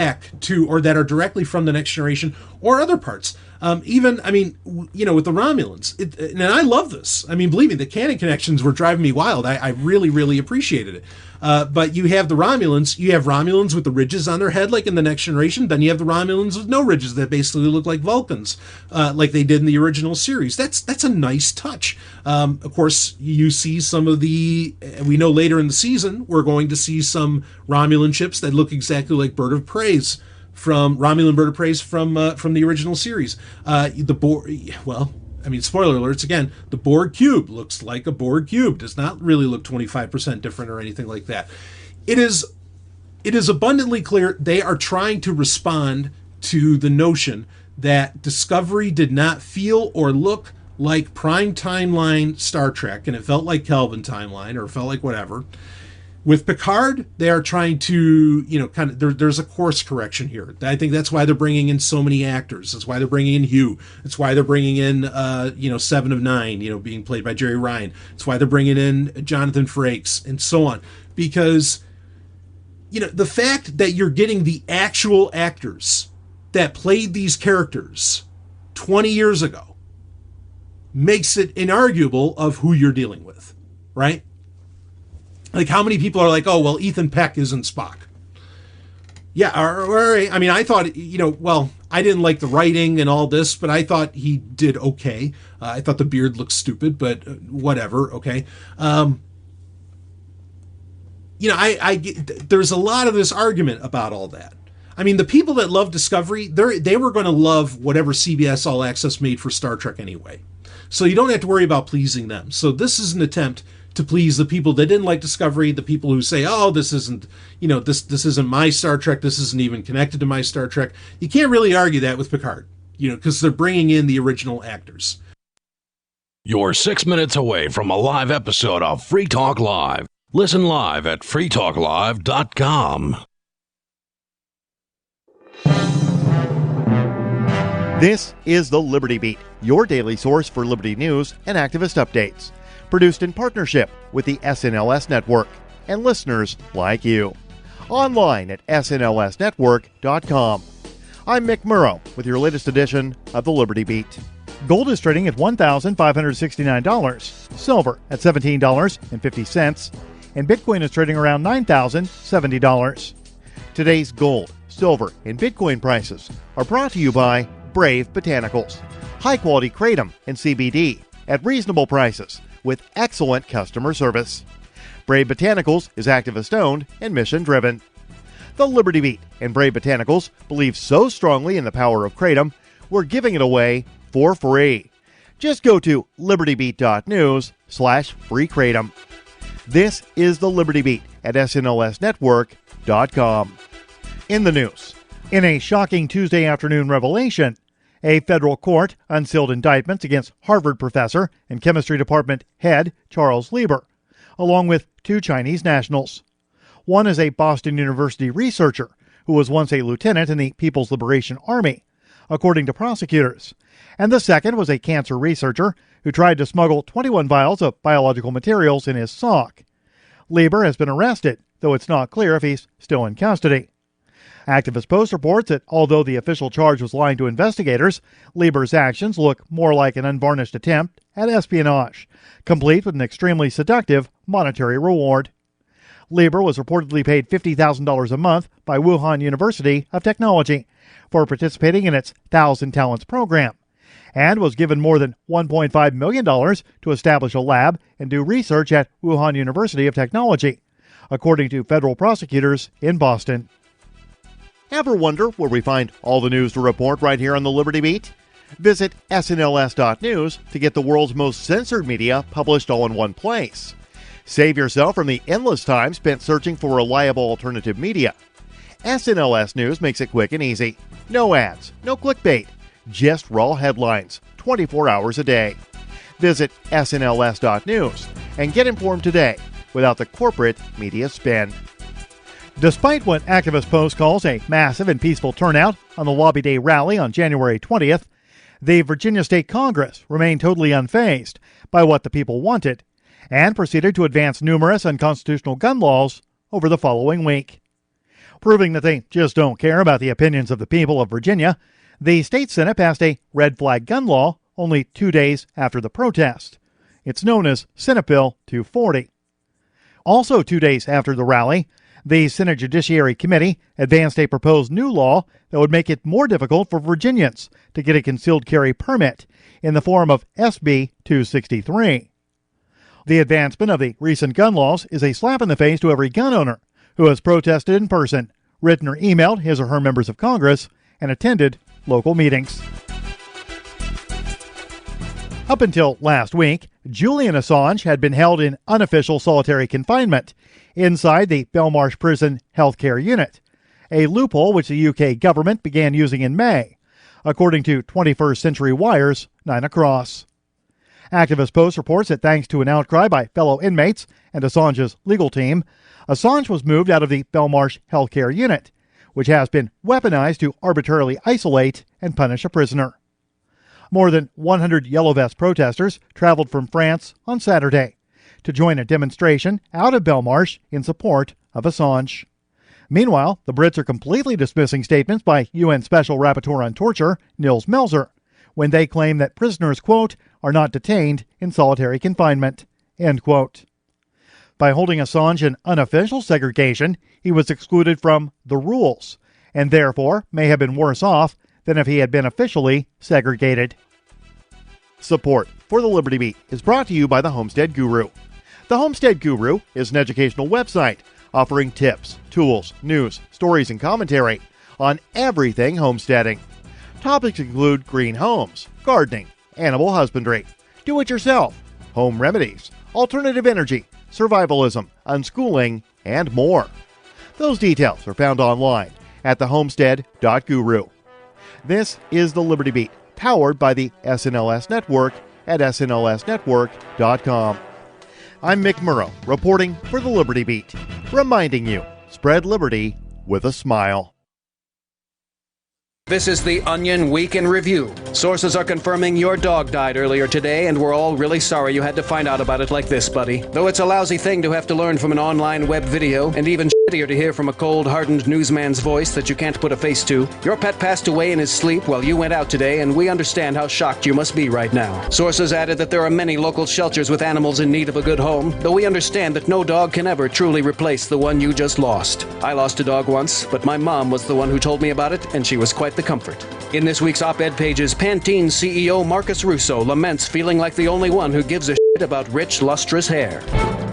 back to, or that are directly from the Next Generation or other parts. Even, I mean, with the Romulans, and I love this. I mean, believe me, the canon connections were driving me wild. I really, really appreciated it. But you have the Romulans. You have Romulans with the ridges on their head, like in the Next Generation. Then you have the Romulans with no ridges that basically look like Vulcans, like they did in the original series. That's a nice touch. Of course, you see some of the. We know later in the season we're going to see some Romulan ships that look exactly like Bird of Preys. From Romulan Bird of Prey from the original series. The Borg, well, I mean, spoiler alerts again, the Borg cube looks like a Borg cube. Does not really look 25% different or anything like that. It is abundantly clear they are trying to respond to the notion that Discovery did not feel or look like prime timeline Star Trek, and it felt like Kelvin timeline, or felt like whatever. With Picard, they are trying to, kind of, there's a course correction here. I think that's why they're bringing in so many actors. That's why they're bringing in Hugh. It's why they're bringing in, Seven of Nine, being played by Jerry Ryan. It's why they're bringing in Jonathan Frakes and so on. Because, the fact that you're getting the actual actors that played these characters 20 years ago makes it inarguable of who you're dealing with, right? Like, how many people are like, oh, well, Ethan Peck isn't Spock? Yeah, I mean, I thought, I didn't like the writing and all this, but I thought he did okay. I thought the beard looked stupid, but whatever, okay. There's a lot of this argument about all that. I mean, the people that love Discovery, they were going to love whatever CBS All Access made for Star Trek anyway. So you don't have to worry about pleasing them. So this is an attempt to please the people that didn't like Discovery, the people who say, oh, this isn't, this isn't my Star Trek, this isn't even connected to my Star Trek. You can't really argue that with Picard, because they're bringing in the original actors. You're 6 minutes away from a live episode of Free Talk Live. Listen live at freetalklive.com. This is the Liberty Beat, your daily source for Liberty news and activist updates. Produced in partnership with the SNLS Network and listeners like you. Online at snlsnetwork.com. I'm Mick Murrow with your latest edition of the Liberty Beat. Gold is trading at $1,569, silver at $17.50, and Bitcoin is trading around $9,070. Today's gold, silver, and Bitcoin prices are brought to you by Brave Botanicals, high-quality kratom and CBD at reasonable prices, with excellent customer service. Brave Botanicals is activist-owned and mission-driven. The Liberty Beat and Brave Botanicals believe so strongly in the power of kratom, we're giving it away for free. Just go to libertybeat.news/free kratom. This is the Liberty Beat at snlsnetwork.com. In the news, in a shocking Tuesday afternoon revelation, a federal court unsealed indictments against Harvard professor and chemistry department head Charles Lieber, along with two Chinese nationals. One is a Boston University researcher who was once a lieutenant in the People's Liberation Army, according to prosecutors, and the second was a cancer researcher who tried to smuggle 21 vials of biological materials in his sock. Lieber has been arrested, though it's not clear if he's still in custody. Activist Post reports that although the official charge was lying to investigators, Lieber's actions look more like an unvarnished attempt at espionage, complete with an extremely seductive monetary reward. Lieber was reportedly paid $50,000 a month by Wuhan University of Technology for participating in its Thousand Talents program, and was given more than $1.5 million to establish a lab and do research at Wuhan University of Technology, according to federal prosecutors in Boston. Ever wonder where we find all the news to report right here on the Liberty Beat? Visit snls.news to get the world's most censored media published all in one place. Save yourself from the endless time spent searching for reliable alternative media. SNLS News makes it quick and easy. No ads, no clickbait, just raw headlines, 24 hours a day. Visit snls.news and get informed today without the corporate media spin. Despite what Activist Post calls a massive and peaceful turnout on the Lobby Day rally on January 20th, the Virginia State Congress remained totally unfazed by what the people wanted and proceeded to advance numerous unconstitutional gun laws over the following week. Proving that they just don't care about the opinions of the people of Virginia, the state Senate passed a red flag gun law only 2 days after the protest. It's known as Senate Bill 240. Also 2 days after the rally, the Senate Judiciary Committee advanced a proposed new law that would make it more difficult for Virginians to get a concealed carry permit in the form of SB 263. The advancement of the recent gun laws is a slap in the face to every gun owner who has protested in person, written or emailed his or her members of Congress, and attended local meetings. Up until last week, Julian Assange had been held in unofficial solitary confinement inside the Belmarsh Prison Healthcare Unit, a loophole which the UK government began using in May, according to 21st Century Wire's Nina Cross. Activist Post reports that thanks to an outcry by fellow inmates and Assange's legal team, Assange was moved out of the Belmarsh Healthcare Unit, which has been weaponized to arbitrarily isolate and punish a prisoner. More than 100 Yellow Vest protesters traveled from France on Saturday to join a demonstration out of Belmarsh in support of Assange. Meanwhile, the Brits are completely dismissing statements by UN Special Rapporteur on Torture, Nils Melzer, when they claim that prisoners, quote, are not detained in solitary confinement, end quote. By holding Assange in unofficial segregation, he was excluded from the rules, and therefore may have been worse off than if he had been officially segregated. Support for the Liberty Beat is brought to you by the Homestead Guru. The Homestead Guru is an educational website offering tips, tools, news, stories, and commentary on everything homesteading. Topics include green homes, gardening, animal husbandry, do-it-yourself, home remedies, alternative energy, survivalism, unschooling, and more. Those details are found online at thehomestead.guru. This is the Liberty Beat, powered by the SNLS Network at snlsnetwork.com. I'm Mick Murrow, reporting for the Liberty Beat, reminding you, spread liberty with a smile. This is the Onion Week in Review. Sources are confirming your dog died earlier today, and we're all really sorry you had to find out about it like this, buddy. Though it's a lousy thing to have to learn from an online web video, and even shittier to hear from a cold, hardened newsman's voice that you can't put a face to. Your pet passed away in his sleep while you went out today, and we understand how shocked you must be right now. Sources added that there are many local shelters with animals in need of a good home, though we understand that no dog can ever truly replace the one you just lost. I lost a dog once, but my mom was the one who told me about it, and she was quite the comfort. In this week's op-ed pages, Pantene CEO Marcus Russo laments feeling like the only one who gives a shit about rich, lustrous hair.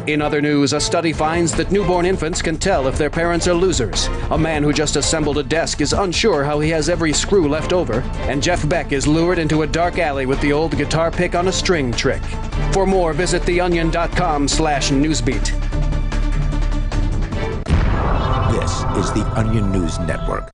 In other news, a study finds that newborn infants can tell if their parents are losers. A man who just assembled a desk is unsure how he has every screw left over. And Jeff Beck is lured into a dark alley with the old guitar pick on a string trick. For more, visit theonion.com/newsbeat. This is the Onion News Network.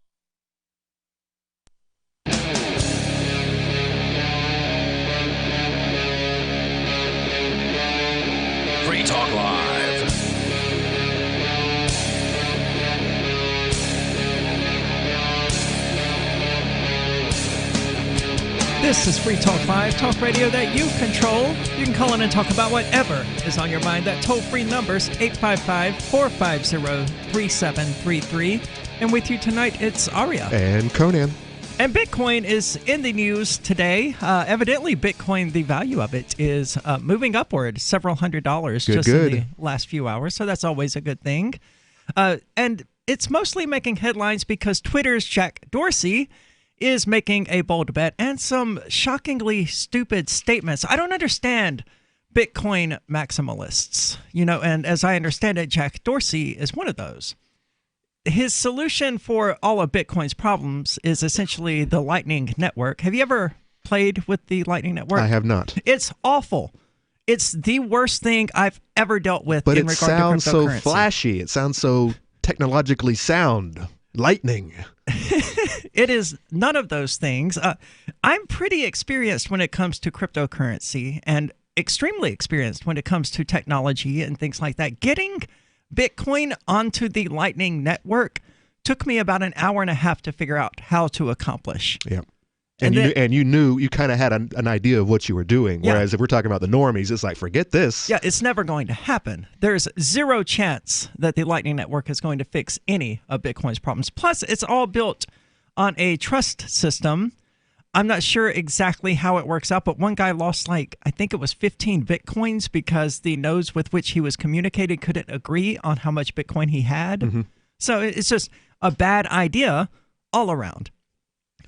Free Talk Live. This is Free Talk Live, talk radio that you control. You can call in and talk about whatever is on your mind. That toll-free number's 855-450-3733. And with you tonight, it's Aria. And Conan. And Bitcoin is in the news today. Evidently, Bitcoin, the value of it is moving upward several $100s in the last few hours. So that's always a good thing. And it's mostly making headlines because Twitter's Jack Dorsey is making a bold bet and some shockingly stupid statements. I don't understand Bitcoin maximalists, and as I understand it, Jack Dorsey is one of those. His solution for all of Bitcoin's problems is essentially the Lightning Network. Have you ever played with the Lightning Network? I have not. It's awful. It's the worst thing I've ever dealt with in regard to cryptocurrency. But it sounds so flashy. It sounds so technologically sound. Lightning. It is none of those things. I'm pretty experienced when it comes to cryptocurrency and extremely experienced when it comes to technology and things like that. Getting Bitcoin onto the Lightning Network took me about an hour and a half to figure out how to accomplish. Yeah. And you kind of had an idea of what you were doing. Whereas if we're talking about the normies, it's like, forget this. Yeah, it's never going to happen. There's zero chance that the Lightning Network is going to fix any of Bitcoin's problems. Plus, it's all built on a trust system. I'm not sure exactly how it works out, but one guy lost I think it was 15 Bitcoins because the nodes with which he was communicating couldn't agree on how much Bitcoin he had. Mm-hmm. So it's just a bad idea all around.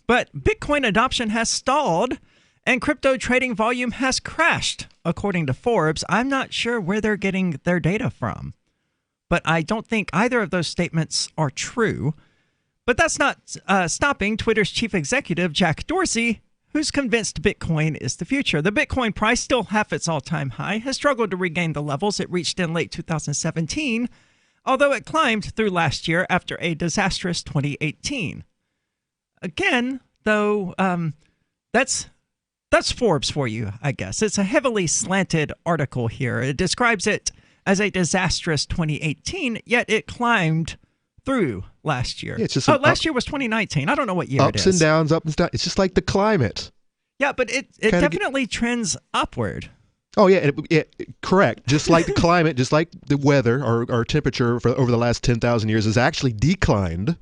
But Bitcoin adoption has stalled and crypto trading volume has crashed, according to Forbes. I'm not sure where they're getting their data from, but I don't think either of those statements are true. But that's not stopping Twitter's chief executive, Jack Dorsey, who's convinced Bitcoin is the future. The Bitcoin price, still half its all-time high, has struggled to regain the levels it reached in late 2017, although it climbed through last year after a disastrous 2018. Again, though, that's Forbes for you, I guess. It's a heavily slanted article here. It describes it as a disastrous 2018, yet it climbed through last year. Yeah, it's just last year was 2019. I don't know what year it is. Ups and downs, up and down. It's just like the climate. Yeah, but it definitely trends upward. Oh, yeah, correct. Just like the climate, just like the weather or temperature over the last 10,000 years has actually declined.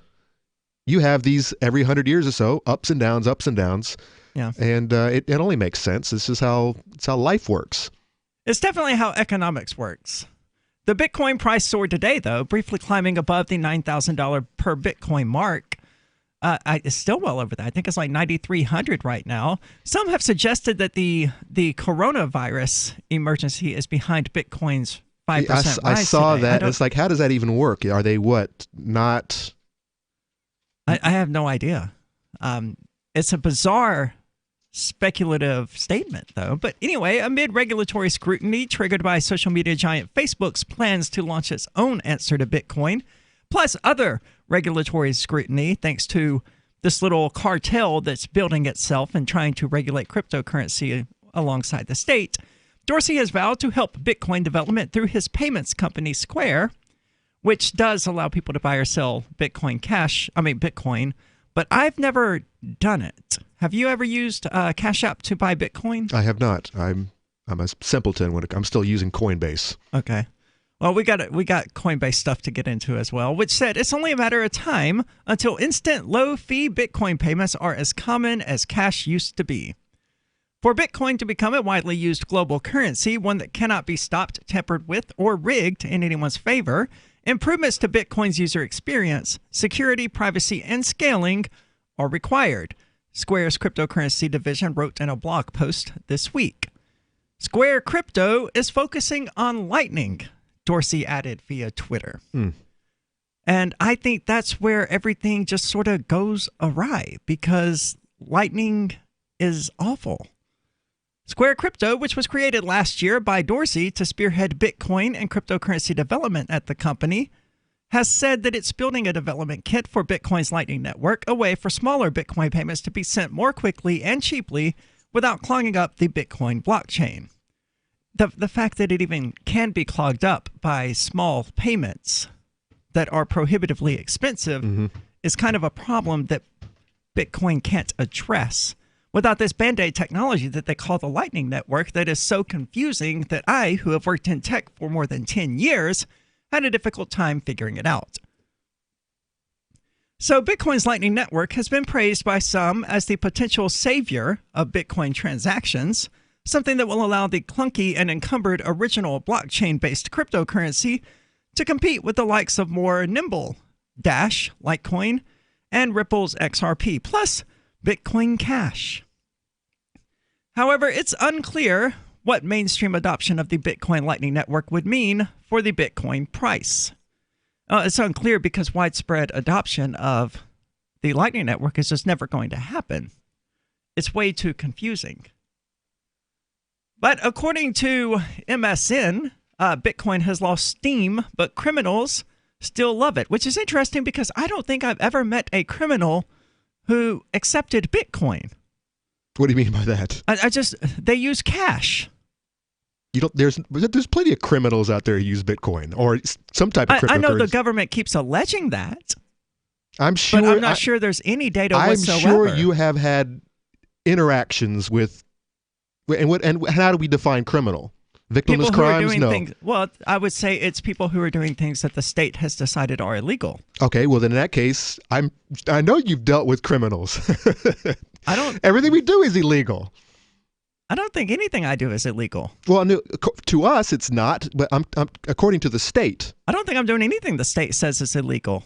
You have these every 100 years or so, ups and downs. Yeah. And it only makes sense. This is how life works. It's definitely how economics works. The Bitcoin price soared today, though, briefly climbing above the $9,000 per Bitcoin mark. It's still well over that. I think it's like 9,300 right now. Some have suggested that the coronavirus emergency is behind Bitcoin's 5% rise I saw today. that. It's like, how does that even work? Are they not... I have no idea. It's a bizarre speculative statement, though. But anyway, amid regulatory scrutiny triggered by social media giant Facebook's plans to launch its own answer to Bitcoin, plus other regulatory scrutiny thanks to this little cartel that's building itself and trying to regulate cryptocurrency alongside the state, Dorsey has vowed to help Bitcoin development through his payments company Square, which does allow people to buy or sell Bitcoin, but I've never done it. Have you ever used Cash App to buy Bitcoin? I have not. I'm a simpleton I'm still using Coinbase. Okay. Well, we got Coinbase stuff to get into as well, which said it's only a matter of time until instant low-fee Bitcoin payments are as common as cash used to be. For Bitcoin to become a widely used global currency, one that cannot be stopped, tampered with, or rigged in anyone's favor, improvements to Bitcoin's user experience, security, privacy, and scaling are required, Square's cryptocurrency division wrote in a blog post this week. Square Crypto is focusing on Lightning, Dorsey added via Twitter. And I think that's where everything just sort of goes awry, because Lightning is awful. Square Crypto, which was created last year by Dorsey to spearhead Bitcoin and cryptocurrency development at the company, has said that it's building a development kit for Bitcoin's Lightning Network, a way for smaller Bitcoin payments to be sent more quickly and cheaply without clogging up the Bitcoin blockchain. The fact that it even can be clogged up by small payments that are prohibitively expensive is kind of a problem that Bitcoin can't address without this Band-Aid technology that they call the Lightning Network that is so confusing that I, who have worked in tech for more than 10 years, had a difficult time figuring it out. So Bitcoin's Lightning Network has been praised by some as the potential savior of Bitcoin transactions, something that will allow the clunky and encumbered original blockchain-based cryptocurrency to compete with the likes of more nimble Dash, Litecoin, and Ripple's XRP, plus Bitcoin Cash. However, it's unclear what mainstream adoption of the Bitcoin Lightning Network would mean for the Bitcoin price. It's unclear because widespread adoption of the Lightning Network is just never going to happen. It's way too confusing. But according to MSN, Bitcoin has lost steam, but criminals still love it, which is interesting because I don't think I've ever met a criminal who accepted Bitcoin. What do you mean by that? They use cash. There's plenty of criminals out there who use Bitcoin or some type of cryptocurrency. I know the government keeps alleging that. I'm sure. But I'm not sure there's any data whatsoever. I'm sure you have had interactions with, and how do we define criminal? Victimless crimes? No. Well, I would say it's people who are doing things that the state has decided are illegal. Okay, well then in that case, I know you've dealt with criminals. I don't. Everything we do is illegal. I don't think anything I do is illegal. Well, no, to us it's not, but I'm according to the state. I don't think I'm doing anything the state says is illegal.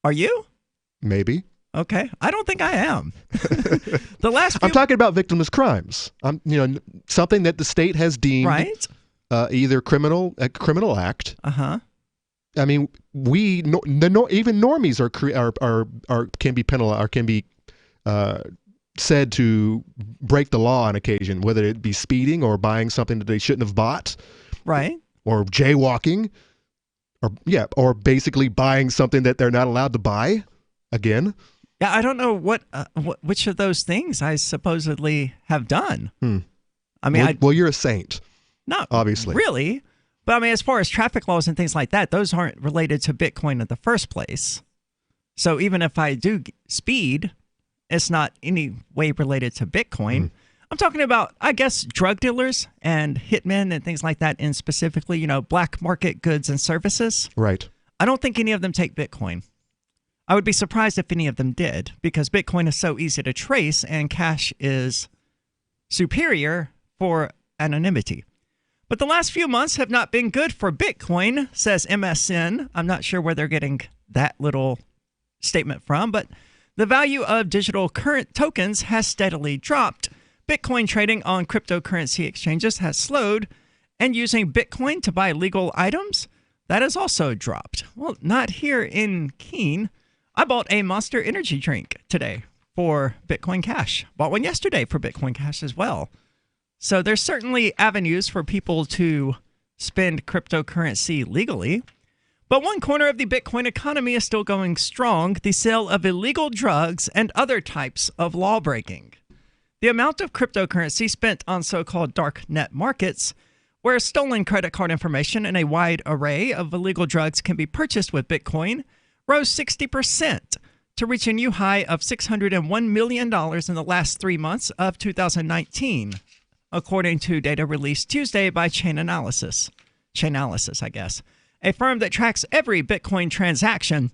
Are you? Maybe. Okay, I don't think I am. I'm talking about victimless crimes. Something that the state has deemed right. Either a criminal act. Uh-huh. I mean, even normies can be penalized or can be said to break the law on occasion, whether it be speeding or buying something that they shouldn't have bought, right? Or jaywalking, or basically buying something that they're not allowed to buy. Again. Yeah, I don't know which of those things I supposedly have done. I mean, well, you're a saint. No, obviously, really. But I mean, as far as traffic laws and things like that, those aren't related to Bitcoin in the first place. So even if I do speed, it's not any way related to Bitcoin. I'm talking about, I guess, drug dealers and hitmen and things like that, and specifically, black market goods and services. Right. I don't think any of them take Bitcoin. I would be surprised if any of them did, because Bitcoin is so easy to trace and cash is superior for anonymity. But the last few months have not been good for Bitcoin, says MSN. I'm not sure where they're getting that little statement from, but the value of digital current tokens has steadily dropped. Bitcoin trading on cryptocurrency exchanges has slowed, and using Bitcoin to buy legal items, that has also dropped. Well, not here in Keene. I bought a Monster energy drink today for Bitcoin Cash. Bought one yesterday for Bitcoin Cash as well. So there's certainly avenues for people to spend cryptocurrency legally. But one corner of the Bitcoin economy is still going strong: the sale of illegal drugs and other types of law breaking. The amount of cryptocurrency spent on so-called dark net markets, where stolen credit card information and a wide array of illegal drugs can be purchased with Bitcoin, rose 60% to reach a new high of $601 million in the last 3 months of 2019, according to data released Tuesday by Chainalysis, I guess. A firm that tracks every Bitcoin transaction,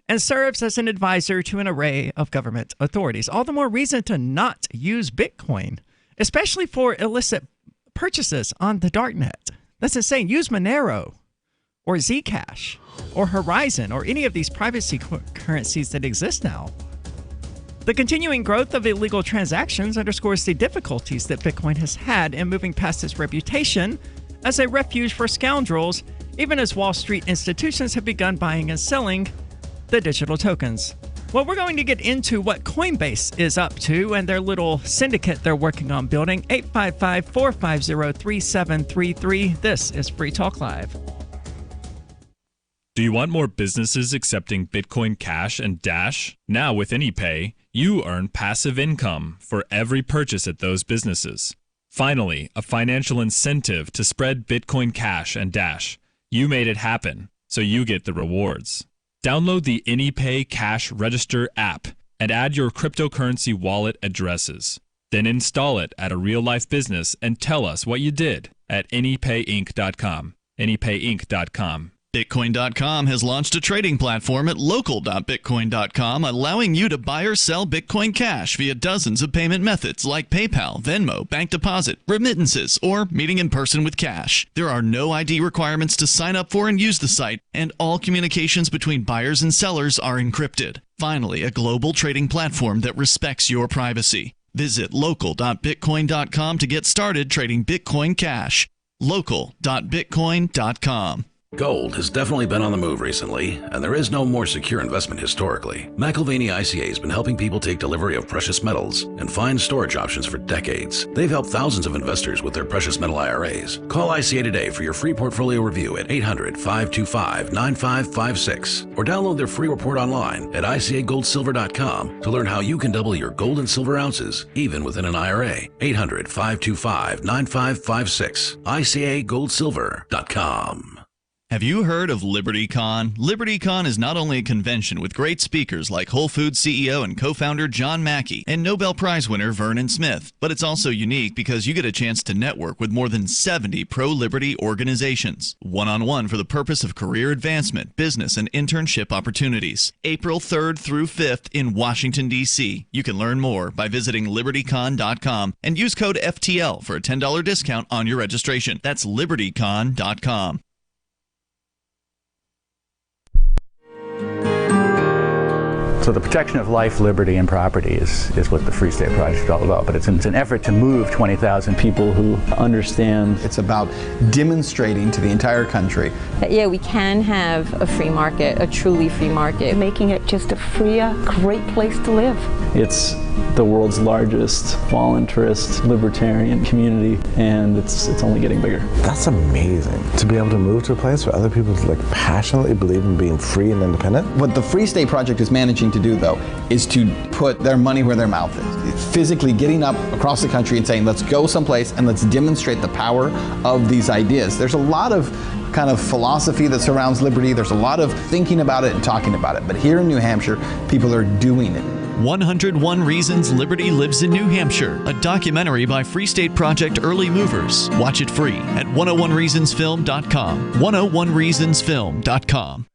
and serves as an advisor to an array of government authorities. All the more reason to not use Bitcoin, especially for illicit purchases on the darknet. That's insane. Use Monero or Zcash or Horizon or any of these privacy currencies that exist now. The continuing growth of illegal transactions underscores the difficulties that Bitcoin has had in moving past its reputation as a refuge for scoundrels, even as Wall Street institutions have begun buying and selling the digital tokens. Well, we're going to get into what Coinbase is up to and their little syndicate they're working on building. 855-450-3733. This is Free Talk Live. Do you want more businesses accepting Bitcoin Cash and Dash? Now with AnyPay, you earn passive income for every purchase at those businesses. Finally, a financial incentive to spread Bitcoin Cash and Dash. You made it happen, so you get the rewards. Download the AnyPay Cash Register app and add your cryptocurrency wallet addresses. Then install it at a real-life business and tell us what you did at anypayinc.com. anypayinc.com. Bitcoin.com has launched a trading platform at local.bitcoin.com, allowing you to buy or sell Bitcoin Cash via dozens of payment methods like PayPal, Venmo, bank deposit, remittances, or meeting in person with cash. There are no ID requirements to sign up for and use the site, and all communications between buyers and sellers are encrypted. Finally, a global trading platform that respects your privacy. Visit local.bitcoin.com to get started trading Bitcoin Cash. local.bitcoin.com. Gold has definitely been on the move recently, and there is no more secure investment historically. McIlvaney ICA has been helping people take delivery of precious metals and find storage options for decades. They've helped thousands of investors with their precious metal IRAs. Call ICA today for your free portfolio review at 800-525-9556 or download their free report online at ICAGoldSilver.com to learn how you can double your gold and silver ounces even within an IRA. 800-525-9556. ICAGoldSilver.com. Have you heard of LibertyCon? LibertyCon is not only a convention with great speakers like Whole Foods CEO and co-founder John Mackey and Nobel Prize winner Vernon Smith, but it's also unique because you get a chance to network with more than 70 pro-liberty organizations, one-on-one for the purpose of career advancement, business, and internship opportunities. April 3rd through 5th in Washington, D.C. You can learn more by visiting LibertyCon.com and use code FTL for a $10 discount on your registration. That's LibertyCon.com. So the protection of life, liberty, and property is what the Free State Project is all about. But it's an effort to move 20,000 people who understand. It's about demonstrating to the entire country that, yeah, we can have a free market, a truly free market. Making it just a freer, great place to live. It's the world's largest voluntarist libertarian community, and it's only getting bigger. That's amazing, to be able to move to a place where other people passionately believe in being free and independent. What the Free State Project is managing to do, though, is to put their money where their mouth is. It's physically getting up across the country and saying, let's go someplace and let's demonstrate the power of these ideas. There's a lot of kind of philosophy that surrounds liberty. There's a lot of thinking about it and talking about it. But here in New Hampshire, people are doing it. 101 Reasons Liberty Lives in New Hampshire, a documentary by Free State Project early movers. Watch it free at 101reasonsfilm.com. 101reasonsfilm.com.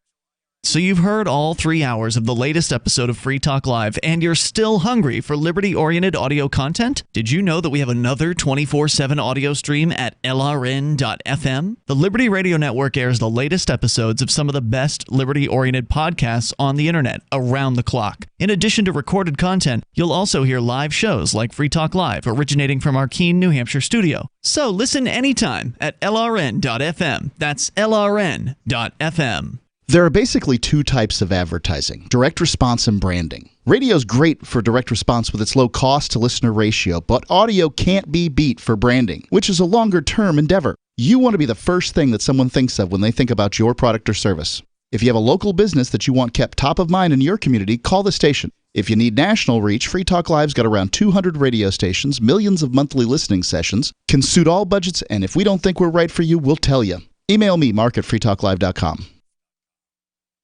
So you've heard all 3 hours of the latest episode of Free Talk Live, and you're still hungry for liberty-oriented audio content? Did you know that we have another 24/7 audio stream at LRN.FM? The Liberty Radio Network airs the latest episodes of some of the best liberty-oriented podcasts on the internet around the clock. In addition to recorded content, you'll also hear live shows like Free Talk Live, originating from our Keene, New Hampshire studio. So listen anytime at LRN.FM. That's LRN.FM. There are basically two types of advertising: direct response and branding. Radio's great for direct response with its low cost to listener ratio, but audio can't be beat for branding, which is a longer term endeavor. You want to be the first thing that someone thinks of when they think about your product or service. If you have a local business that you want kept top of mind in your community, call the station. If you need national reach, Free Talk Live's got around 200 radio stations, millions of monthly listening sessions, can suit all budgets, and if we don't think we're right for you, we'll tell you. Email me, mark@freetalklive.com.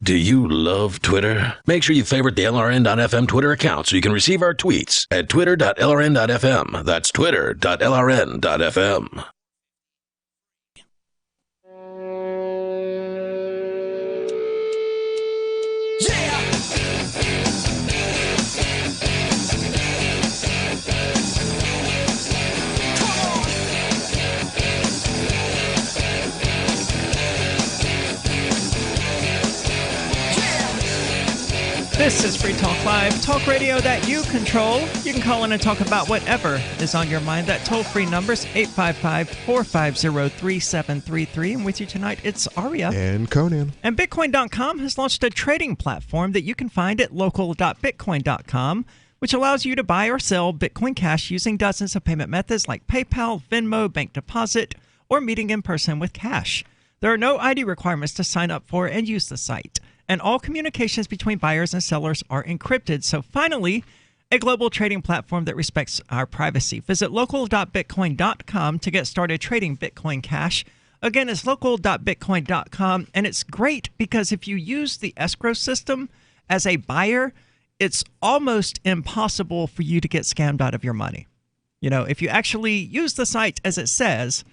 Do you love Twitter? Make sure you favorite the LRN.FM Twitter account so you can receive our tweets at twitter.lrn.fm. That's twitter.lrn.fm. This is Free Talk Live, talk radio that you control. You can call in and talk about whatever is on your mind. That toll-free number's 855-450-3733. And with you tonight, it's Aria. And Conan. And Bitcoin.com has launched a trading platform that you can find at local.bitcoin.com, which allows you to buy or sell Bitcoin Cash using dozens of payment methods like PayPal, Venmo, bank deposit, or meeting in person with cash. There are no ID requirements to sign up for and use the site. And all communications between buyers and sellers are encrypted. So finally, a global trading platform that respects our privacy. Visit local.bitcoin.com to get started trading Bitcoin Cash. Again, it's local.bitcoin.com. And it's great because if you use the escrow system as a buyer, it's almost impossible for you to get scammed out of your money. You know, if you actually use the site as it says,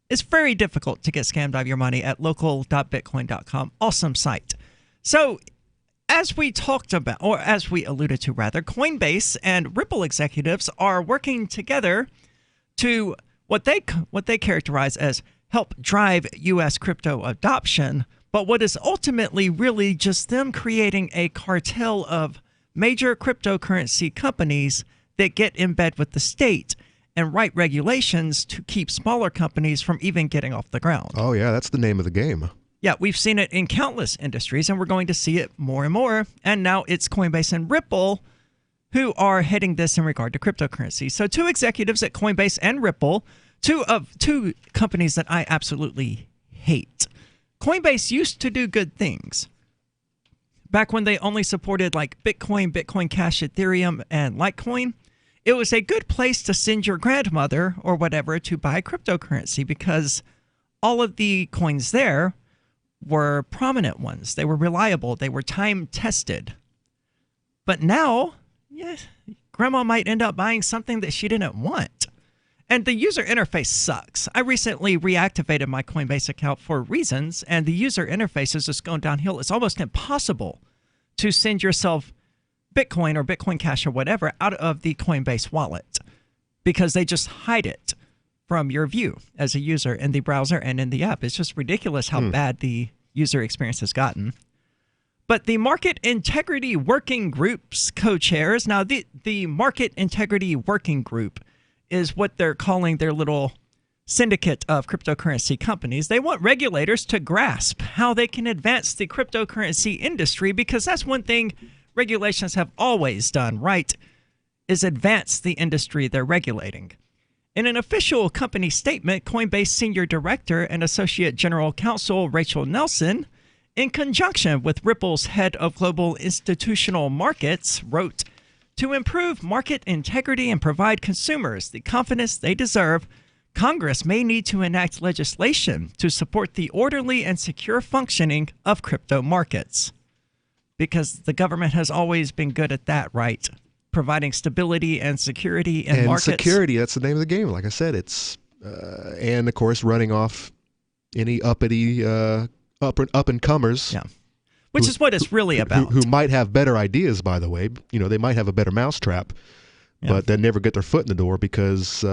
it's very difficult to get scammed out of your money at local.bitcoin.com. Awesome site. So, as we talked about, or as we alluded to rather, Coinbase and Ripple executives are working together to what they characterize as help drive U.S. crypto adoption, but what is ultimately really just them creating a cartel of major cryptocurrency companies that get in bed with the state and write regulations to keep smaller companies from even getting off the ground. Oh, yeah, that's the name of the game. Yeah, we've seen it in countless industries, and we're going to see it more and more. And now it's Coinbase and Ripple who are heading this in regard to cryptocurrency. So two executives at Coinbase and Ripple, two companies that I absolutely hate. Coinbase used to do good things. Back when they only supported like Bitcoin, Bitcoin Cash, Ethereum, and Litecoin, it was a good place to send your grandmother or whatever to buy cryptocurrency because all of the coins there were prominent ones. They were reliable. They were time-tested. But now, Grandma might end up buying something that she didn't want. And the user interface sucks. I recently reactivated my Coinbase account for reasons, and the user interface is just going downhill. It's almost impossible to send yourself Bitcoin or Bitcoin Cash or whatever out of the Coinbase wallet because they just hide it from your view as a user in the browser and in the app. It's just ridiculous how bad the user experience has gotten. But the Market Integrity Working Group's co-chairs, now the Market Integrity Working Group is what they're calling their little syndicate of cryptocurrency companies. They want regulators to grasp how they can advance the cryptocurrency industry, because that's one thing regulations have always done right, is advance the industry they're regulating. In an official company statement, Coinbase Senior Director and Associate General Counsel Rachel Nelson, in conjunction with Ripple's head of global institutional markets, wrote, "To improve market integrity and provide consumers the confidence they deserve, Congress may need to enact legislation to support the orderly and secure functioning of crypto markets." Because the government has always been good at that, right? Providing stability and security in markets. And security, that's the name of the game. Like I said, it's, and of course, running off any uppity up-and-comers. Yeah. Which is what it's really about. Who might have better ideas, by the way. You know, they might have a better mousetrap, but they never get their foot in the door because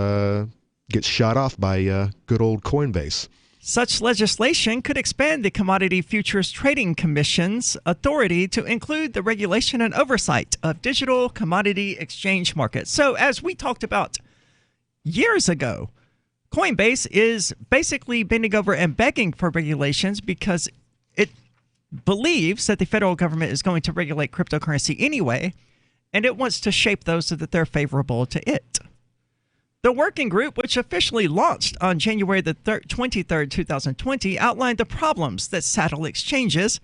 gets shot off by good old Coinbase. Such legislation could expand the Commodity Futures Trading Commission's authority to include the regulation and oversight of digital commodity exchange markets. So, as we talked about years ago, Coinbase is basically bending over and begging for regulations because it believes that the federal government is going to regulate cryptocurrency anyway, and it wants to shape those so that they're favorable to it. The working group, which officially launched on January the 23rd, 2020, outlined the problems that saddle exchanges.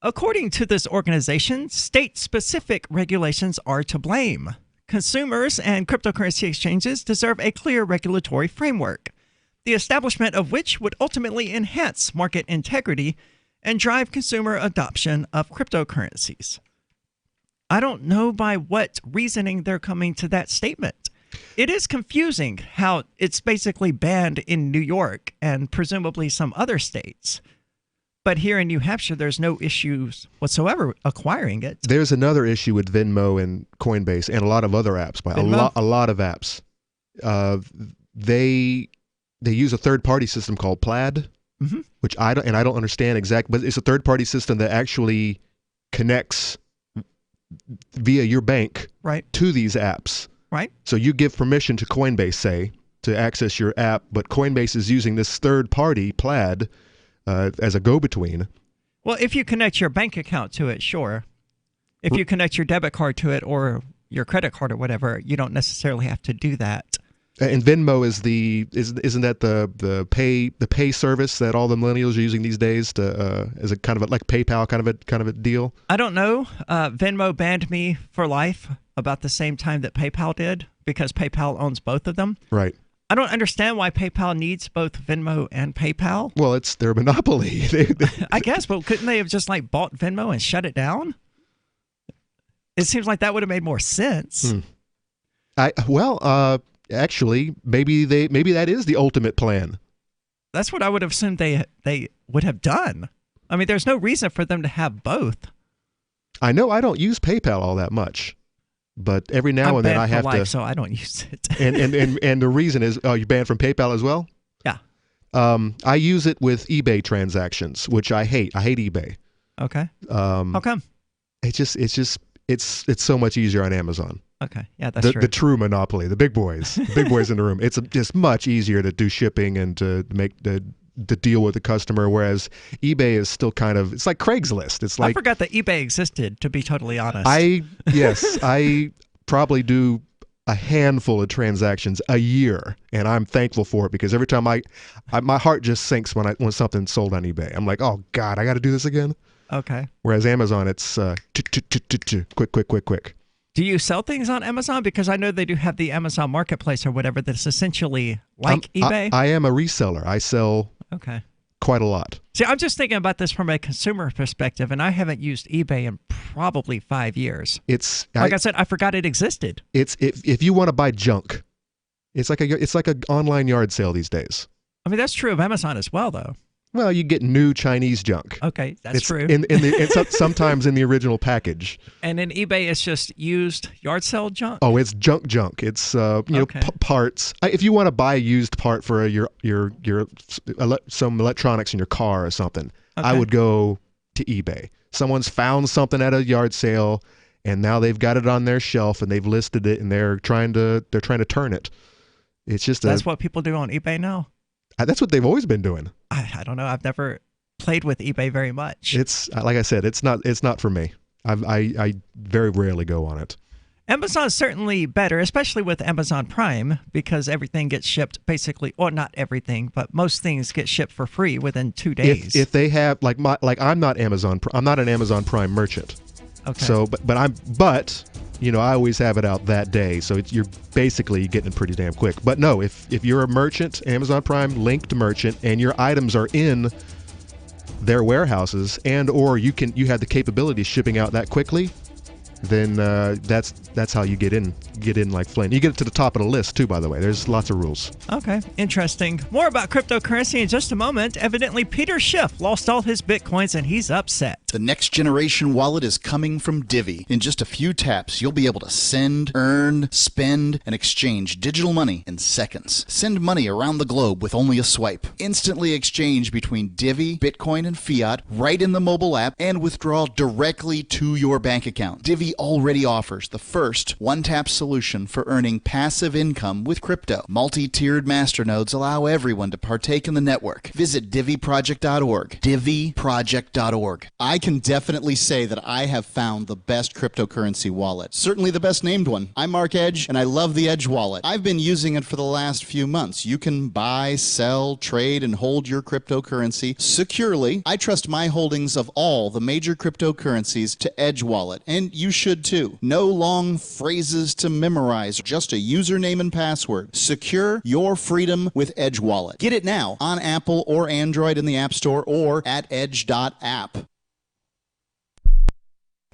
According to this organization, state-specific regulations are to blame. Consumers and cryptocurrency exchanges deserve a clear regulatory framework, the establishment of which would ultimately enhance market integrity and drive consumer adoption of cryptocurrencies. I don't know by what reasoning they're coming to that statement. It is confusing how it's basically banned in New York and presumably some other states. But here in New Hampshire, there's no issues whatsoever acquiring it. There's another issue with Venmo and Coinbase and a lot of other apps. A lot of apps. They use a third-party system called Plaid, which I don't understand exactly, but it's a third-party system that actually connects via your bank to these apps. Right. So you give permission to Coinbase, say, to access your app, but Coinbase is using this third-party Plaid as a go-between. Well, if you connect your bank account to it, sure. If you connect your debit card to it or your credit card or whatever, you don't necessarily have to do that. And Venmo is isn't that the pay service that all the millennials are using these days to as a kind of like PayPal kind of a deal? I don't know. Venmo banned me for life about the same time that PayPal did because PayPal owns both of them. Right. I don't understand why PayPal needs both Venmo and PayPal. Well, it's their monopoly. I guess, but couldn't they have just like bought Venmo and shut it down? It seems like that would have made more sense. Actually, maybe that is the ultimate plan. That's what I would have assumed they would have done. I mean, there's no reason for them to have both. I know I don't use PayPal all that much, but every now and then I have to. So I don't use it. and the reason is, you're banned from PayPal as well? Yeah. I use it with eBay transactions, which I hate. I hate eBay. Okay. How come? It's so much easier on Amazon. Okay, yeah, that's true. The true monopoly, the big boys in the room. It's just much easier to do shipping and to make the deal with the customer, whereas eBay is still kind of, it's like Craigslist. It's like, I forgot that eBay existed, to be totally honest. I probably do a handful of transactions a year, and I'm thankful for it because every time my heart just sinks when something's sold on eBay. I'm like, oh God, I got to do this again. Okay. Whereas Amazon, it's quick. Do you sell things on Amazon? Because I know they do have the Amazon Marketplace or whatever that's essentially like eBay. I am a reseller. I sell quite a lot. See, I'm just thinking about this from a consumer perspective, and I haven't used eBay in probably 5 years. It's like I said, I forgot it existed. It's if you want to buy junk, it's like an online yard sale these days. I mean, that's true of Amazon as well, though. Well, you get new Chinese junk. Okay, that's true. It's sometimes in the original package. And in eBay, it's just used yard sale junk. Oh, it's junk. It's parts. If you want to buy a used part for some electronics in your car or something, Okay. I would go to eBay. Someone's found something at a yard sale, and now they've got it on their shelf and they've listed it, and they're trying to turn it. It's just that's what people do on eBay now. That's what they've always been doing. I don't know. I've never played with eBay very much. It's like I said, it's not for me. I very rarely go on it. Amazon's certainly better, especially with Amazon Prime, because everything gets shipped basically, or not everything, but most things get shipped for free within 2 days. If they have I'm not an Amazon Prime merchant. Okay. So, but I always have it out that day, so you're basically getting it pretty damn quick. But no, if you're a merchant, Amazon Prime linked merchant, and your items are in their warehouses, and or you have the capability of shipping out that quickly, then that's how you get in like flame. You get to the top of the list too, by the way. There's lots of rules. Okay, interesting. More about cryptocurrency in just a moment. Evidently, Peter Schiff lost all his Bitcoins and he's upset. The next generation wallet is coming from Divvy. In just a few taps, you'll be able to send, earn, spend, and exchange digital money in seconds. Send money around the globe with only a swipe. Instantly exchange between Divvy, Bitcoin, and fiat right in the mobile app, and withdraw directly to your bank account. Divvy already offers the first one-tap solution for earning passive income with crypto. Multi-tiered masternodes allow everyone to partake in the network. Visit DivvyProject.org. DivvyProject.org. I can definitely say that I have found the best cryptocurrency wallet. Certainly the best named one. I'm Mark Edge, and I love the Edge wallet. I've been using it for the last few months. You can buy, sell, trade, and hold your cryptocurrency securely. I trust my holdings of all the major cryptocurrencies to Edge Wallet, and you should too. No long phrases to memorize, just a username and password. Secure your freedom with Edge Wallet. Get it now on Apple or Android in the App Store or at edge.app.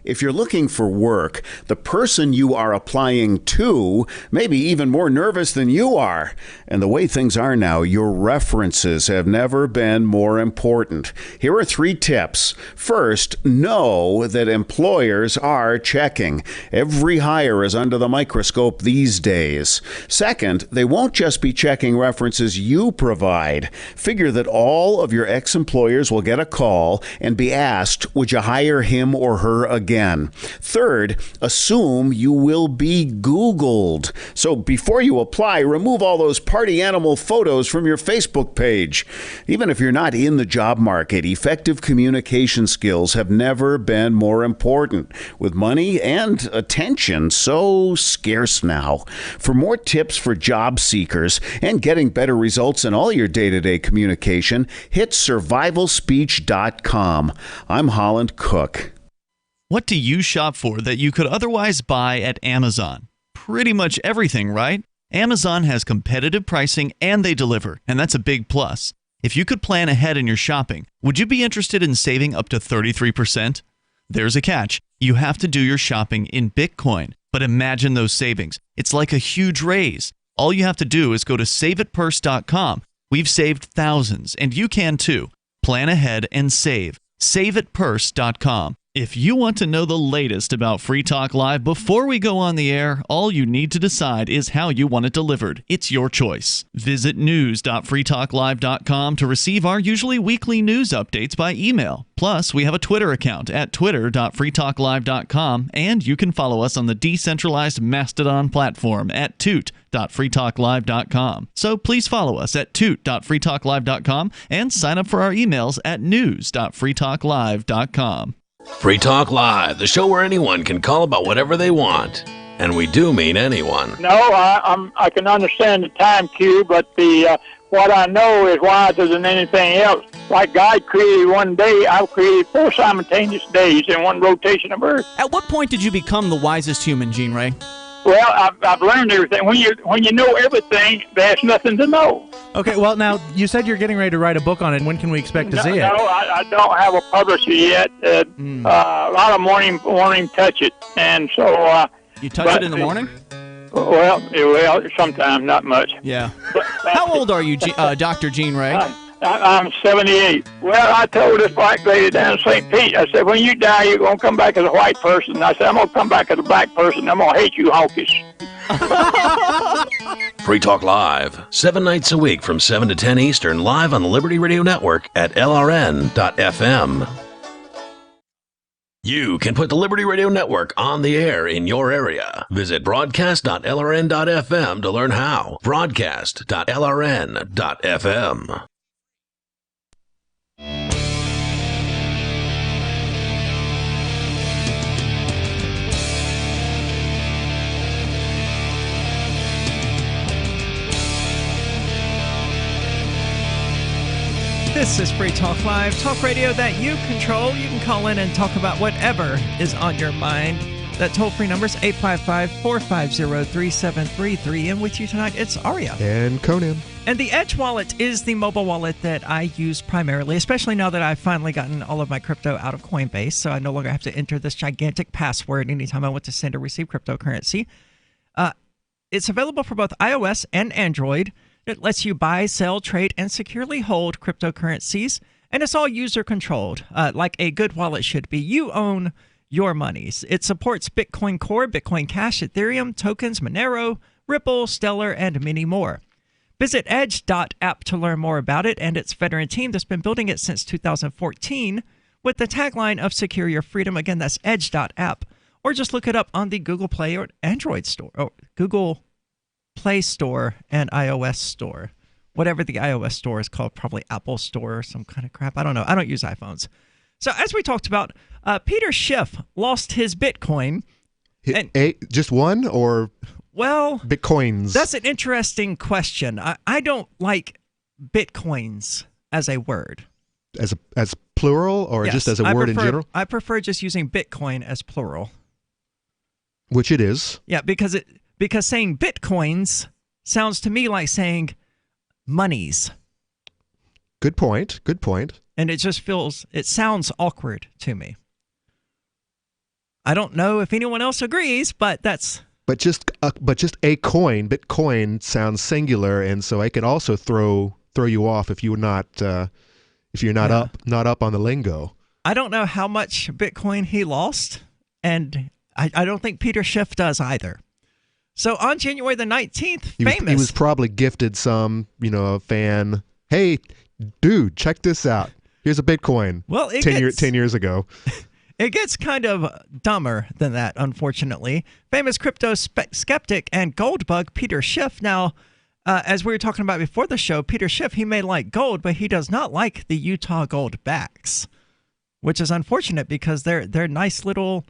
If you're looking for work, the person you are applying to may be even more nervous than you are. And the way things are now, your references have never been more important. Here are 3 tips. First, know that employers are checking. Every hire is under the microscope these days. Second, they won't just be checking references you provide. Figure that all of your ex-employers will get a call and be asked, would you hire him or her again? Third, assume you will be Googled. So before you apply, remove all those party animal photos from your Facebook page. Even if you're not in the job market, effective communication skills have never been more important, with money and attention so scarce now. For more tips for job seekers and getting better results in all your day-to-day communication, hit survivalspeech.com. I'm Holland Cook. What do you shop for that you could otherwise buy at Amazon? Pretty much everything, right? Amazon has competitive pricing and they deliver, and that's a big plus. If you could plan ahead in your shopping, would you be interested in saving up to 33%? There's a catch. You have to do your shopping in Bitcoin. But imagine those savings. It's like a huge raise. All you have to do is go to saveitpurse.com. We've saved thousands, and you can too. Plan ahead and save. Saveitpurse.com. If you want to know the latest about Free Talk Live before we go on the air, all you need to decide is how you want it delivered. It's your choice. Visit news.freetalklive.com to receive our usually weekly news updates by email. Plus, we have a Twitter account at twitter.freetalklive.com, and you can follow us on the decentralized Mastodon platform at toot.freetalklive.com. So please follow us at toot.freetalklive.com and sign up for our emails at news.freetalklive.com. Free Talk Live, the show where anyone can call about whatever they want. And we do mean anyone. No, I can understand the time cue, but what I know is wiser than anything else. Like God created one day, I've created 4 simultaneous days in one rotation of Earth. At what point did you become the wisest human, Gene Ray? Well, I've learned everything. When you know everything, there's nothing to know. Okay, well, now, you said you're getting ready to write a book on it. When can we expect to see it? No, I don't have a publisher yet. A lot of morning touch it, and so... you touch it in the morning? Well, sometimes, not much. Yeah. How old are you, Dr. Gene Ray? I'm 78. Well, I told this black lady down in St. Pete, I said, when you die, you're going to come back as a white person. I said, I'm going to come back as a black person. I'm going to hate you honkies. Free Talk Live, 7 nights a week from 7 to 10 Eastern, live on the Liberty Radio Network at LRN.FM. You can put the Liberty Radio Network on the air in your area. Visit broadcast.lrn.fm to learn how. Broadcast.lrn.fm. This is Free Talk Live, talk radio that you control. You can call in and talk about whatever is on your mind. That toll-free number is 855-450-3733. And with you tonight, it's Aria. And Conan. And the Edge wallet is the mobile wallet that I use primarily, especially now that I've finally gotten all of my crypto out of Coinbase, so I no longer have to enter this gigantic password anytime I want to send or receive cryptocurrency. It's available for both iOS and Android. It lets you buy, sell, trade, and securely hold cryptocurrencies, and it's all user-controlled, like a good wallet should be. You own your monies. It supports Bitcoin Core, Bitcoin Cash, Ethereum, tokens, Monero, Ripple, Stellar, and many more. Visit edge.app to learn more about it and its veteran team that's been building it since 2014 with the tagline of Secure Your Freedom. Again, that's edge.app, or just look it up on the Google Play or Android store, or Google Play Store and iOS Store. Whatever the iOS store is called, probably Apple Store or some kind of crap. I don't know. I don't use iPhones. So as we talked about, Peter Schiff lost his Bitcoin. Just one or Bitcoins? That's an interesting question. I don't like Bitcoins as a word. As plural or Yes, just as a word in general? I prefer just using Bitcoin as plural. Which it is. Yeah, because saying Bitcoins sounds to me like saying monies. Good point. Good point. And it sounds awkward to me. I don't know if anyone else agrees, but that's... But just a coin, Bitcoin sounds singular, and so I can also throw you off if you're not up on the lingo. I don't know how much Bitcoin he lost, and I don't think Peter Schiff does either. So on January the 19th, he was probably gifted some, a fan. Hey, dude, check this out. Here's a Bitcoin. Well, 10 years ago. It gets kind of dumber than that, unfortunately. Famous crypto skeptic and gold bug Peter Schiff. Now, as we were talking about before the show, Peter Schiff, he may like gold, but he does not like the Utah gold backs, which is unfortunate because they're nice little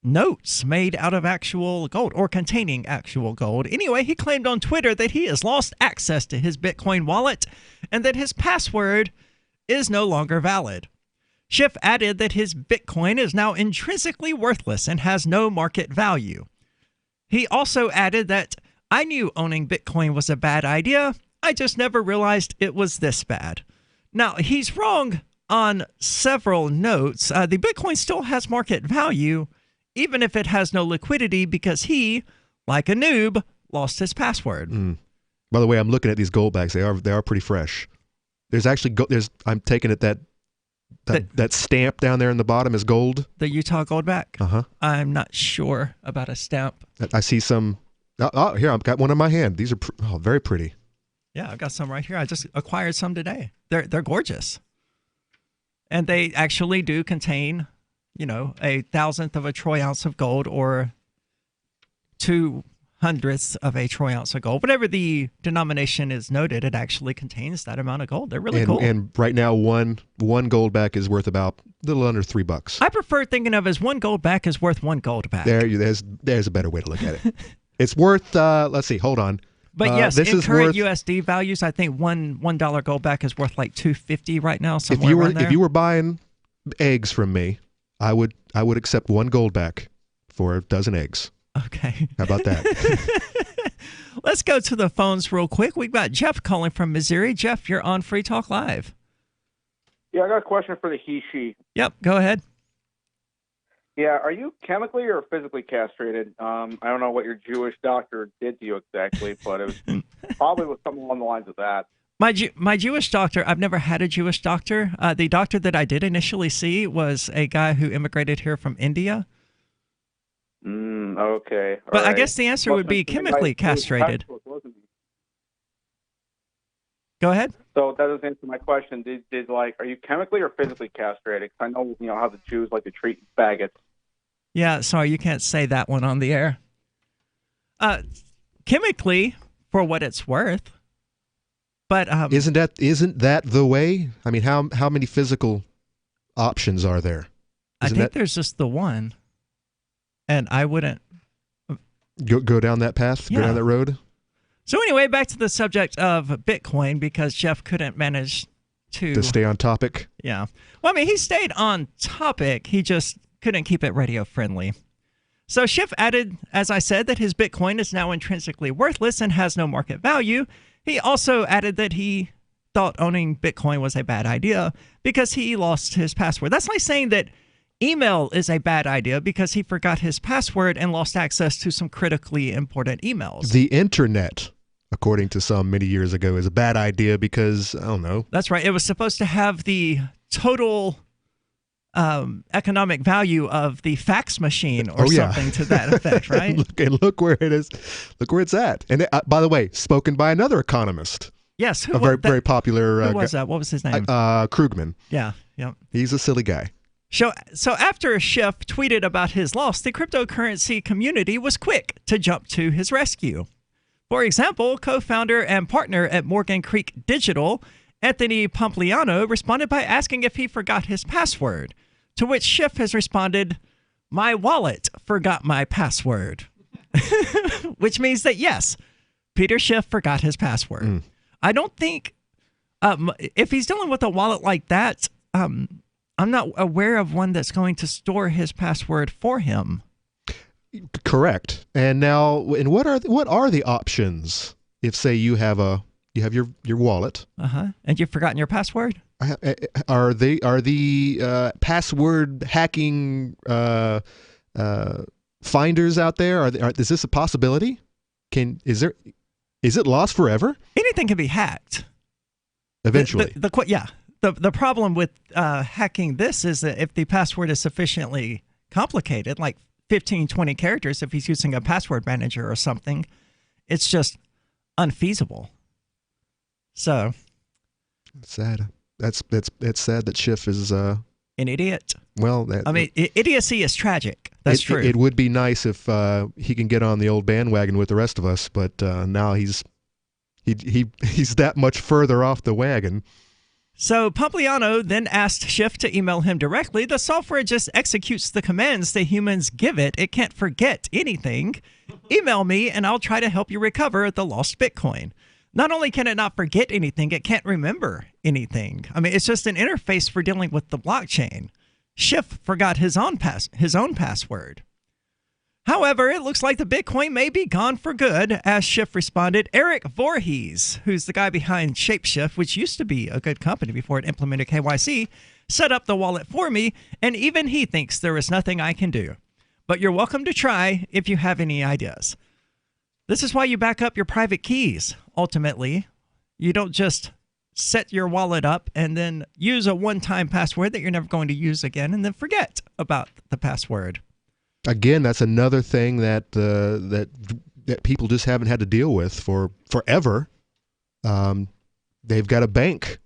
notes made out of actual gold or containing actual gold. Anyway, he claimed on Twitter that he has lost access to his Bitcoin wallet and that his password is no longer valid. Schiff added that his Bitcoin is now intrinsically worthless and has no market value. He also added that, I knew owning Bitcoin was a bad idea. I just never realized it was this bad. Now, he's wrong on several notes. The Bitcoin still has market value, even if it has no liquidity, because he, like a noob, lost his password. By the way, I'm looking at these gold bags. They are pretty fresh. There's actually I'm taking it that stamp down there in the bottom is gold. The Utah gold back? Uh-huh. I'm not sure about a stamp. I see some. Oh, here, I've got one in my hand. These are very pretty. Yeah, I've got some right here. I just acquired some today. They're gorgeous. And they actually do contain, 1,000th of a troy ounce of gold or 2/100th of a troy ounce of gold. Whatever the denomination is noted, it actually contains that amount of gold. They're really cool. And right now, one gold back is worth about a little under $3. I prefer thinking of as one gold back is worth one gold back. There's a better way to look at it. It's worth, let's see, hold on. But yes, in current USD values, I think $1 gold back is worth like $2.50 right now. Somewhere around there. If you were buying eggs from me, I would accept one gold back for a dozen eggs. Okay. How about that? Let's go to the phones real quick. We've got Jeff calling from Missouri. Jeff, you're on Free Talk Live. Yeah, I got a question for the he-she. Yep, go ahead. Yeah, are you chemically or physically castrated? I don't know what your Jewish doctor did to you exactly, but it was probably was something along the lines of that. My Jewish doctor, I've never had a Jewish doctor. The doctor that I did initially see was a guy who immigrated here from India. Okay. But I guess the answer would be chemically castrated. Go ahead. So that doesn't answer my question. Are you chemically or physically castrated? 'Cause I know how the Jews like to treat faggots. Yeah, sorry, you can't say that one on the air. Chemically, for what it's worth. But isn't that the way? I mean, how many physical options are there? I think there's just the one, and I wouldn't go down that path. Yeah. Go down that road. So anyway, back to the subject of Bitcoin, because Jeff couldn't manage to stay on topic. Yeah. Well, I mean, he stayed on topic. He just couldn't keep it radio friendly. So Schiff added, as I said, that his Bitcoin is now intrinsically worthless and has no market value. He also added that he thought owning Bitcoin was a bad idea because he lost his password. That's like saying that email is a bad idea because he forgot his password and lost access to some critically important emails. The internet, according to some many years ago, is a bad idea because, I don't know. That's right. It was supposed to have the total economic value of the fax machine or something to that effect, right? Look where it is. Look where it's at. And by the way, spoken by another economist. Yes. Very popular. Who was that? What was his name? Krugman. Yeah. Yep. He's a silly guy. So after Schiff tweeted about his loss, the cryptocurrency community was quick to jump to his rescue. For example, co-founder and partner at Morgan Creek Digital, Anthony Pompliano, responded by asking if he forgot his password, to which Schiff has responded, "My wallet forgot my password," which means that, yes, Peter Schiff forgot his password. I don't think, if he's dealing with a wallet like that, I'm not aware of one that's going to store his password for him. Correct. And now, and what are the options if, say, you have your wallet, and you've forgotten your password? Are the password hacking finders out there? Is this a possibility? Is it lost forever? Anything can be hacked. Eventually. The problem with hacking this is that if the password is sufficiently complicated, like 15, 20 characters, if he's using a password manager or something, it's just unfeasible. So sad. That's sad that Schiff is an idiot. Well, idiocy is tragic. That's true. It would be nice if he can get on the old bandwagon with the rest of us, but now he's that much further off the wagon. So Pompliano then asked Schiff to email him directly. The software just executes the commands the humans give it. It can't forget anything. Email me and I'll try to help you recover the lost Bitcoin. Not only can it not forget anything, it can't remember anything. I mean, it's just an interface for dealing with the blockchain. Schiff forgot his own password. However, it looks like the Bitcoin may be gone for good, as Schiff responded. Eric Voorhees, who's the guy behind Shapeshift, which used to be a good company before it implemented KYC, set up the wallet for me, and even he thinks there is nothing I can do. But you're welcome to try if you have any ideas. This is why you back up your private keys, ultimately. You don't just set your wallet up and then use a one-time password that you're never going to use again and then forget about the password. Again, that's another thing that that people just haven't had to deal with for forever. They've got a bank,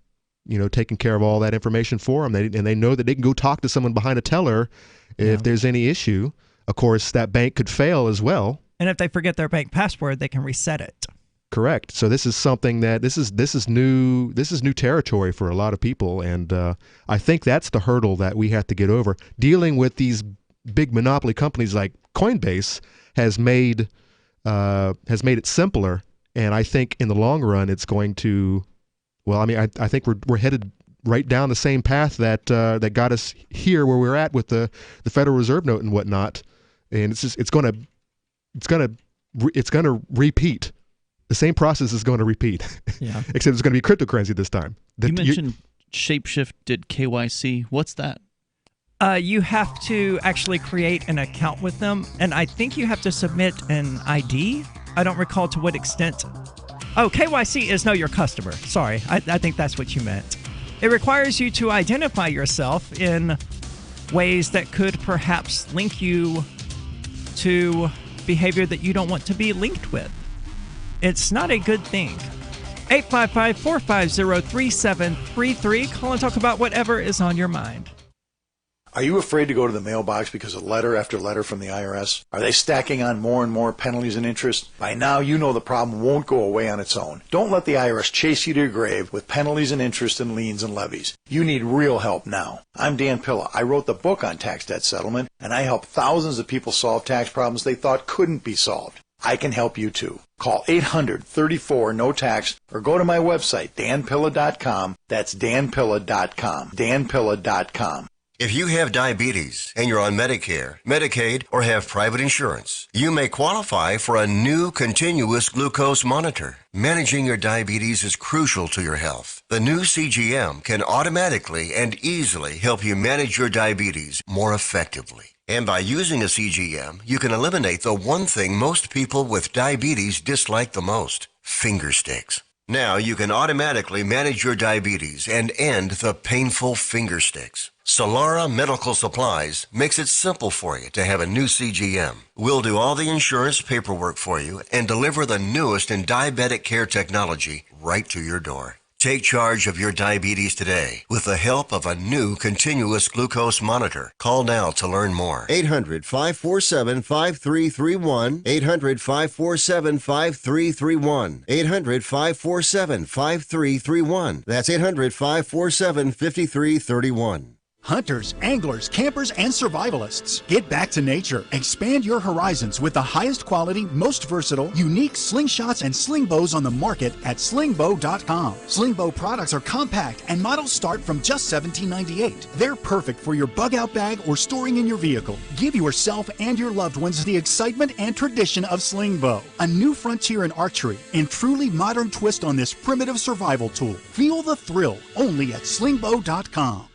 taking care of all that information for them, and they know that they can go talk to someone behind a teller if there's any issue. Of course, that bank could fail as well. And if they forget their bank password, they can reset it. Correct. So this is something that this is new territory for a lot of people, and I think that's the hurdle that we have to get over. Dealing with these big monopoly companies like Coinbase has made it simpler, and I think in the long run it's going to. Well, I mean, I think we're headed right down the same path that got us here where we're at with the Federal Reserve note and whatnot, and it's going to it's going to repeat. The same process is going to repeat. Yeah. Except it's going to be cryptocurrency this time. You mentioned Shapeshift did KYC. What's that? You have to actually create an account with them, and I think you have to submit an ID. I don't recall to what extent. Oh, KYC is Know Your Customer. Sorry, I think that's what you meant. It requires you to identify yourself in ways that could perhaps link you to behavior that you don't want to be linked with. It's not a good thing. 855-450-3733. Call and talk about whatever is on your mind. Are you afraid to go to the mailbox because of letter after letter from the IRS? Are they stacking on more and more penalties and interest? By now, you know the problem won't go away on its own. Don't let the IRS chase you to your grave with penalties and interest and liens and levies. You need real help now. I'm Dan Pilla. I wrote the book on tax debt settlement, and I help thousands of people solve tax problems they thought couldn't be solved. I can help you too. Call 800-34-NO-TAX or go to my website, danpilla.com. That's danpilla.com. danpilla.com. If you have diabetes and you're on Medicare, Medicaid, or have private insurance, you may qualify for a new continuous glucose monitor. Managing your diabetes is crucial to your health. The new CGM can automatically and easily help you manage your diabetes more effectively. And by using a CGM, you can eliminate the one thing most people with diabetes dislike the most: finger sticks. Now you can automatically manage your diabetes and end the painful finger sticks. Solara Medical Supplies makes it simple for you to have a new CGM. We'll do all the insurance paperwork for you and deliver the newest in diabetic care technology right to your door. Take charge of your diabetes today with the help of a new continuous glucose monitor. Call now to learn more. 800-547-5331. 800-547-5331. 800-547-5331. That's 800-547-5331. Hunters, anglers, campers, and survivalists. Get back to nature. Expand your horizons with the highest quality, most versatile, unique slingshots and sling bows on the market at slingbow.com. Sling bow products are compact and models start from just $17.98. They're perfect for your bug out bag or storing in your vehicle. Give yourself and your loved ones the excitement and tradition of sling bow. A new frontier in archery and truly modern twist on this primitive survival tool. Feel the thrill only at slingbow.com.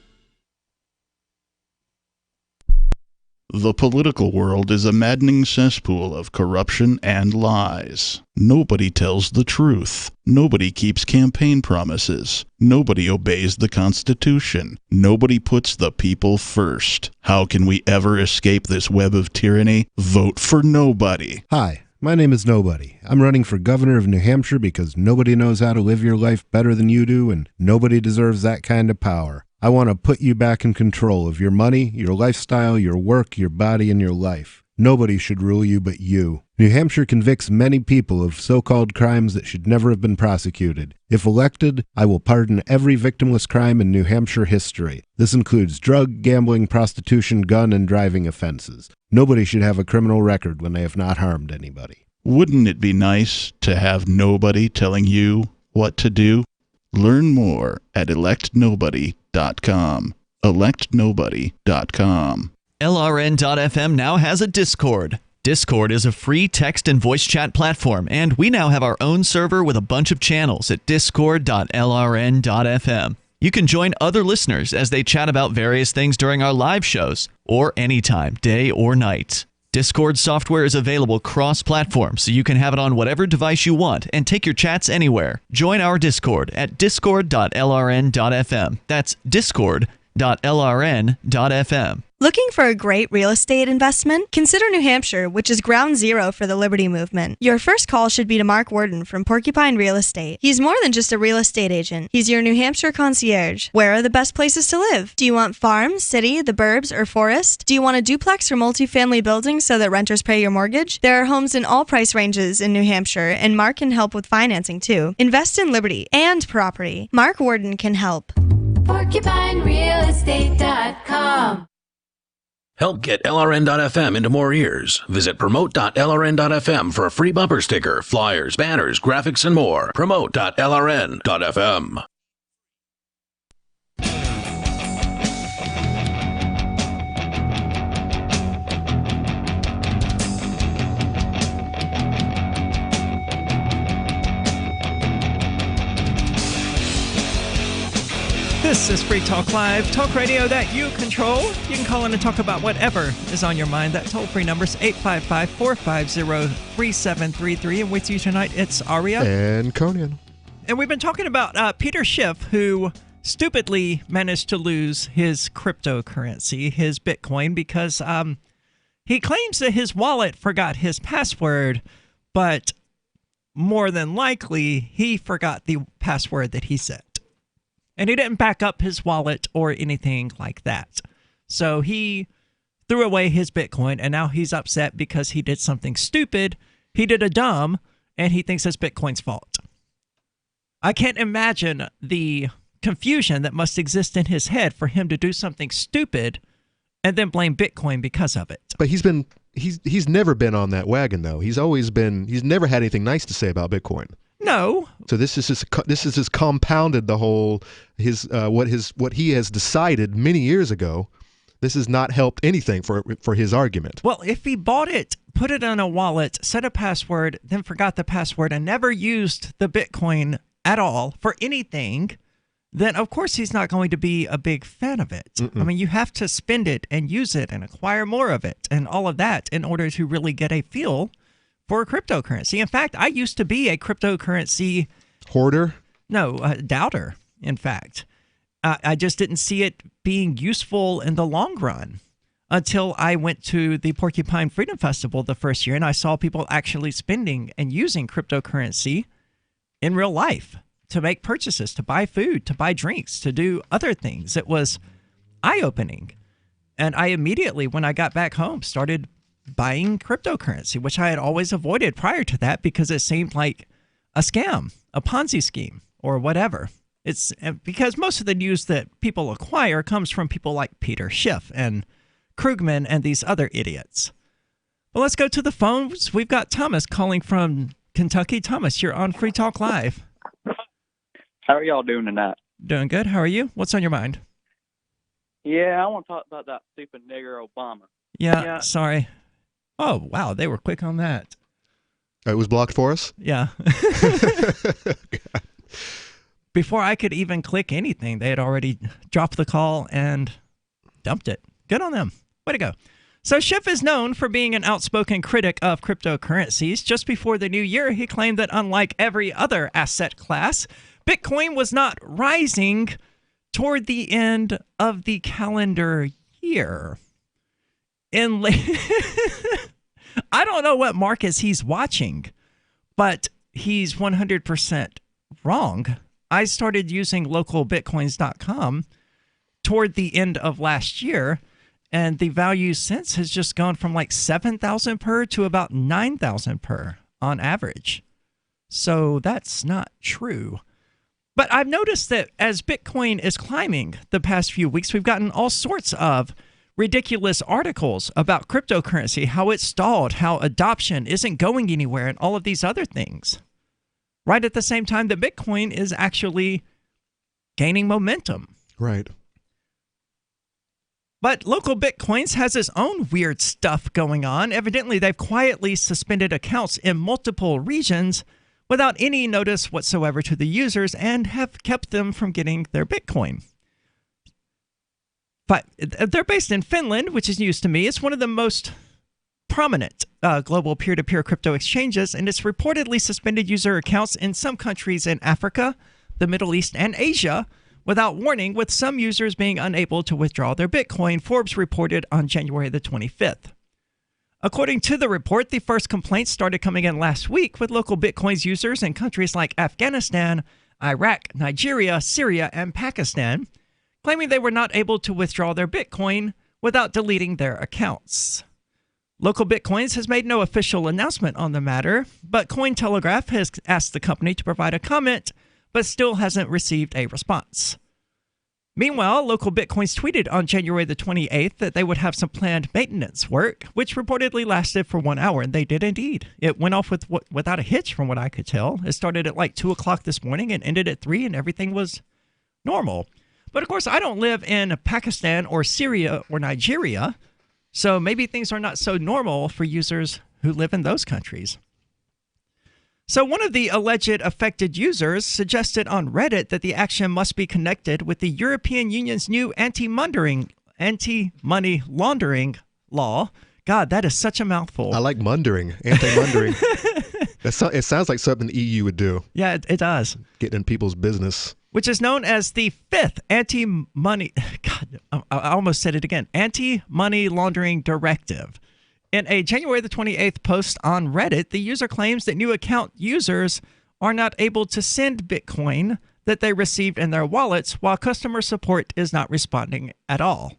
The political world is a maddening cesspool of corruption and lies. Nobody tells the truth. Nobody keeps campaign promises. Nobody obeys the Constitution. Nobody puts the people first. How can we ever escape this web of tyranny? Vote for nobody. Hi, my name is Nobody. I'm running for governor of New Hampshire because nobody knows how to live your life better than you do, and nobody deserves that kind of power. I want to put you back in control of your money, your lifestyle, your work, your body, and your life. Nobody should rule you but you. New Hampshire convicts many people of so-called crimes that should never have been prosecuted. If elected, I will pardon every victimless crime in New Hampshire history. This includes drug, gambling, prostitution, gun, and driving offenses. Nobody should have a criminal record when they have not harmed anybody. Wouldn't it be nice to have nobody telling you what to do? Learn more at electnobody.com. electnobody.com. LRN.FM now has a Discord. Discord is a free text and voice chat platform, and we now have our own server with a bunch of channels at discord.lrn.fm. You can join other listeners as they chat about various things during our live shows, or anytime, day or night. Discord software is available cross-platform, so you can have it on whatever device you want and take your chats anywhere. Join our Discord at discord.lrn.fm. That's discord.lrn.fm. Looking for a great real estate investment? Consider New Hampshire, which is ground zero for the Liberty Movement. Your first call should be to Mark Worden from Porcupine Real Estate. He's more than just a real estate agent. He's your New Hampshire concierge. Where are the best places to live? Do you want farm, city, the burbs, or forest? Do you want a duplex or multifamily building so that renters pay your mortgage? There are homes in all price ranges in New Hampshire, and Mark can help with financing too. Invest in Liberty and property. Mark Worden can help. PorcupineRealEstate.com. Help get LRN.FM into more ears. Visit promote.lrn.fm for a free bumper sticker, flyers, banners, graphics, and more. Promote.lrn.fm. This is Free Talk Live, talk radio that you control. You can call in and talk about whatever is on your mind. That toll-free number is 855-450-3733. And with you tonight, it's Aria. And Conan. And we've been talking about Peter Schiff, who stupidly managed to lose his cryptocurrency, his Bitcoin, because he claims that his wallet forgot his password, but more than likely, he forgot the password that he set. And he didn't back up his wallet or anything like that. So he threw away his Bitcoin, and now he's upset because he did something stupid. He did a dumb, and he thinks it's Bitcoin's fault. I can't imagine the confusion that must exist in his head for him to do something stupid and then blame Bitcoin because of it. But he's never been on that wagon, though. He's never had anything nice to say about Bitcoin. No. So this is just compounded the whole what he has decided many years ago. This has not helped anything for his argument. Well, if he bought it, put it on a wallet, set a password, then forgot the password and never used the Bitcoin at all for anything, then of course he's not going to be a big fan of it. I mean, you have to spend it and use it and acquire more of it and all of that in order to really get a feel for cryptocurrency. In fact, I used to be a cryptocurrency hoarder. No, doubter. In fact, I just didn't see it being useful in the long run until I went to the Porcupine Freedom Festival the first year and I saw people actually spending and using cryptocurrency in real life to make purchases, to buy food, to buy drinks, to do other things. It was eye-opening. And I immediately, when I got back home, started buying cryptocurrency, which I had always avoided prior to that because it seemed like a scam, a Ponzi scheme, or whatever. It's because most of the news that people acquire comes from people like Peter Schiff and Krugman and these other idiots. Well, let's go to the phones. We've got Thomas calling from Kentucky. Thomas, you're on Free Talk Live. How are y'all doing tonight? Doing good. How are you? What's on your mind? Yeah, I want to talk about that stupid nigger Obama. Yeah. Sorry. Oh, wow. They were quick on that. It was blocked for us? Yeah. Before I could even click anything, they had already dropped the call and dumped it. Good on them. Way to go. So Schiff is known for being an outspoken critic of cryptocurrencies. Just before the new year, he claimed that unlike every other asset class, Bitcoin was not rising toward the end of the calendar year. I don't know what markets he's watching, but he's 100% wrong. I started using localbitcoins.com toward the end of last year, and the value since has just gone from like 7,000 per to about 9,000 per on average. So that's not true. But I've noticed that as Bitcoin is climbing the past few weeks, we've gotten all sorts of ridiculous articles about cryptocurrency, how it's stalled, how adoption isn't going anywhere, and all of these other things. Right at the same time that Bitcoin is actually gaining momentum. Right. But Local Bitcoins has its own weird stuff going on. Evidently, they've quietly suspended accounts in multiple regions without any notice whatsoever to the users and have kept them from getting their Bitcoin. But they're based in Finland, which is news to me. It's one of the most prominent global peer-to-peer crypto exchanges, and it's reportedly suspended user accounts in some countries in Africa, the Middle East, and Asia without warning, with some users being unable to withdraw their Bitcoin, Forbes reported on January the 25th. According to the report, the first complaints started coming in last week with Local Bitcoins users in countries like Afghanistan, Iraq, Nigeria, Syria, and Pakistan, claiming they were not able to withdraw their Bitcoin without deleting their accounts. Local Bitcoins has made no official announcement on the matter, but Cointelegraph has asked the company to provide a comment, but still hasn't received a response. Meanwhile, Local Bitcoins tweeted on January the 28th that they would have some planned maintenance work, which reportedly lasted for 1 hour, and they did indeed. It went off without a hitch from what I could tell. It started at like 2 o'clock this morning and ended at 3, and everything was normal. But of course, I don't live in Pakistan or Syria or Nigeria, so maybe things are not so normal for users who live in those countries. So one of the alleged affected users suggested on Reddit that the action must be connected with the European Union's new anti-money laundering law. God, that is such a mouthful. I like mundering, anti-mundering. It sounds like something the EU would do. Yeah, it does. Getting in people's business. Which is known as the fifth anti-money... God, I almost said it again. Anti-money laundering directive. In a January the 28th post on Reddit, the user claims that new account users are not able to send Bitcoin that they received in their wallets while customer support is not responding at all.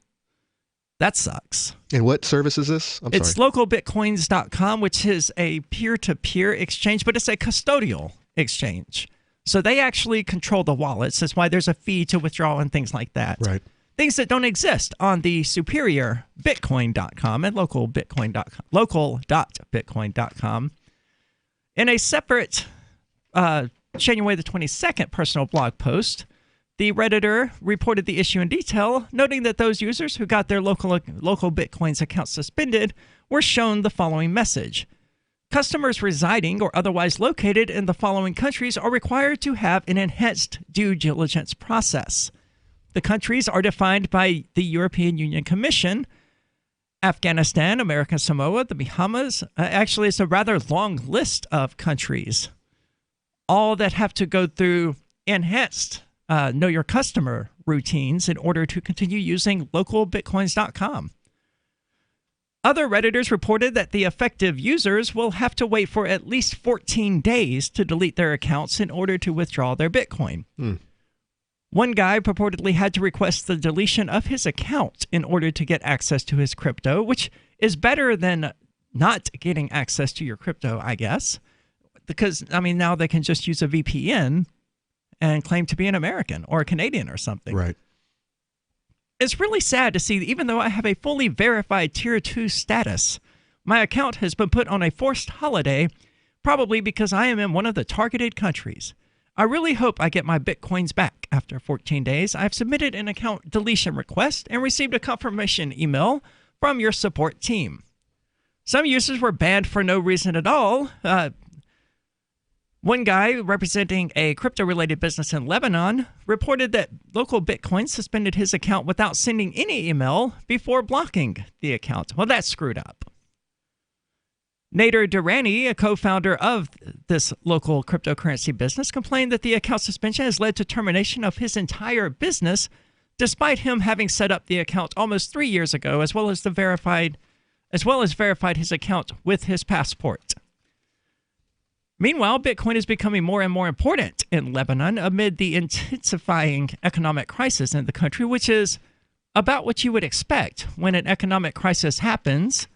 That sucks. And what service is this? It's localbitcoins.com, which is a peer-to-peer exchange, but it's a custodial exchange. So they actually control the wallets. That's why there's a fee to withdraw and things like that. Right. Things that don't exist on the superior bitcoin.com and local.bitcoin.com. In a separate January the 22nd personal blog post, the Redditor reported the issue in detail, noting that those users who got their local Bitcoins accounts suspended were shown the following message. Customers residing or otherwise located in the following countries are required to have an enhanced due diligence process. The countries are defined by the European Union Commission: Afghanistan, American Samoa, the Bahamas. Actually, it's a rather long list of countries, all that have to go through enhanced know your customer routines in order to continue using localbitcoins.com. Other Redditors reported that the affected users will have to wait for at least 14 days to delete their accounts in order to withdraw their Bitcoin. One guy purportedly had to request the deletion of his account in order to get access to his crypto, which is better than not getting access to your crypto, I guess. Because, I mean, now they can just use a VPN and claim to be an American or a Canadian or something. Right. It's really sad to see that even though I have a fully verified Tier 2 status, my account has been put on a forced holiday, probably because I am in one of the targeted countries. I really hope I get my Bitcoins back after 14 days. I've submitted an account deletion request and received a confirmation email from your support team. Some users were banned for no reason at all. One guy representing a crypto-related business in Lebanon reported that local Bitcoin suspended his account without sending any email before blocking the account. Well, that's screwed up. Nader Durrani, a co-founder of this local cryptocurrency business, complained that the account suspension has led to termination of his entire business, despite him having set up the account almost 3 years ago, as well as verified his account with his passport. Meanwhile, Bitcoin is becoming more and more important in Lebanon amid the intensifying economic crisis in the country, which is about what you would expect when an economic crisis happens.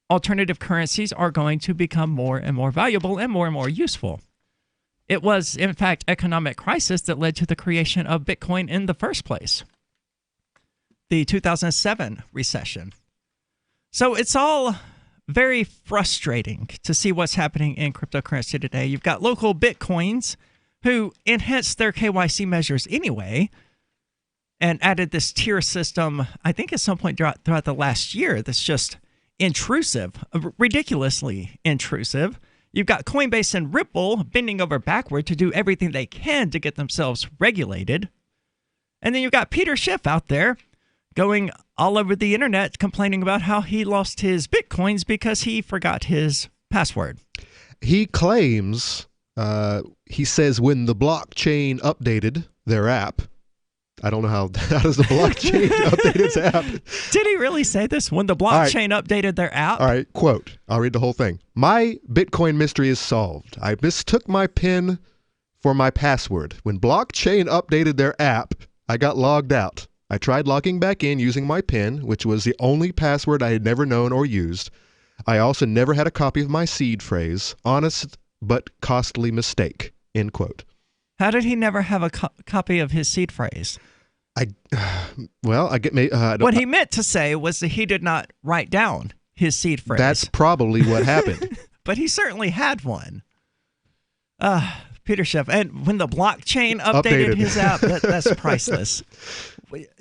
Alternative currencies are going to become more and more valuable and more useful. It was, in fact, economic crisis that led to the creation of Bitcoin in the first place. The 2007 recession. So it's all very frustrating to see what's happening in cryptocurrency today. You've got local Bitcoins who enhanced their KYC measures anyway and added this tier system, I think at some point throughout the last year, that's just intrusive, ridiculously intrusive. You've got Coinbase and Ripple bending over backward to do everything they can to get themselves regulated. And then you've got Peter Schiff out there going all over the internet complaining about how he lost his Bitcoins because he forgot his password. He claims, he says when the blockchain updated their app, I don't know how does the blockchain update its app? Did he really say this? When the blockchain updated their app? All right, quote. I'll read the whole thing. My Bitcoin mystery is solved. I mistook my PIN for my password. When blockchain updated their app, I got logged out. I tried logging back in using my PIN, which was the only password I had never known or used. I also never had a copy of my seed phrase. Honest but costly mistake. End quote. How did he never have a copy of his seed phrase? What he meant to say was that he did not write down his seed phrase. That's probably what happened. But he certainly had one. Peter Schiff. And when the blockchain updated his app, that's priceless.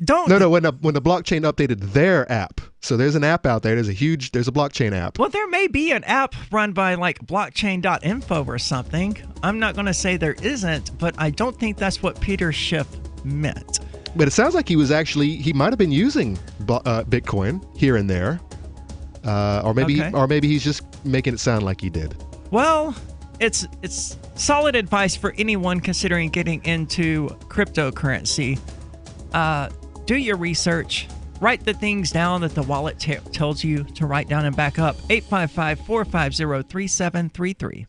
don't. No. When the blockchain updated their app, so there's an app out there. There's a blockchain app. Well, there may be an app run by like blockchain.info or something. I'm not going to say there isn't, but I don't think that's what Peter Schiff meant. But it sounds like he might have been using Bitcoin here and there, or maybe he's just making it sound like he did. Well, it's solid advice for anyone considering getting into cryptocurrency. Do your research. Write the things down that the wallet tells you to write down and back up. 855-450-3733.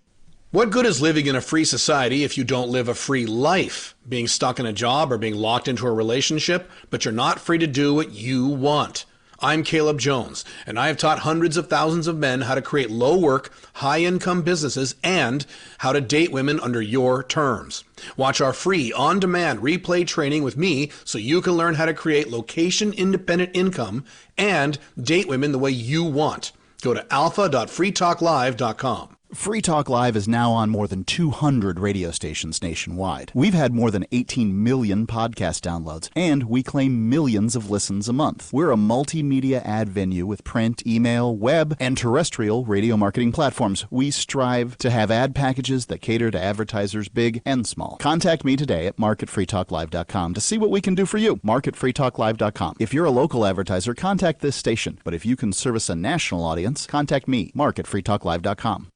What good is living in a free society if you don't live a free life? Being stuck in a job or being locked into a relationship, but you're not free to do what you want. I'm Caleb Jones, and I have taught hundreds of thousands of men how to create low-work, high-income businesses and how to date women under your terms. Watch our free, on-demand replay training with me so you can learn how to create location-independent income and date women the way you want. Go to alpha.freetalklive.com. Free Talk Live is now on more than 200 radio stations nationwide. We've had more than 18 million podcast downloads, and we claim millions of listens a month. We're a multimedia ad venue with print, email, web, and terrestrial radio marketing platforms. We strive to have ad packages that cater to advertisers big and small. Contact me today at mark@freetalklive.com to see what we can do for you. mark@freetalklive.com. If you're a local advertiser, contact this station. But if you can service a national audience, contact me, mark@freetalklive.com.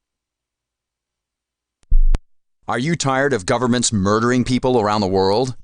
Are you tired of governments murdering people around the world?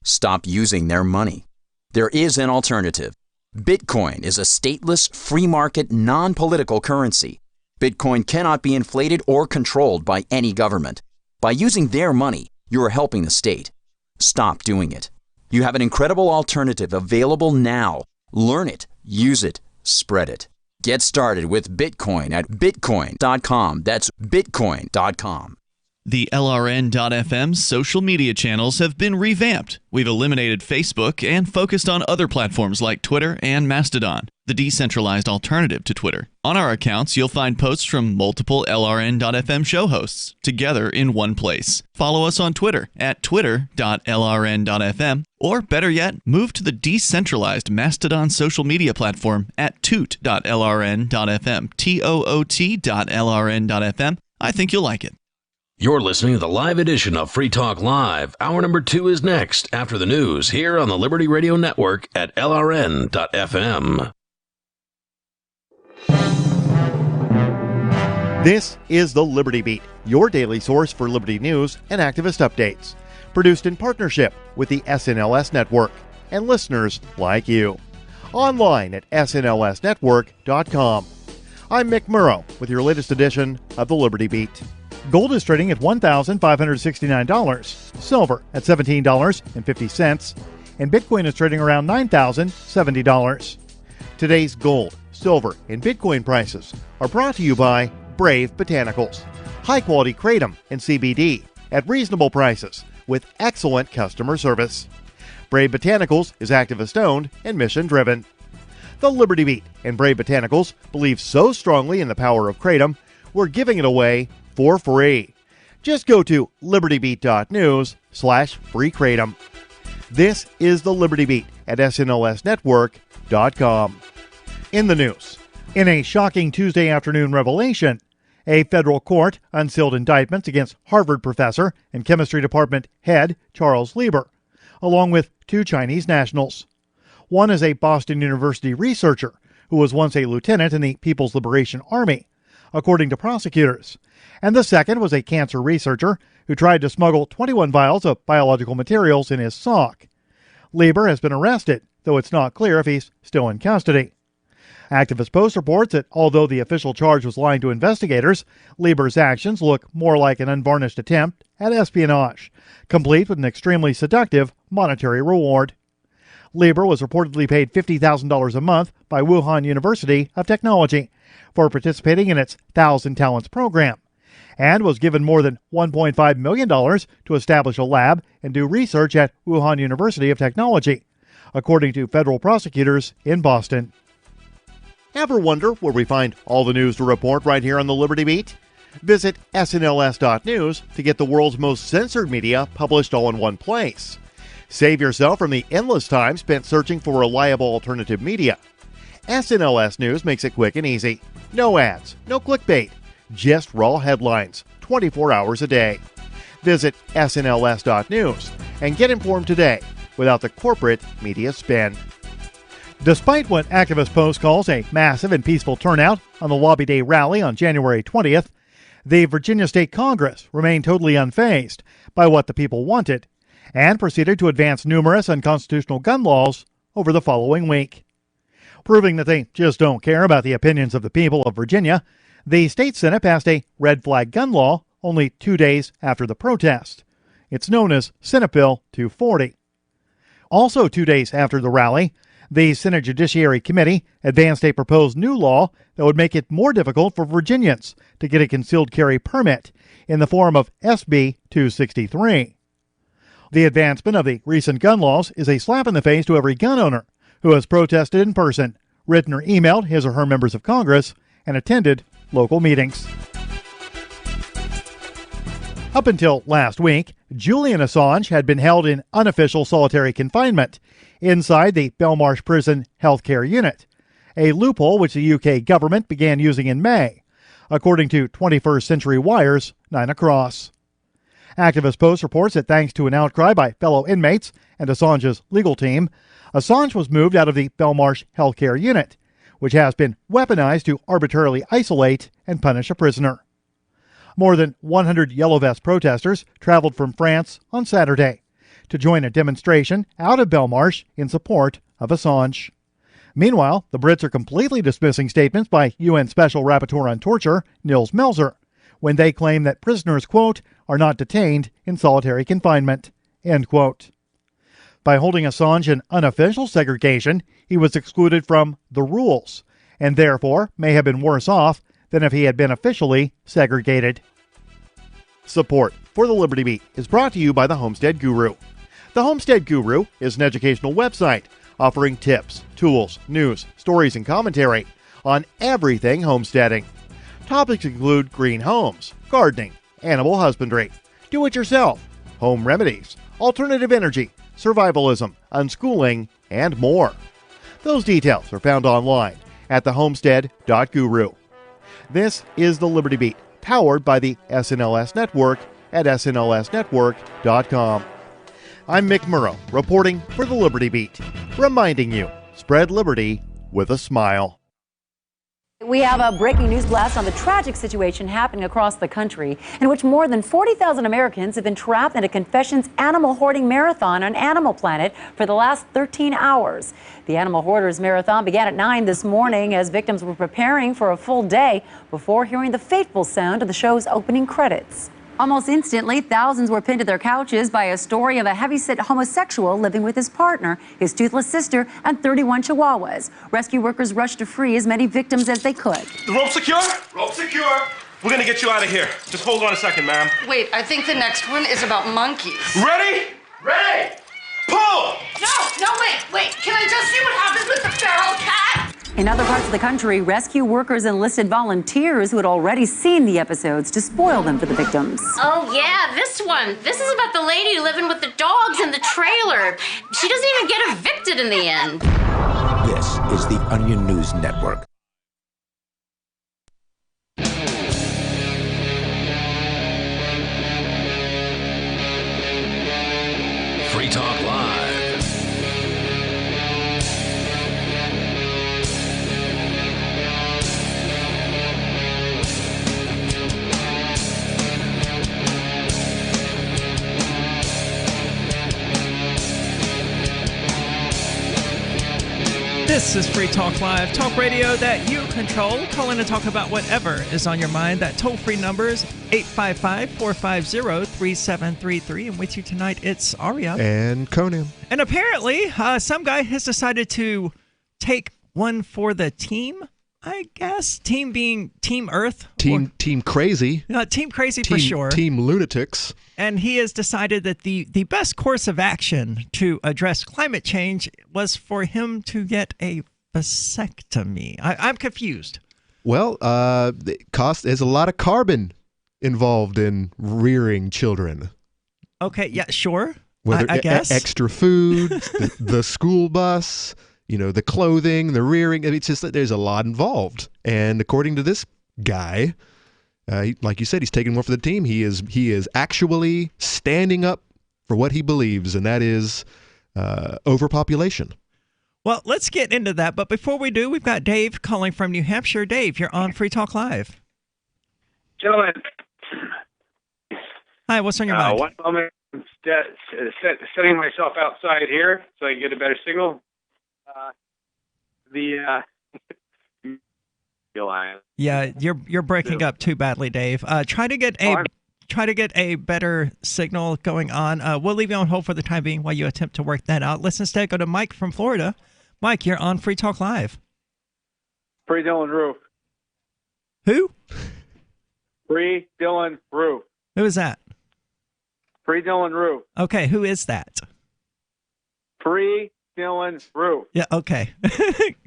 Stop using their money. There is an alternative. Bitcoin is a stateless, free market, non-political currency. Bitcoin cannot be inflated or controlled by any government. By using their money, you are helping the state. Stop doing it. You have an incredible alternative available now. Learn it, use it, spread it. Get started with Bitcoin at bitcoin.com. That's bitcoin.com. The LRN.FM social media channels have been revamped. We've eliminated Facebook and focused on other platforms like Twitter and Mastodon, the decentralized alternative to Twitter. On our accounts, you'll find posts from multiple LRN.FM show hosts together in one place. Follow us on Twitter at twitter.lrn.fm, or better yet, move to the decentralized Mastodon social media platform at toot.lrn.fm, toot.lrn.fm. I think you'll like it. You're listening to the live edition of Free Talk Live. Hour number 2 is next after the news here on the Liberty Radio Network at LRN.FM. This is the Liberty Beat, your daily source for liberty news and activist updates. Produced in partnership with the SNLS Network and listeners like you. Online at snlsnetwork.com. I'm Mick Murrow with your latest edition of the Liberty Beat. Gold is trading at $1,569, silver at $17.50, and Bitcoin is trading around $9,070. Today's gold, silver, and Bitcoin prices are brought to you by Brave Botanicals, high-quality kratom and CBD at reasonable prices with excellent customer service. Brave Botanicals is activist-owned and mission-driven. The Liberty Beat and Brave Botanicals believe so strongly in the power of kratom, we're giving it away for free. Just go to libertybeat.news/freekratom. This is the Liberty Beat at snlsnetwork.com. In the news, in a shocking Tuesday afternoon revelation, a federal court unsealed indictments against Harvard professor and chemistry department head Charles Lieber, along with 2 Chinese nationals. One is a Boston University researcher who was once a lieutenant in the People's Liberation Army, according to prosecutors. And the second was a cancer researcher who tried to smuggle 21 vials of biological materials in his sock. Lieber has been arrested, though it's not clear if he's still in custody. Activist Post reports that although the official charge was lying to investigators, Lieber's actions look more like an unvarnished attempt at espionage, complete with an extremely seductive monetary reward. Lieber was reportedly paid $50,000 a month by Wuhan University of Technology for participating in its 1,000 Talents program, and was given more than $1.5 million to establish a lab and do research at Wuhan University of Technology, according to federal prosecutors in Boston. Ever wonder where we find all the news to report right here on the Liberty Beat? Visit snls.news to get the world's most censored media published all in one place. Save yourself from the endless time spent searching for reliable alternative media. SNLS News makes it quick and easy. No ads, no clickbait, just raw headlines, 24 hours a day. Visit snls.news and get informed today without the corporate media spin. Despite what Activist Post calls a massive and peaceful turnout on the Lobby Day rally on January 20th, the Virginia State Congress remained totally unfazed by what the people wanted and proceeded to advance numerous unconstitutional gun laws over the following week. Proving that they just don't care about the opinions of the people of Virginia, the state Senate passed a red flag gun law only 2 days after the protest. It's known as Senate Bill 240. Also 2 days after the rally, the Senate Judiciary Committee advanced a proposed new law that would make it more difficult for Virginians to get a concealed carry permit in the form of SB 263. The advancement of the recent gun laws is a slap in the face to every gun owner who has protested in person, written or emailed his or her members of Congress, and attended local meetings. Up until last week, Julian Assange had been held in unofficial solitary confinement inside the Belmarsh Prison Healthcare Unit, a loophole which the UK government began using in May, according to 21st Century Wire's 9 Across. Activist Post reports that thanks to an outcry by fellow inmates and Assange's legal team, Assange was moved out of the Belmarsh Healthcare Unit, which has been weaponized to arbitrarily isolate and punish a prisoner. More than 100 Yellow Vest protesters traveled from France on Saturday to join a demonstration out of Belmarsh in support of Assange. Meanwhile, the Brits are completely dismissing statements by UN Special Rapporteur on Torture, Nils Melzer, when they claim that prisoners, quote, are not detained in solitary confinement, end quote. By holding Assange in unofficial segregation, he was excluded from the rules, and therefore may have been worse off than if he had been officially segregated. Support for the Liberty Beat is brought to you by the Homestead Guru. The Homestead Guru is an educational website offering tips, tools, news, stories, and commentary on everything homesteading. Topics include green homes, gardening, animal husbandry, do-it-yourself, home remedies, alternative energy, survivalism, unschooling, and more. Those details are found online at thehomestead.guru. This is the Liberty Beat, powered by the SNLS Network at snlsnetwork.com. I'm Mick Murrow, reporting for the Liberty Beat, reminding you, spread liberty with a smile. We have a breaking news blast on the tragic situation happening across the country in which more than 40,000 Americans have been trapped in a Confessions animal hoarding marathon on Animal Planet for the last 13 hours. The Animal Hoarders Marathon began at 9 this morning as victims were preparing for a full day before hearing the fateful sound of the show's opening credits. Almost instantly, thousands were pinned to their couches by a story of a heavyset homosexual living with his partner, his toothless sister, and 31 chihuahuas. Rescue workers rushed to free as many victims as they could. The rope secure? Rope secure. We're gonna get you out of here. Just hold on a second, ma'am. Wait, I think the next one is about monkeys. Ready? Ready! Pull! No, wait. Can I just see what happens with the feral cat? In other parts of the country, rescue workers enlisted volunteers who had already seen the episodes to spoil them for the victims. Oh, yeah, this one. This is about the lady living with the dogs in the trailer. She doesn't even get evicted in the end. This is the Onion News Network. Free Talk Live. This is Free Talk Live, talk radio that you control. Call in and talk about whatever is on your mind. That toll-free number is 855-450-3733. And with you tonight, it's Aria. And Conan. And apparently, some guy has decided to take one for the team, I guess. Team being Team Earth. Team Crazy. Team Crazy for sure. Team Lunatics. And he has decided that the best course of action to address climate change was for him to get a vasectomy. I'm confused. Well, there's a lot of carbon involved in rearing children. Okay, yeah, sure. Whether I guess. Extra food, the school bus, the clothing, the rearing. I mean, it's just that there's a lot involved. And according to this guy, like you said, he's taking more for the team. He is actually standing up for what he believes, and that is overpopulation. Well, let's get into that. But before we do, we've got Dave calling from New Hampshire. Dave, you're on Free Talk Live. Gentlemen. Hi, what's on your mind? One moment, setting myself outside here so I can get a better signal. Yeah, you're breaking up too badly, Dave. Try to get a better signal going on. We'll leave you on hold for the time being while you attempt to work that out. Let's instead go to Mike from Florida. Mike, you're on Free Talk Live. Free Dylan Roof. Who? Free Dylan Roof. Who is that? Free Dylan Roof. Okay, who is that? Free Dylan Roof. Yeah, okay.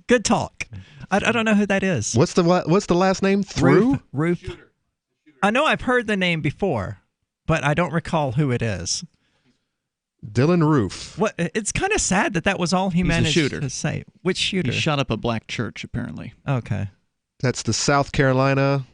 Good talk. I don't know who that is. What's the last name? Through? Roof. I know I've heard the name before, but I don't recall who it is. Dylan Roof. What? It's kind of sad that was all he managed to say. Which shooter? He shot up a black church, apparently. Okay. That's the South Carolina.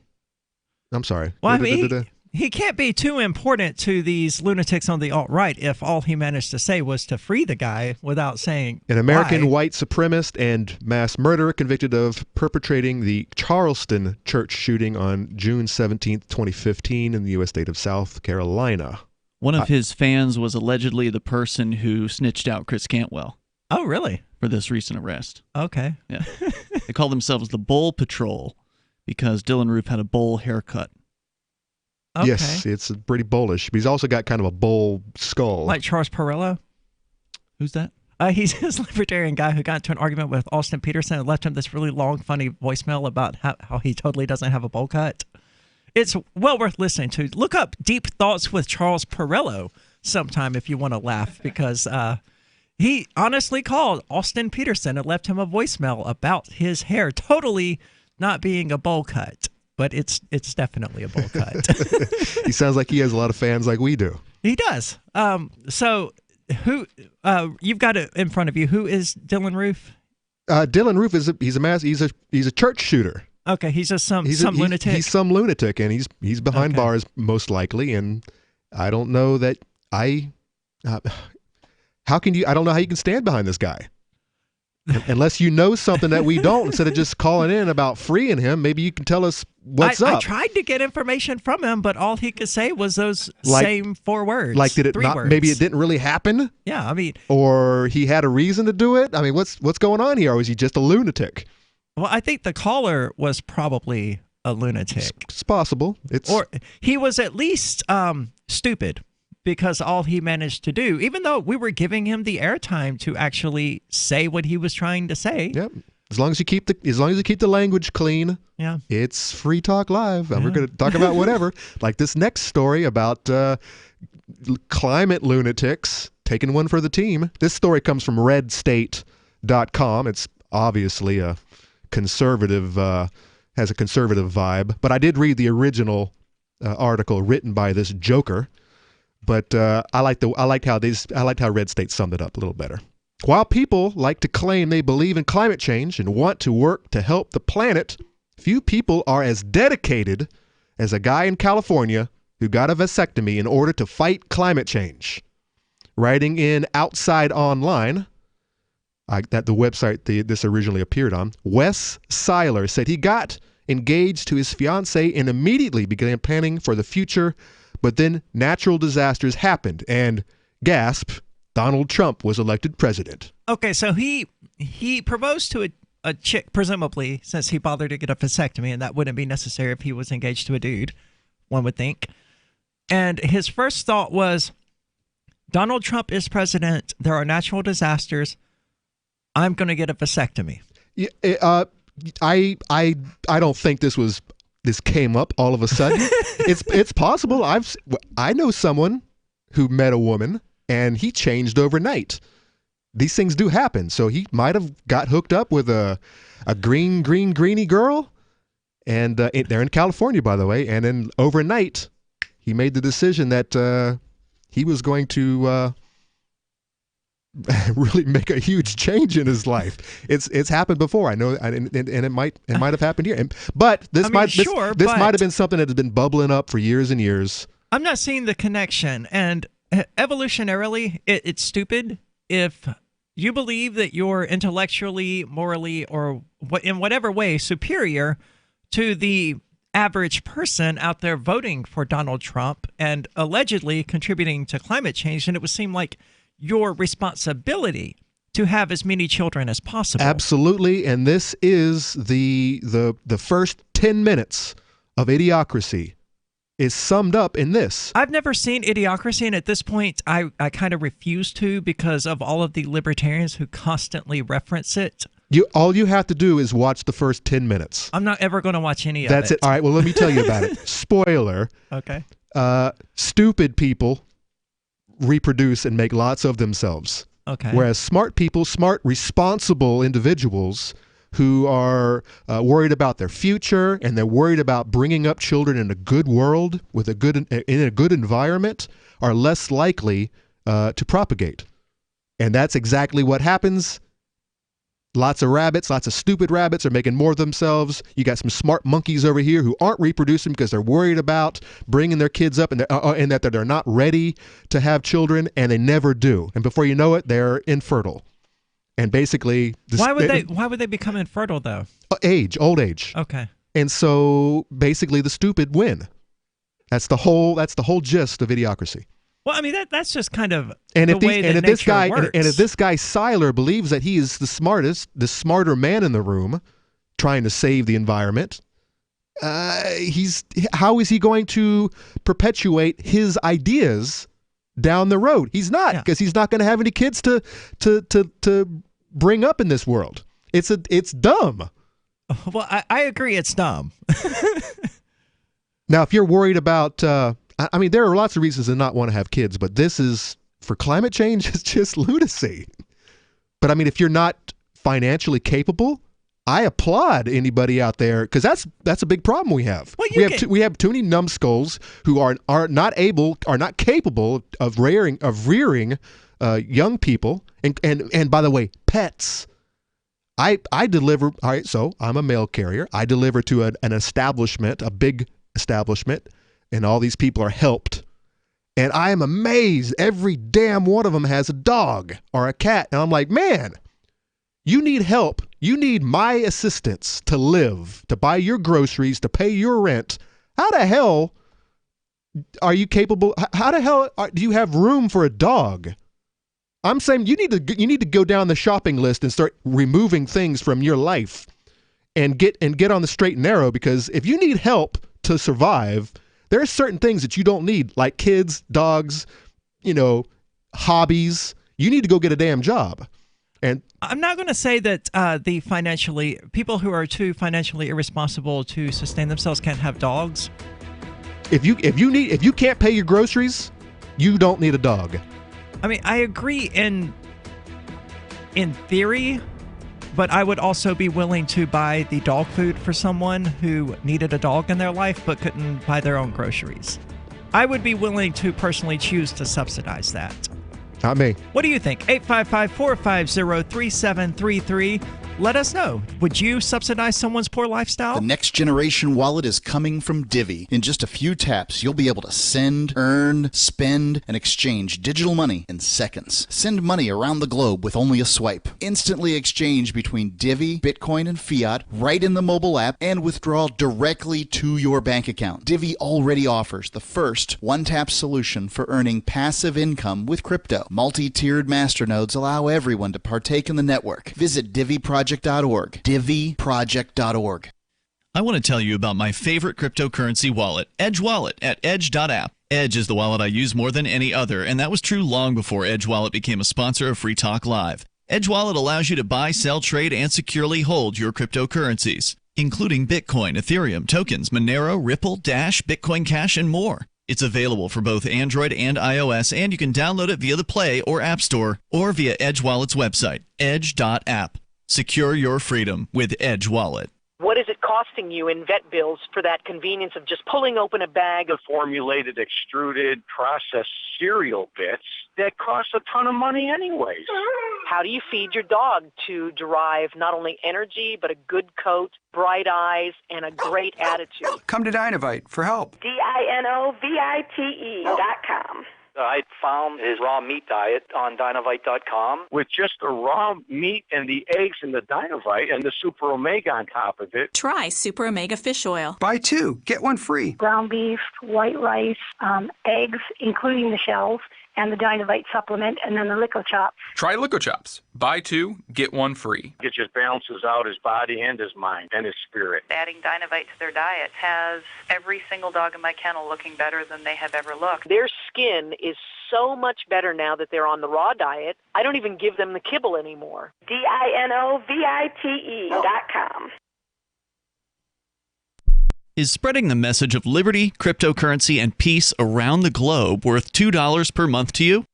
I'm sorry. Well, I mean, he can't be too important to these lunatics on the alt-right if all he managed to say was to free the guy without saying an American why. white supremacist and mass murderer convicted of perpetrating the Charleston church shooting on June 17th, 2015 in the U.S. state of South Carolina. One of his fans was allegedly the person who snitched out Chris Cantwell. Oh, really? For this recent arrest. Okay. Yeah. They call themselves the Bull Patrol because Dylan Roof had a bowl haircut. Okay. Yes, it's pretty bullish. But he's also got kind of a bull skull. Like Charles Perrello? Who's that? He's this libertarian guy who got into an argument with Austin Peterson and left him this really long, funny voicemail about how he totally doesn't have a bowl cut. It's well worth listening to. Look up Deep Thoughts with Charles Perrello sometime if you want to laugh, because he honestly called Austin Peterson and left him a voicemail about his hair totally not being a bowl cut. But it's definitely a bowl cut. He sounds like he has a lot of fans like we do. He does. So who you've got it in front of you? Who is Dylan Roof? Dylan Roof he's a church shooter. Okay, he's just some lunatic. He's some lunatic, and he's behind bars most likely. And I don't know that I don't know how you can stand behind this guy. Unless you know something that we don't, instead of just calling in about freeing him, maybe you can tell us what's up. I tried to get information from him, but all he could say was those same 4 words. Like, did it three not? words. Maybe it didn't really happen. Yeah, I mean, or he had a reason to do it. I mean, what's going on here? Or is he just a lunatic? Well, I think the caller was probably a lunatic. It's possible. Or he was at least stupid. Because all he managed to do, even though we were giving him the airtime to actually say what he was trying to say. Yep. As long as you keep the language clean. Yeah. It's Free Talk Live. And we're going to talk about whatever. Like this next story about climate lunatics taking one for the team. This story comes from redstate.com. It's obviously a conservative, has a conservative vibe. But I did read the original article written by this joker. But I liked how Red State summed it up a little better. While people like to claim they believe in climate change and want to work to help the planet, few people are as dedicated as a guy in California who got a vasectomy in order to fight climate change. Writing in Outside Online, that the website this originally appeared on, Wes Seiler said he got engaged to his fiancée and immediately began planning for the future. But then natural disasters happened, and gasp, Donald Trump was elected president. Okay, so he proposed to a chick, presumably, since he bothered to get a vasectomy, and that wouldn't be necessary if he was engaged to a dude, one would think. And his first thought was, Donald Trump is president, there are natural disasters, I'm going to get a vasectomy. I don't think this came up all of a sudden. It's possible. I know someone who met a woman and he changed overnight. These things do happen. So he might have got hooked up with a greeny girl, and they're in California, by the way. And then overnight, he made the decision that he was going to really make a huge change in his life. It's happened before, I know, and it might have happened here. But this might have been something that has been bubbling up for years and years. I'm not seeing the connection, and evolutionarily, it's stupid if you believe that you're intellectually, morally, or in whatever way superior to the average person out there voting for Donald Trump and allegedly contributing to climate change, and it would seem like your responsibility to have as many children as possible. Absolutely, and this is the first 10 minutes of Idiocracy is summed up in this. I've never seen Idiocracy, and at this point, I kind of refuse to because of all of the libertarians who constantly reference it. All you have to do is watch the first 10 minutes. I'm not ever going to watch any of it. That's it. All right, well, let me tell you about it. Spoiler. Okay. Stupid people reproduce and make lots of themselves. Okay. Whereas smart people, smart, responsible individuals who are worried about their future and they're worried about bringing up children in a good world with in a good environment are less likely to propagate. And that's exactly what happens. Lots of rabbits, lots of stupid rabbits are making more of themselves. You got some smart monkeys over here who aren't reproducing because they're worried about bringing their kids up and that they're not ready to have children, and they never do. And before you know it, they're infertile. And basically, why would they become infertile though? Old age. Okay. And so basically, the stupid win. That's the whole gist of Idiocracy. Well, I mean that's just kind of and the if way that nature works. And if this guy Seiler believes that he is the smarter man in the room, trying to save the environment, how is he going to perpetuate his ideas down the road? He's not, because he's not going to have any kids to bring up in this world. It's dumb. Well, I agree, it's dumb. Now, if you're worried about I mean, there are lots of reasons to not want to have kids, but this is, for climate change, it's just lunacy. But I mean, if you're not financially capable, I applaud anybody out there, because that's a big problem we have. Well, we have too many numbskulls who are not capable of rearing young people, and by the way, pets. I deliver. All right, so I'm a mail carrier. I deliver to an establishment, a big establishment. And all these people are helped. And I am amazed. Every damn one of them has a dog or a cat. And I'm like, man, you need help. You need my assistance to live, to buy your groceries, to pay your rent. How the hell are you capable? How the hell do you have room for a dog? I'm saying you need to go down the shopping list and start removing things from your life and get on the straight and narrow, because if you need help to survive, there are certain things that you don't need, like kids, dogs, hobbies. You need to go get a damn job. And I'm not going to say that people who are too financially irresponsible to sustain themselves can't have dogs. If you can't pay your groceries, you don't need a dog. I mean, I agree in theory, but I would also be willing to buy the dog food for someone who needed a dog in their life but couldn't buy their own groceries. I would be willing to personally choose to subsidize that. Not me. What do you think? 855-450-3733. Let us know. Would you subsidize someone's poor lifestyle? The next generation wallet is coming from Divvy. In just a few taps, you'll be able to send, earn, spend, and exchange digital money in seconds. Send money around the globe with only a swipe. Instantly exchange between Divvy, Bitcoin, and fiat right in the mobile app, and withdraw directly to your bank account. Divvy already offers the first one-tap solution for earning passive income with crypto. Multi-tiered masternodes allow everyone to partake in the network. Visit DivvyProject.org. DivvyProject.org. I want to tell you about my favorite cryptocurrency wallet, Edge Wallet, at edge.app. Edge is the wallet I use more than any other, and that was true long before Edge Wallet became a sponsor of Free Talk Live. Edge Wallet allows you to buy, sell, trade, and securely hold your cryptocurrencies, including Bitcoin, Ethereum, tokens, Monero, Ripple, Dash, Bitcoin Cash, and more. It's available for both Android and iOS, and you can download it via the Play or App Store or via Edge Wallet's website, edge.app. Secure your freedom with Edge Wallet. What is it called? costing you in vet bills for that convenience of just pulling open a bag of Formulated, extruded, processed cereal bits that cost a ton of money anyways. How do you feed your dog to derive not only energy, but a good coat, bright eyes, and a great attitude? Come to Dynovite for help. DINOVITE.com. I found his raw meat diet on Dynovite.com. With just the raw meat and the eggs and the Dynovite and the Super Omega on top of it. Try Super Omega Fish Oil. Buy 2, get 1 free. Ground beef, white rice, eggs, including the shells, and the Dynovite supplement, and then the Lico Chops. Try Lico Chops. Buy 2, get 1 free. It just balances out his body and his mind and his spirit. Adding Dynovite to their diet has every single dog in my kennel looking better than they have ever looked. Their skin is so much better now that they're on the raw diet. I don't even give them the kibble anymore. DINOVITE.com. Is spreading the message of liberty, cryptocurrency, and peace around the globe worth $2 per month to you?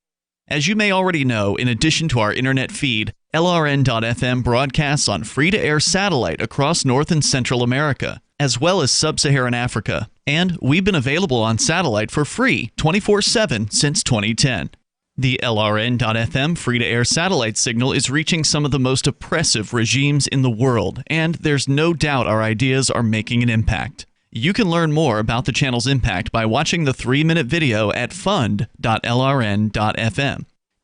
As you may already know, in addition to our internet feed, LRN.FM broadcasts on free-to-air satellite across North and Central America, as well as Sub-Saharan Africa. And we've been available on satellite for free 24/7 since 2010. The LRN.FM free-to-air satellite signal is reaching some of the most oppressive regimes in the world, and there's no doubt our ideas are making an impact. You can learn more about the channel's impact by watching the 3-minute video at fund.lrn.fm.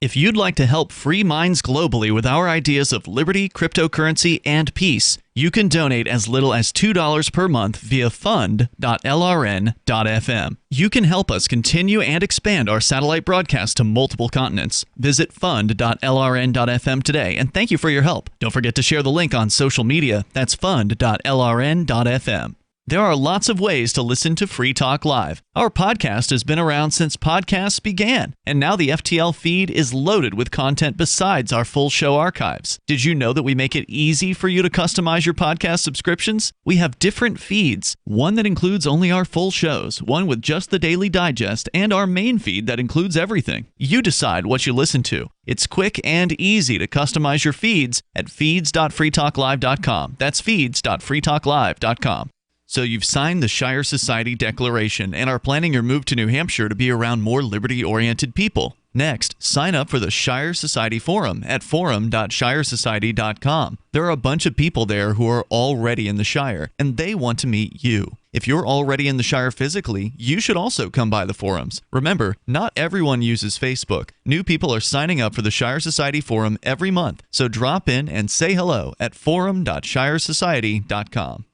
If you'd like to help free minds globally with our ideas of liberty, cryptocurrency, and peace, you can donate as little as $2 per month via fund.lrn.fm. You can help us continue and expand our satellite broadcast to multiple continents. Visit fund.lrn.fm today, and thank you for your help. Don't forget to share the link on social media. That's fund.lrn.fm. There are lots of ways to listen to Free Talk Live. Our podcast has been around since podcasts began, and now the FTL feed is loaded with content besides our full show archives. Did you know that we make it easy for you to customize your podcast subscriptions? We have different feeds, one that includes only our full shows, one with just the Daily Digest, and our main feed that includes everything. You decide what you listen to. It's quick and easy to customize your feeds at feeds.freetalklive.com. That's feeds.freetalklive.com. So you've signed the Shire Society Declaration and are planning your move to New Hampshire to be around more liberty-oriented people. Next, sign up for the Shire Society Forum at forum.shiresociety.com. There are a bunch of people there who are already in the Shire, and they want to meet you. If you're already in the Shire physically, you should also come by the forums. Remember, not everyone uses Facebook. New people are signing up for the Shire Society Forum every month, so drop in and say hello at forum.shiresociety.com.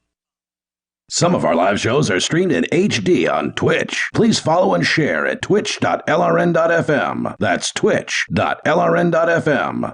Some of our live shows are streamed in HD on Twitch. Please follow and share at twitch.lrn.fm. That's twitch.lrn.fm.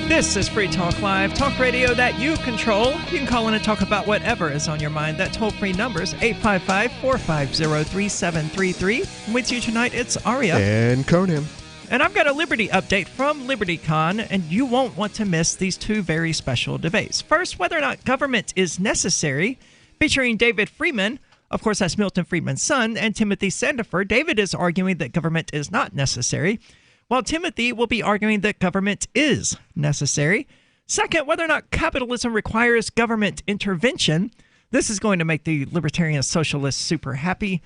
This is Free Talk Live, talk radio that you control. You can call in and talk about whatever is on your mind. That toll-free number is 855-450-3733. With you tonight, it's Aria. And Conan. And I've got a Liberty update from LibertyCon, and you won't want to miss these two very special debates. First, whether or not government is necessary, featuring David Freeman. Of course, that's Milton Friedman's son, and Timothy Sandefur. David is arguing that government is not necessary, while Timothy will be arguing that government is necessary. Second, whether or not capitalism requires government intervention. This is going to make the Libertarian Socialists super happy.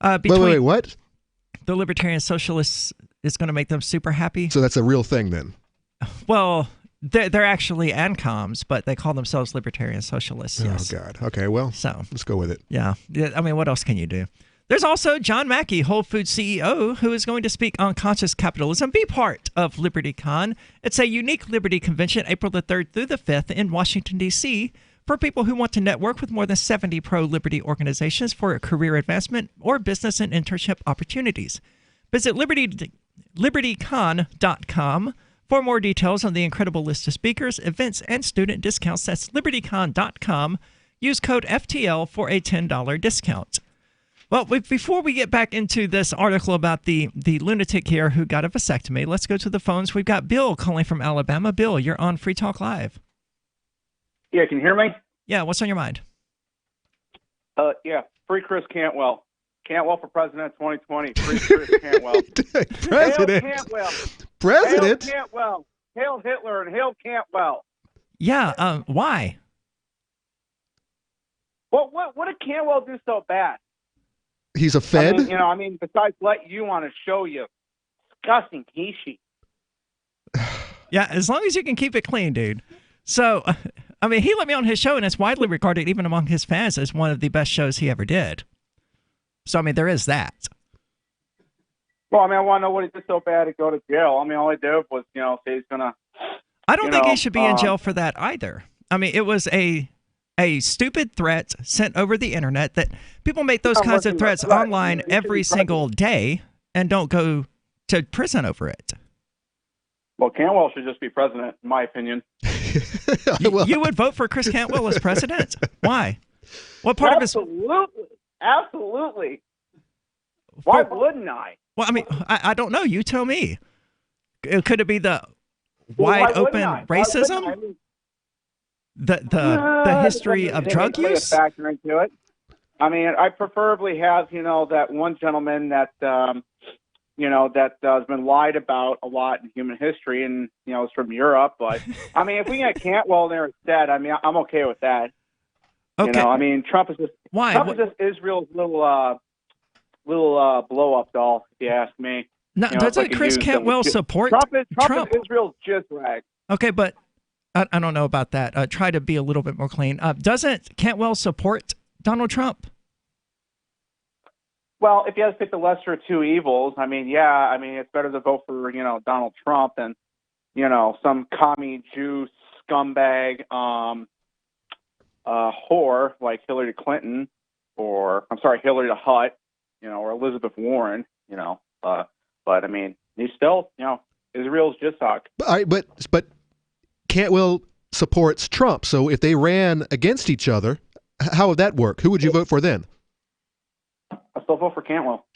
Wait, what? The Libertarian Socialists is going to make them super happy. So that's a real thing then? Well, they're actually ANCOMs, but they call themselves Libertarian Socialists. Yes. Oh, God. Okay, well, let's go with it. Yeah. I mean, what else can you do? There's also John Mackey, Whole Foods CEO, who is going to speak on conscious capitalism, be part of LibertyCon. It's a unique Liberty convention, April the 3rd through the 5th in Washington, D.C., for people who want to network with more than 70 pro-liberty organizations for a career advancement or business and internship opportunities. Visit libertycon.com for more details on the incredible list of speakers, events, and student discounts. That's libertycon.com. Use code FTL for a $10 discount. Well, before we get back into this article about the lunatic here who got a vasectomy, let's go to the phones. We've got Bill calling from Alabama. Bill, you're on Free Talk Live. Yeah, can you hear me? Yeah, what's on your mind? Yeah, free Chris Cantwell. Cantwell for president 2020. Free Chris Cantwell. President. Hail Cantwell. President. Hail Cantwell. Hail Hitler and hail Cantwell. Yeah, why? Well, what did Cantwell do so bad? He's a Fed? I mean, besides let you on a show, you disgusting he-she. Yeah, as long as you can keep it clean, dude. So, I mean, he let me on his show, and it's widely regarded, even among his fans, as one of the best shows he ever did. So, I mean, there is that. Well, I mean, I want to know what he did so bad to go to jail. I mean, all he did was, say he's going to... I don't think he should be in jail for that either. I mean, it was a stupid threat sent over the internet that people make those kinds of threats online every single day and don't go to prison over it. Well, Cantwell should just be president, in my opinion. You would vote for Chris Cantwell as president? Why? What part of his... Absolutely. Why wouldn't I? Well, I mean, I don't know. You tell me. Could it be the wide open racism? The history of drug use? Factor into it. I mean, I preferably have, that one gentleman that, that has been lied about a lot in human history and, is from Europe. But, I mean, if we get Cantwell there instead, I mean, I'm okay with that. Okay. I mean, Trump is just... Why? Trump is just Israel's little blow-up doll, if you ask me. No, doesn't Chris Cantwell support Trump is Israel's jizz rag. Okay, but I don't know about that. Try to be a little bit more clean. Doesn't Cantwell support Donald Trump? Well, if you have to pick the lesser of two evils, I mean, yeah, I mean, it's better to vote for, Donald Trump than, some commie Jew scumbag whore like Hillary Clinton Hillary the Hutt, or Elizabeth Warren, but I mean, he's still, Israel's just talk. But Cantwell supports Trump. So if they ran against each other, how would that work? Who would you vote for then? I still vote for Cantwell.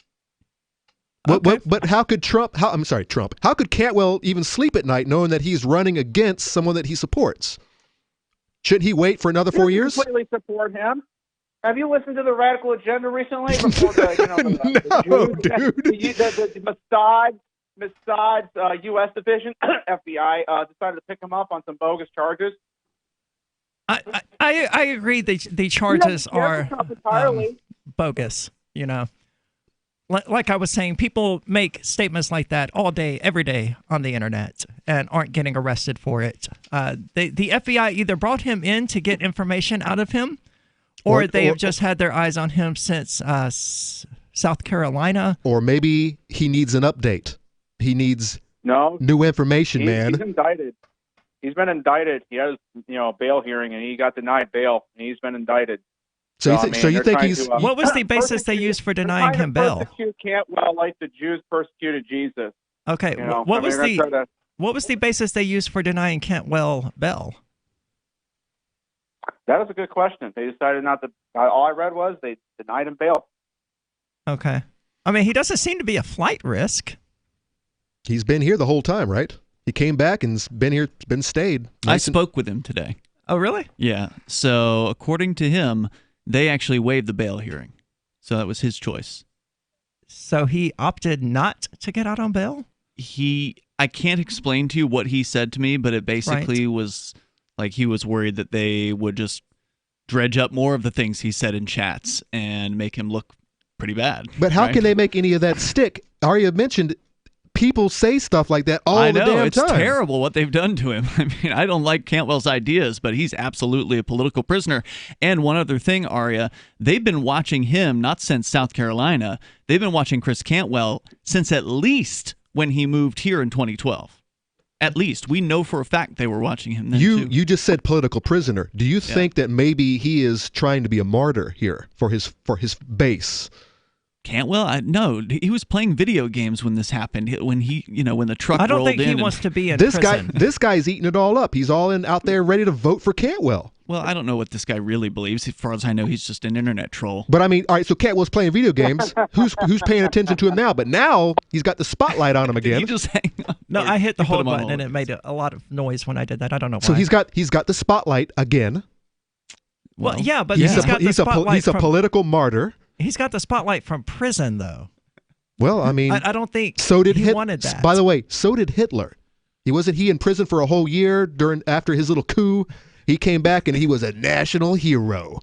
But how could Trump? How could Cantwell even sleep at night knowing that he's running against someone that he supports? Shouldn't he wait for another 4 years? Completely support him. Have you listened to the Radical Agenda recently? Before the Mossad's U.S. division, FBI, decided to pick him up on some bogus charges. I agree. The charges are bogus. Like I was saying, people make statements like that all day, every day on the internet and aren't getting arrested for it. The FBI either brought him in to get information out of him, or they have just had their eyes on him since South Carolina. Or maybe he needs an update. He needs new information, man. He's indicted. He's been indicted. He has, a bail hearing, and he got denied bail, and he's been indicted. So you think he's... What was the basis they used for denying him bail? Persecute Cantwell like the Jews persecuted Jesus. Okay, what was the basis they used for denying Cantwell bail? That is a good question. They decided not to. All I read was they denied him bail. Okay. I mean, he doesn't seem to be a flight risk. He's been here the whole time, right? He came back and been stayed. I spoke with him today. Oh, really? Yeah. So according to him, they actually waived the bail hearing. So that was his choice. So he opted not to get out on bail? I can't explain to you what he said to me, but it basically was like he was worried that they would just dredge up more of the things he said in chats and make him look pretty bad. But how can they make any of that stick? Aria mentioned people say stuff like that all the damn time. It's terrible what they've done to him. I mean, I don't like Cantwell's ideas, but he's absolutely a political prisoner. And one other thing, Aria, they've been watching him, not since South Carolina. They've been watching Chris Cantwell since at least when he moved here in 2012. At least. We know for a fact they were watching him then, too. You just said political prisoner. Do you think that maybe he is trying to be a martyr here for his base? Cantwell? No, he was playing video games when this happened. When the truck rolled in. I don't think he wants to be in prison. This guy's eating it all up. He's all out there ready to vote for Cantwell. Well, I don't know what this guy really believes. As far as I know, he's just an internet troll. But I mean, all right, so Cantwell's playing video games. Who's paying attention to him now? But now he's got the spotlight on him again. You just hang on. No, I hit the hold button and it made a lot of noise when I did that. I don't know why. So he's got the spotlight again. Well, yeah, but he's a political martyr. He's got the spotlight from prison, though. Well, I mean, I don't think so did he wanted that. By the way, so did Hitler. Wasn't he in prison for a whole year after his little coup? He came back and he was a national hero.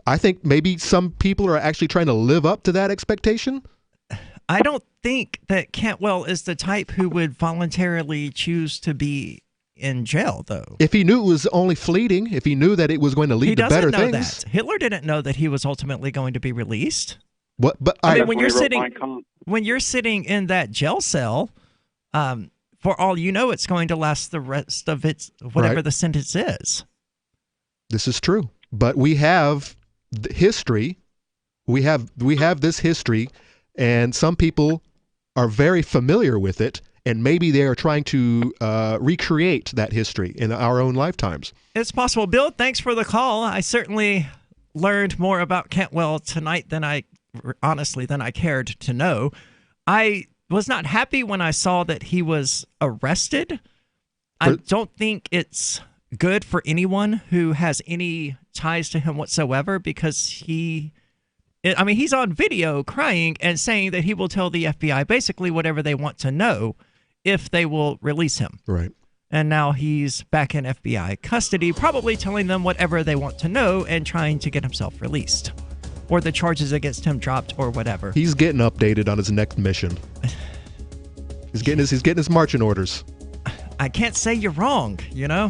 I think maybe some people are actually trying to live up to that expectation. I don't think that Cantwell is the type who would voluntarily choose to be in jail, though. If he knew it was only fleeting, if he knew that it was going to lead to better things. He doesn't know that. Hitler didn't know that he was ultimately going to be released. What? But I mean, when you're sitting in that jail cell, for all you know, it's going to last the rest of its whatever the sentence is. This is true, but we have history. We have this history, and some people are very familiar with it, and maybe they are trying to recreate that history in our own lifetimes. It's possible. Bill, thanks for the call. I certainly learned more about Cantwell tonight than I cared to know. I was not happy when I saw that he was arrested. I don't think it's good for anyone who has any ties to him whatsoever, because he's on video crying and saying that he will tell the FBI basically whatever they want to know if they will release him. Right. And now he's back in FBI custody, probably telling them whatever they want to know and trying to get himself released, or the charges against him dropped, or whatever. He's getting updated on his next mission. He's getting his marching orders. I can't say you're wrong, you know?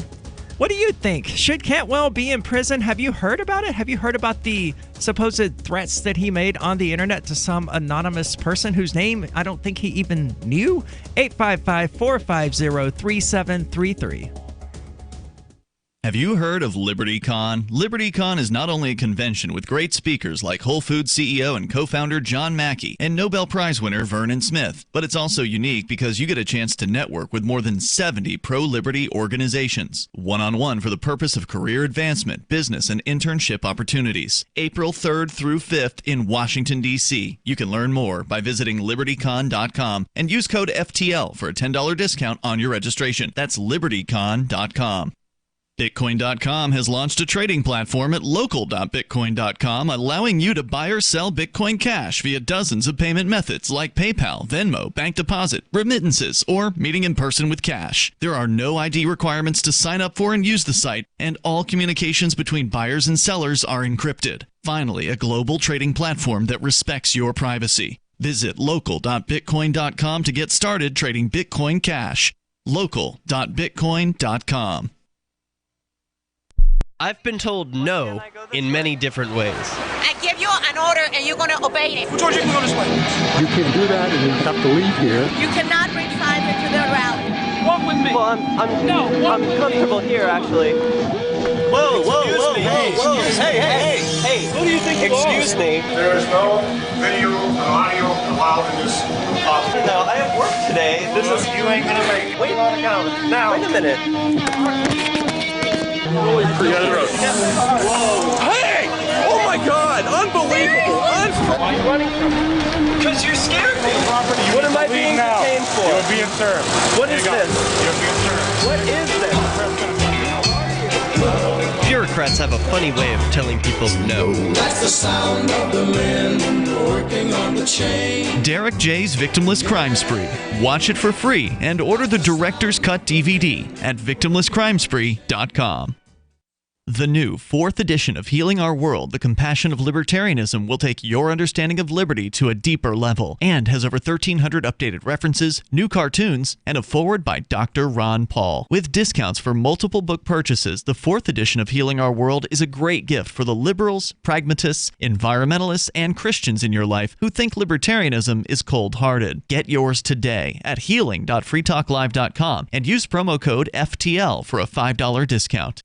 What do you think? Should Cantwell be in prison? Have you heard about it? Have you heard about the supposed threats that he made on the internet to some anonymous person whose name I don't think he even knew? 855-450-3733. Have you heard of LibertyCon? LibertyCon is not only a convention with great speakers like Whole Foods CEO and co-founder John Mackey and Nobel Prize winner Vernon Smith, but it's also unique because you get a chance to network with more than 70 pro-liberty organizations, one-on-one for the purpose of career advancement, business, and internship opportunities. April 3rd through 5th in Washington, D.C. You can learn more by visiting LibertyCon.com and use code FTL for a $10 discount on your registration. That's LibertyCon.com. Bitcoin.com has launched a trading platform at local.bitcoin.com, allowing you to buy or sell Bitcoin Cash via dozens of payment methods like PayPal, Venmo, bank deposit, remittances, or meeting in person with cash. There are no ID requirements to sign up for and use the site, and all communications between buyers and sellers are encrypted. Finally, a global trading platform that respects your privacy. Visit local.bitcoin.com to get started trading Bitcoin Cash. Local.bitcoin.com. I've been told no in many different ways. I give you an order and you're going to obey it. George, you can go this way. You can't do that and you have to leave here. You cannot bring signs into the rally. Walk with me. Well, I'm comfortable here, actually. Whoa. Hey. Who do you think you are? Excuse me. There is no video and audio allowed in this office. No, I have work today. You ain't going to make it. Wait a minute. Holy crap. Hey! Oh my God! Unbelievable! Why are you running from me? Because you scared me. What am I being detained for? You're being served. What is this? You're being served. What is this? Bureaucrats have a funny way of telling people no. That's the sound of the men working on the chain. Derek J's Victimless Crime Spree. Watch it for free and order the Director's Cut DVD at victimlesscrimespree.com. The new 4th edition of Healing Our World, The Compassion of Libertarianism will take your understanding of liberty to a deeper level and has over 1,300 updated references, new cartoons, and a foreword by Dr. Ron Paul. With discounts for multiple book purchases, the 4th edition of Healing Our World is a great gift for the liberals, pragmatists, environmentalists, and Christians in your life who think libertarianism is cold-hearted. Get yours today at healing.freetalklive.com and use promo code FTL for a $5 discount.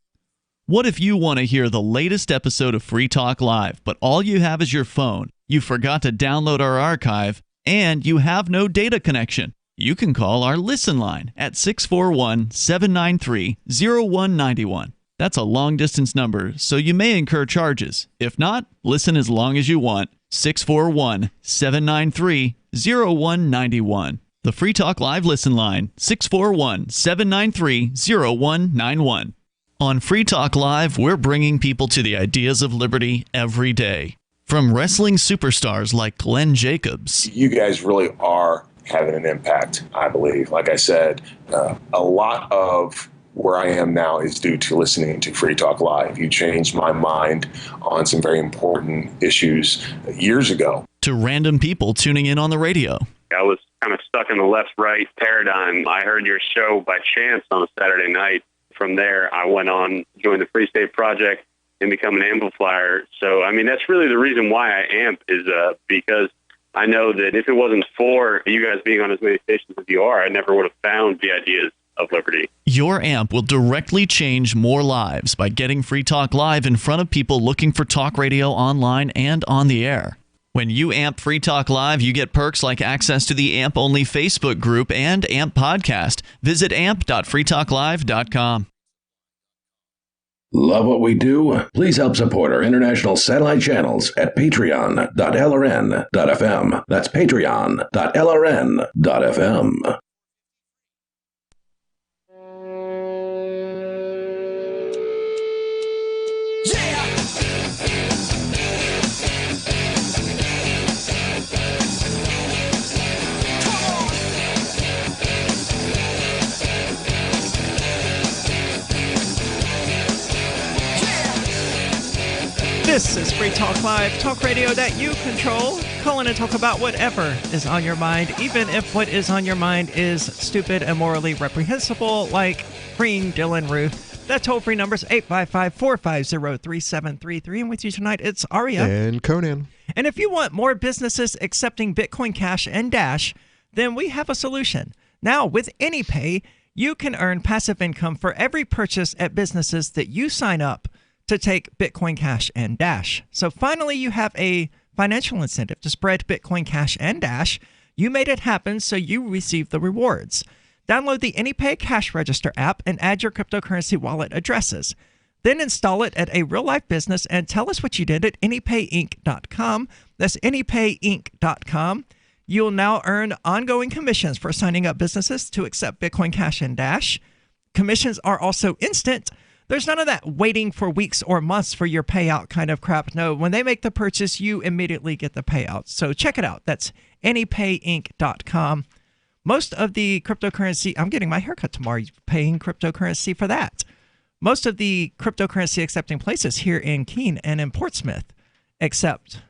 What if you want to hear the latest episode of Free Talk Live, but all you have is your phone, you forgot to download our archive, and you have no data connection? You can call our Listen line at 641-793-0191. That's a long-distance number, so you may incur charges. If not, listen as long as you want. 641-793-0191. The Free Talk Live listen line, 641-793-0191. On Free Talk Live, we're bringing people to the ideas of liberty every day. From wrestling superstars like Glenn Jacobs. You guys really are having an impact, I believe. Like I said, a lot of where I am now is due to listening to Free Talk Live. You changed my mind on some very important issues years ago. To random people tuning in on the radio. I was kind of stuck in the left-right paradigm. I heard your show by chance on a Saturday night. From there, I went on, joined the Free State Project, and become an amplifier. So, I mean, that's really the reason why I amp is because I know that if it wasn't for you guys being on as many stations as you are, I never would have found the ideas of liberty. Your amp will directly change more lives by getting Free Talk Live in front of people looking for talk radio online and on the air. When you amp Free Talk Live, you get perks like access to the AMP-only Facebook group and AMP podcast. Visit amp.freetalklive.com. Love what we do? Please help support our international satellite channels at patreon.lrn.fm. That's patreon.lrn.fm. This is Free Talk Live, talk radio that you control. Call in and talk about whatever is on your mind, even if what is on your mind is stupid and morally reprehensible, like freeing Dylan Roof. That toll-free number is 855-450-3733. And with you tonight, it's Aria. And Conan. And if you want more businesses accepting Bitcoin Cash and Dash, then we have a solution. Now, with AnyPay, you can earn passive income for every purchase at businesses that you sign up to take Bitcoin Cash and Dash. So finally, you have a financial incentive to spread Bitcoin Cash and Dash. You made it happen, so you receive the rewards. Download the AnyPay Cash Register app and add your cryptocurrency wallet addresses. Then install it at a real-life business and tell us what you did at anypayinc.com. That's anypayinc.com. You'll now earn ongoing commissions for signing up businesses to accept Bitcoin Cash and Dash. Commissions are also instant. There's none of that waiting for weeks or months for your payout kind of crap. No, when they make the purchase, you immediately get the payout. So check it out. That's anypayinc.com. Most of the cryptocurrency, I'm getting my haircut tomorrow, paying cryptocurrency for that. Most of the cryptocurrency accepting places here in Keene and in Portsmouth accept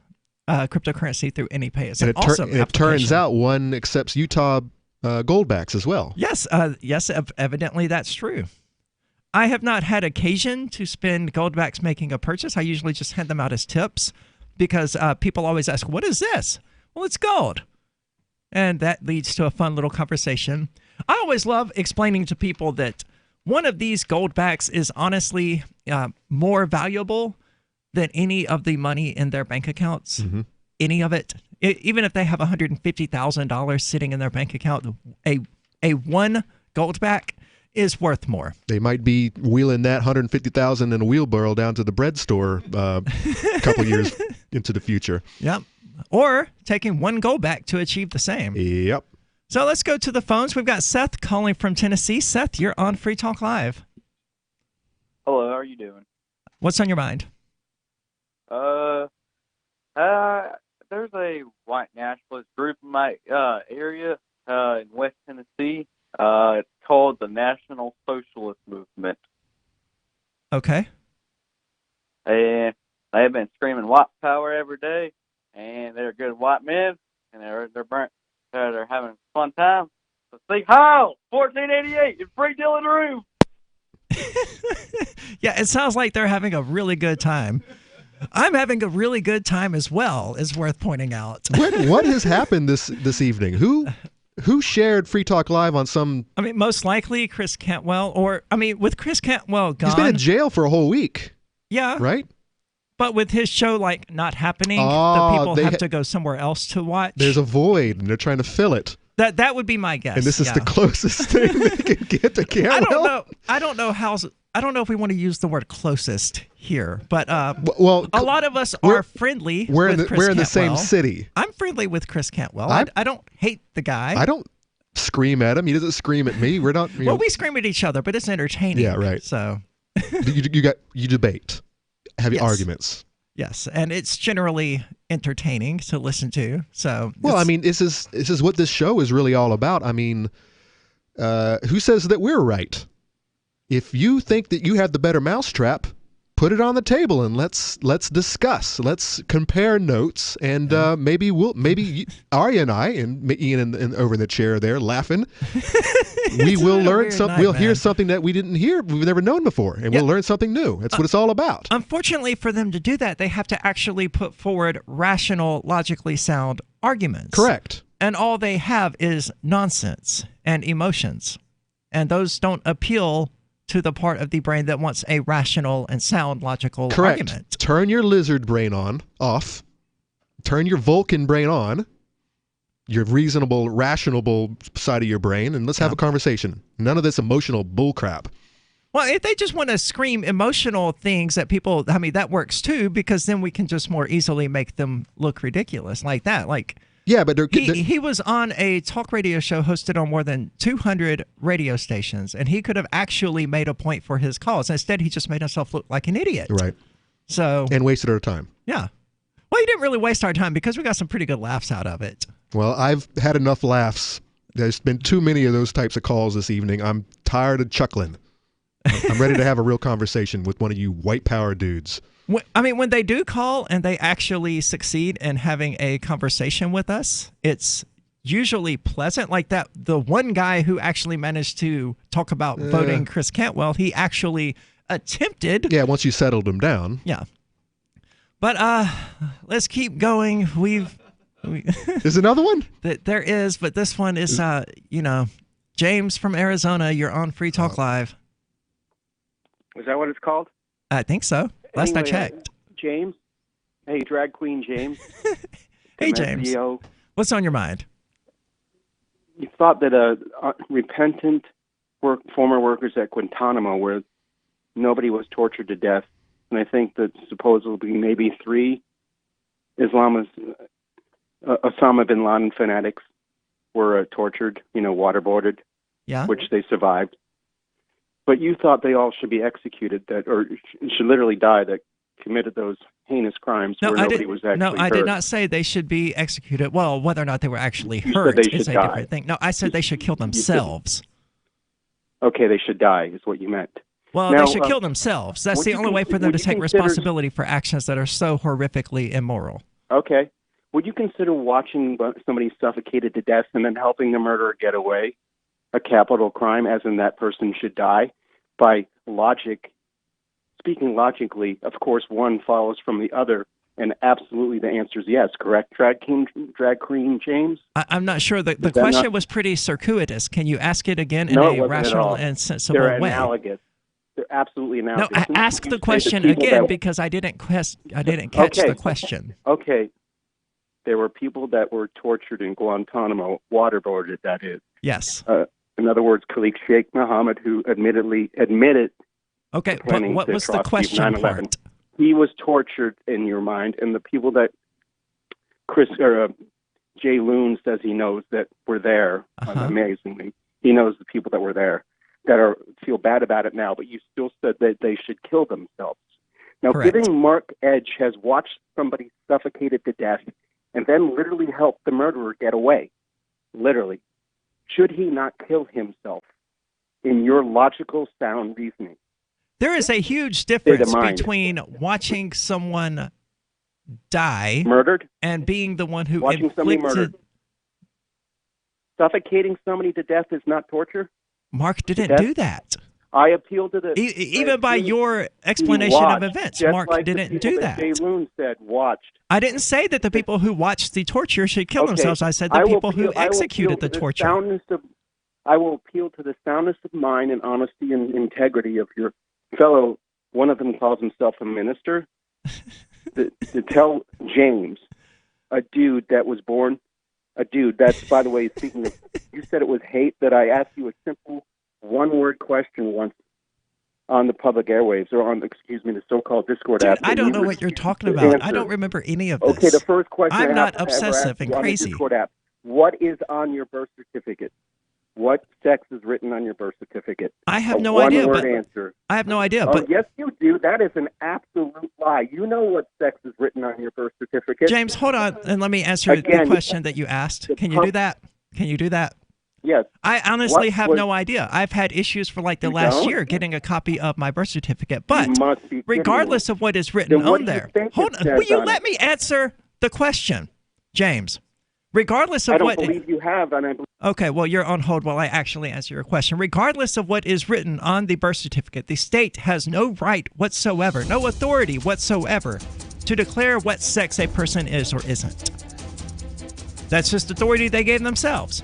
cryptocurrency through AnyPay. It's an awesome application. It turns out one accepts Utah goldbacks as well. Yes, evidently that's true. I have not had occasion to spend goldbacks making a purchase. I usually just hand them out as tips because people always ask, what is this? Well, it's gold. And that leads to a fun little conversation. I always love explaining to people that one of these goldbacks is honestly more valuable than any of the money in their bank accounts. Mm-hmm. Any of it. Even if they have $150,000 sitting in their bank account, a one goldback is worth more. They might be wheeling that $150,000 in a wheelbarrow down to the bread store a couple years into the future. Yep. Or taking one goldback to achieve the same. Yep. So let's go to the phones. We've got Seth calling from Tennessee. Seth, you're on Free Talk Live. Hello, how are you doing? What's on your mind? There's a white nationalist group in my area in West Tennessee. It's called the National Socialist Movement. Okay. And they've been screaming white power every day, and they're good white men, and they're having a fun time. So Steve Heil, 1488, and free Dylan Roof. Yeah, it sounds like they're having a really good time. I'm having a really good time as well, is worth pointing out. What has happened this evening? Who shared Free Talk Live on some... I mean, most likely Chris Cantwell, with Chris Cantwell gone... He's been in jail for a whole week. Yeah. Right? But with his show, not happening, the people have to go somewhere else to watch. There's a void, and they're trying to fill it. That would be my guess. And this is the closest thing they can get to Cantwell. I don't know how I don't know if we want to use the word closest here, but well, a lot of us are friendly with Chris We're in the Cantwell. same city. I'm friendly with Chris Cantwell. I don't hate the guy. I don't scream at him. He doesn't scream at me. We're not. Well, we scream at each other, but it's entertaining. Yeah, right. So you debate, have Yes. arguments. yes, and it's generally entertaining to listen to. So Well, I mean, this is what this show is really all about. I mean, who says that we're right? If you think that you have the better mousetrap, put it on the table and let's discuss. Let's compare notes, and maybe Aria and I and Ian and over in the chair there laughing. We will learn something. We'll hear something that we didn't hear, we've never known before, and we'll learn something new. That's what it's all about. Unfortunately, for them to do that, they have to actually put forward rational, logically sound arguments. Correct. And all they have is nonsense and emotions, and those don't appeal to the part of the brain that wants a rational and sound logical Correct. argument. Turn your lizard brain off. Turn your Vulcan brain on. Your reasonable, rational side of your brain, and let's have a conversation. None of this emotional bullcrap. Well, if they just want to scream emotional things at people, I mean, that works too, because then we can just more easily make them look ridiculous like that. Like, yeah, but he was on a talk radio show hosted on more than 200 radio stations, and he could have actually made a point for his cause. Instead, he just made himself look like an idiot. Right. So and wasted our time. Yeah. Well, he didn't really waste our time because we got some pretty good laughs out of it. Well, I've had enough laughs. There's been too many of those types of calls this evening. I'm tired of chuckling. I'm ready to have a real conversation with one of you white power dudes. I mean, when they do call and they actually succeed in having a conversation with us, it's usually pleasant. Like that, the one guy who actually managed to talk about voting Chris Cantwell, he actually attempted. Yeah, once you settled him down. Yeah. But let's keep going. There's another one? There is, but this one is, James from Arizona. You're on Free Talk Live. Is that what it's called? I think so. Last I Anyway, checked. James. Hey, drag queen James. Hey, James. MSDO. What's on your mind? You thought that repentant former workers at Guantanamo, where nobody was tortured to death, and I think that supposedly maybe 3 Osama bin Laden fanatics were tortured, waterboarded, which they survived. But you thought they all should be executed, or should literally die, that committed those heinous crimes where nobody was actually hurt. No, I did not say they should be executed. Well, whether or not they were actually You hurt said they is should a die. different thing. No, I said they should kill themselves. Okay, they should die, is what you meant. Well, Now, they should kill themselves. That's would the you only way for them would to you take consider- responsibility for actions that are so horrifically immoral. Okay. Would you consider watching somebody suffocated to death and then helping the murderer get away a capital crime, as in that person should die? By logic, speaking logically, of course, one follows from the other, and absolutely the answer is yes, correct? Drag queen James? I'm not sure. The that question not- was pretty circuitous. Can you ask it again in No, it a wasn't at rational all. and sensible They're way? analogous. They're absolutely No, analogous. ask You the say question people again that- because I didn't catch the question. Okay. There were people that were tortured in Guantanamo, waterboarded, that is. Yes. In other words, Khalid Sheikh Mohammed, who admitted Okay, but planning what to was the prosecute question 9/11. part? He was tortured in your mind, and the people that Jay Loon says he knows that were there, amazingly, he knows the people that were there that feel bad about it now, but you still said that they should kill themselves. Now, Correct. given Mark Edge has watched somebody suffocated to death and then literally helped the murderer get away, literally, should he not kill himself in your logical, sound reasoning? There is a huge difference mind. between watching someone die, Murdered? and being the one who Watching somebody inflicted. murdered. Suffocating somebody to death is not torture? Mark didn't Death? do that. I appeal to the... Even by your explanation of events, just Mark like the didn't people do that. Jay Loon said, watched. I didn't say that the people who watched the torture should kill Okay, themselves. I said the people who executed the torture. I will appeal to the soundness of mind and honesty and integrity of your fellow, one of them calls himself a minister, to tell James, a dude that was born, that's, by the way, speaking of, you said it was hate, that I asked you a simple one-word question once on the public airwaves or on, the so-called Discord app. I don't know what you're talking about. I don't remember any of this. Okay, the first question I'm I not have to ever obsessive ask and you on the crazy. Discord app, what is on your birth certificate? What sex is written on your birth certificate? I have no idea. One-word But answer. I have no idea. Oh, But yes, you do. That is an absolute lie. You know what sex is written on your birth certificate. James, hold on, and let me answer the question that you asked. Can you do that? Can you do that? Yes. I honestly have no idea. I've had issues for like the last year getting a copy of my birth certificate. But regardless of what is written on there, hold on. Will you let me answer the question, James? Regardless of what... I don't believe you have, and I believe... Okay, well, you're on hold while I actually answer your question. Regardless of what is written on the birth certificate, the state has no right whatsoever, no authority whatsoever, to declare what sex a person is or isn't. That's just authority they gave themselves.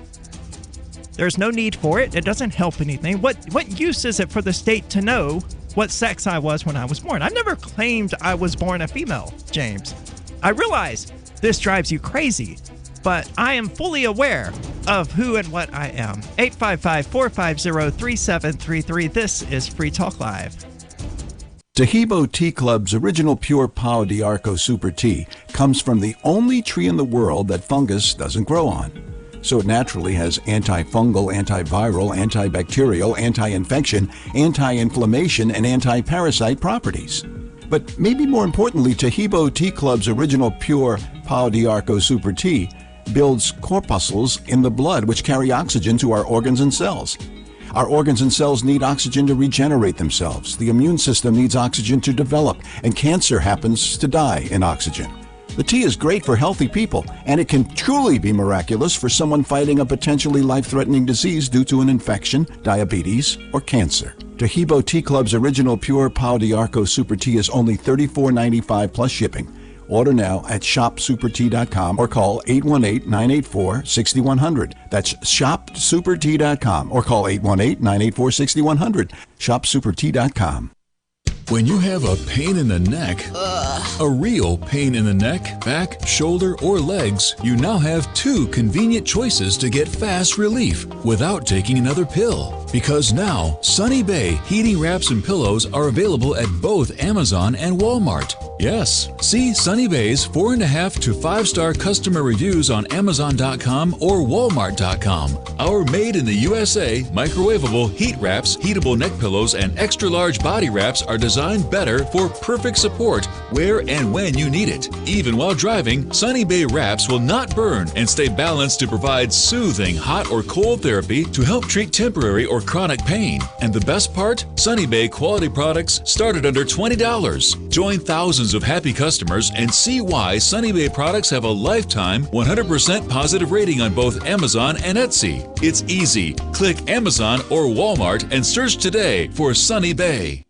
There's no need for it. It doesn't help anything. What use is it for the state to know what sex I was when I was born? I never claimed I was born a female, James. I realize this drives you crazy, but I am fully aware of who and what I am. 855-450-3733. This is Free Talk Live. Tahibo Tea Club's original pure Pau d'Arco Super Tea comes from the only tree in the world that fungus doesn't grow on. So it naturally has antifungal, antiviral, antibacterial, anti-infection, anti-inflammation, and anti-parasite properties. But maybe more importantly, Tahibo Tea Club's original pure Pau d'Arco Super Tea builds corpuscles in the blood which carry oxygen to our organs and cells. Our organs and cells need oxygen to regenerate themselves. The immune system needs oxygen to develop, and cancer happens to die in oxygen. The tea is great for healthy people, and it can truly be miraculous for someone fighting a potentially life-threatening disease due to an infection, diabetes, or cancer. Tahibo Tea Club's original pure Pau d'Arco Super Tea is only $34.95 plus shipping. Order now at shopsupertea.com or call 818-984-6100. That's shopsupertea.com or call 818-984-6100. Shopsupertea.com. When you have a pain in the neck, a real pain in the neck, back, shoulder, or legs, you now have two convenient choices to get fast relief without taking another pill. Because now, Sunny Bay heating wraps and pillows are available at both Amazon and Walmart. Yes, see Sunny Bay's 4.5 to 5-star customer reviews on Amazon.com or Walmart.com. Our made in the USA microwavable heat wraps, heatable neck pillows, and extra large body wraps are designed better for perfect support where and when you need it. Even while driving, Sunny Bay wraps will not burn and stay balanced to provide soothing hot or cold therapy to help treat temporary or chronic pain. And the best part? Sunny Bay quality products start at under $20. Join thousands of happy customers and see why Sunny Bay products have a lifetime 100% positive rating on both Amazon and Etsy. It's easy. Click Amazon or Walmart and search today for Sunny Bay.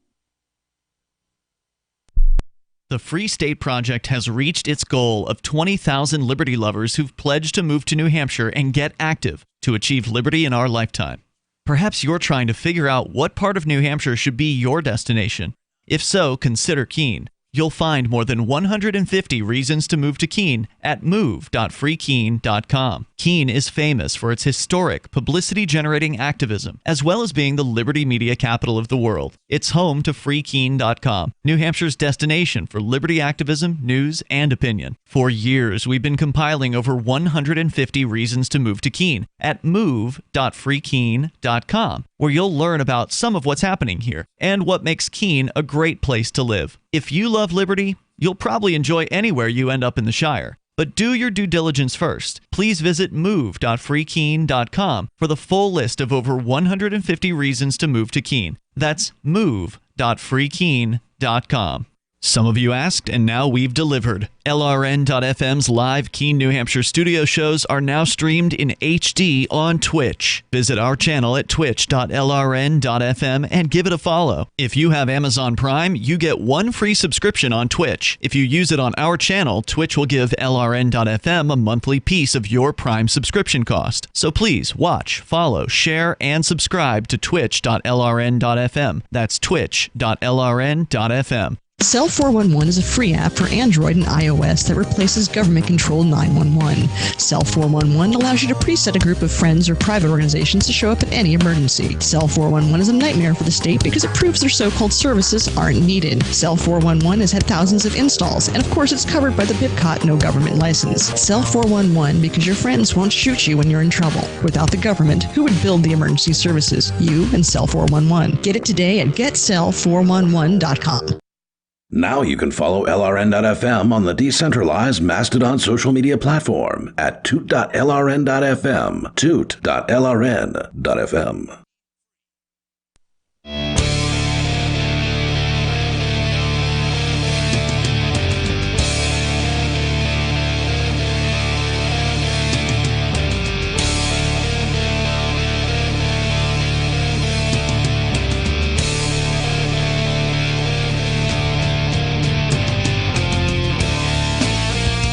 The Free State Project has reached its goal of 20,000 liberty lovers who've pledged to move to New Hampshire and get active to achieve liberty in our lifetime. Perhaps you're trying to figure out what part of New Hampshire should be your destination. If so, consider Keene. You'll find more than 150 reasons to move to Keene at move.freekeene.com. Keene is famous for its historic, publicity-generating activism, as well as being the liberty media capital of the world. It's home to freekeene.com, New Hampshire's destination for liberty activism, news, and opinion. For years, we've been compiling over 150 reasons to move to Keene at move.freekeene.com, where you'll learn about some of what's happening here and what makes Keene a great place to live. If you love liberty, you'll probably enjoy anywhere you end up in the Shire. But do your due diligence first. Please visit move.freekeene.com for the full list of over 150 reasons to move to Keene. That's move.freekeene.com. Some of you asked, and now we've delivered. LRN.FM's live Keene, New Hampshire studio shows are now streamed in HD on Twitch. Visit our channel at twitch.lrn.fm and give it a follow. If you have Amazon Prime, you get one free subscription on Twitch. If you use it on our channel, Twitch will give LRN.FM a monthly piece of your Prime subscription cost. So please watch, follow, share, and subscribe to twitch.lrn.fm. That's twitch.lrn.fm. Cell 411 is a free app for Android and iOS that replaces government-controlled 911. Cell 411 allows you to preset a group of friends or private organizations to show up at any emergency. Cell 411 is a nightmare for the state because it proves their so-called services aren't needed. Cell 411 has had thousands of installs, and of course it's covered by the BIPCOT no government license. Cell 411 because your friends won't shoot you when you're in trouble. Without the government, who would build the emergency services? You and Cell 411. Get it today at getcell411.com. Now you can follow LRN.FM on the decentralized Mastodon social media platform at toot.lrn.fm, toot.lrn.fm.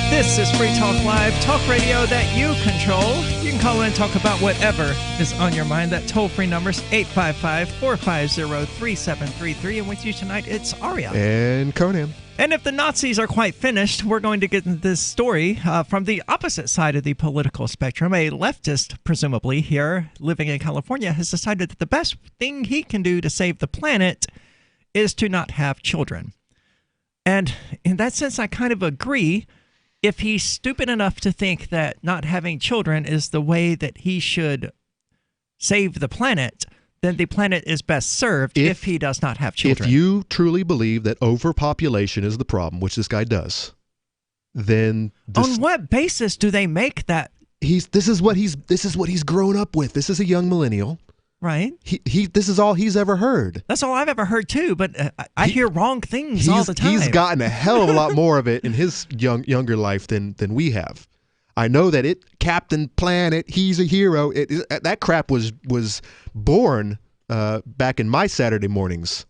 This is Free Talk Live, talk radio that you control. You can call in and talk about whatever is on your mind. That toll-free number is 855-450-3733. And with you tonight, it's Aria. And Conan. And if the Nazis are quite finished, we're going to get into this story from the opposite side of the political spectrum. A leftist, presumably here, living in California, has decided that the best thing he can do to save the planet is to not have children. And in that sense, I kind of agree. If he's stupid enough to think that not having children is the way that he should save the planet, then the planet is best served if he does not have children. If you truly believe that overpopulation is the problem, which this guy does, then on what basis do they make that? This is what he's grown up with. This is a young millennial. Right. This is all he's ever heard. That's all I've ever heard too, but I hear wrong things all the time. He's gotten a hell of a lot more of it in his younger life than we have. I know that Captain Planet, he's a hero. That crap was born back in my Saturday mornings.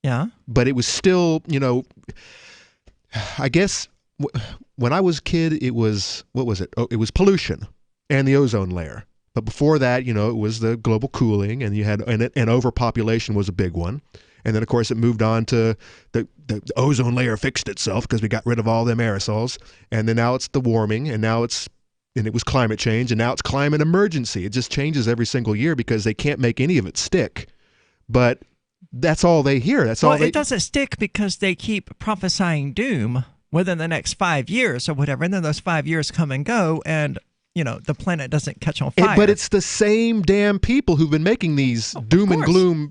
Yeah. But it was still, I guess when I was a kid, it was, what was it? Oh, it was pollution and the ozone layer. But before that, it was the global cooling, and you had and overpopulation was a big one. And then, of course, it moved on to the ozone layer fixed itself because we got rid of all them aerosols. And then now it's the warming, and it was climate change, and now it's climate emergency. It just changes every single year because they can't make any of it stick. But that's all they hear. It doesn't stick because they keep prophesying doom within the next 5 years or whatever, and then those 5 years come and go, and the planet doesn't catch on fire. But it's the same damn people who've been making these doom and gloom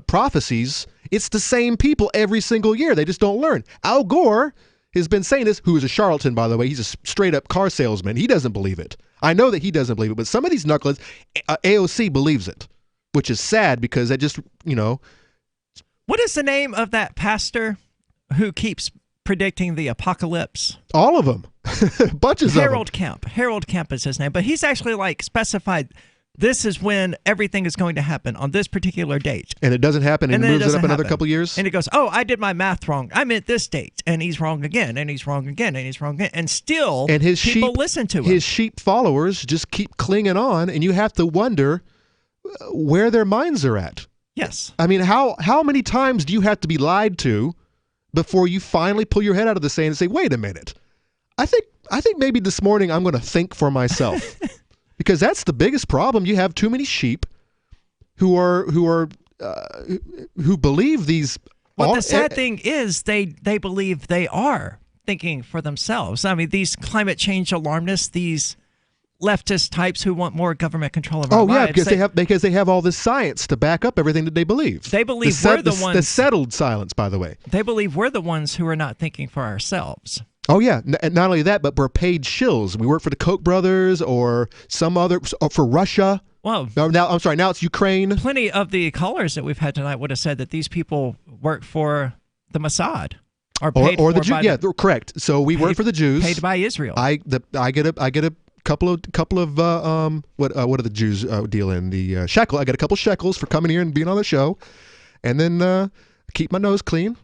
prophecies. It's the same people every single year. They just don't learn. Al Gore has been saying this, who is a charlatan, by the way. He's a straight-up car salesman. He doesn't believe it. I know that he doesn't believe it, but some of these knuckleheads, AOC believes it, which is sad because they just, What is the name of that pastor who keeps predicting the apocalypse? All of them. Bunches of them. Harold Camp is his name, but he's actually specified this is when everything is going to happen on this particular date. And it doesn't happen, and he moves it up another couple years? And he goes, oh, I did my math wrong. I meant this date. And he's wrong again, and he's wrong again, and he's wrong again. And still, people listen to him. His sheep followers just keep clinging on, and you have to wonder where their minds are at. Yes. I mean, how many times do you have to be lied to before you finally pull your head out of the sand and say, wait a minute, I think maybe this morning I'm going to think for myself. Because that's the biggest problem. You have too many sheep who believe these. Well, the sad thing is they believe they are thinking for themselves. I mean, these climate change alarmists, these leftist types who want more government control of our lives. Because they have all this science to back up everything that they believe. They believe we're the ones. The settled silence, by the way. They believe we're the ones who are not thinking for ourselves. Oh, yeah. Not only that, but we're paid shills. We work for the Koch brothers or some other, for Russia. Well, now it's Ukraine. Plenty of the callers that we've had tonight would have said that these people work for the Mossad. Or the Jews. Yeah, they're correct. So we work for the Jews. Paid by Israel. I get a couple of what are the Jews deal in? The shekel. I get a couple shekels for coming here and being on the show. And then keep my nose clean.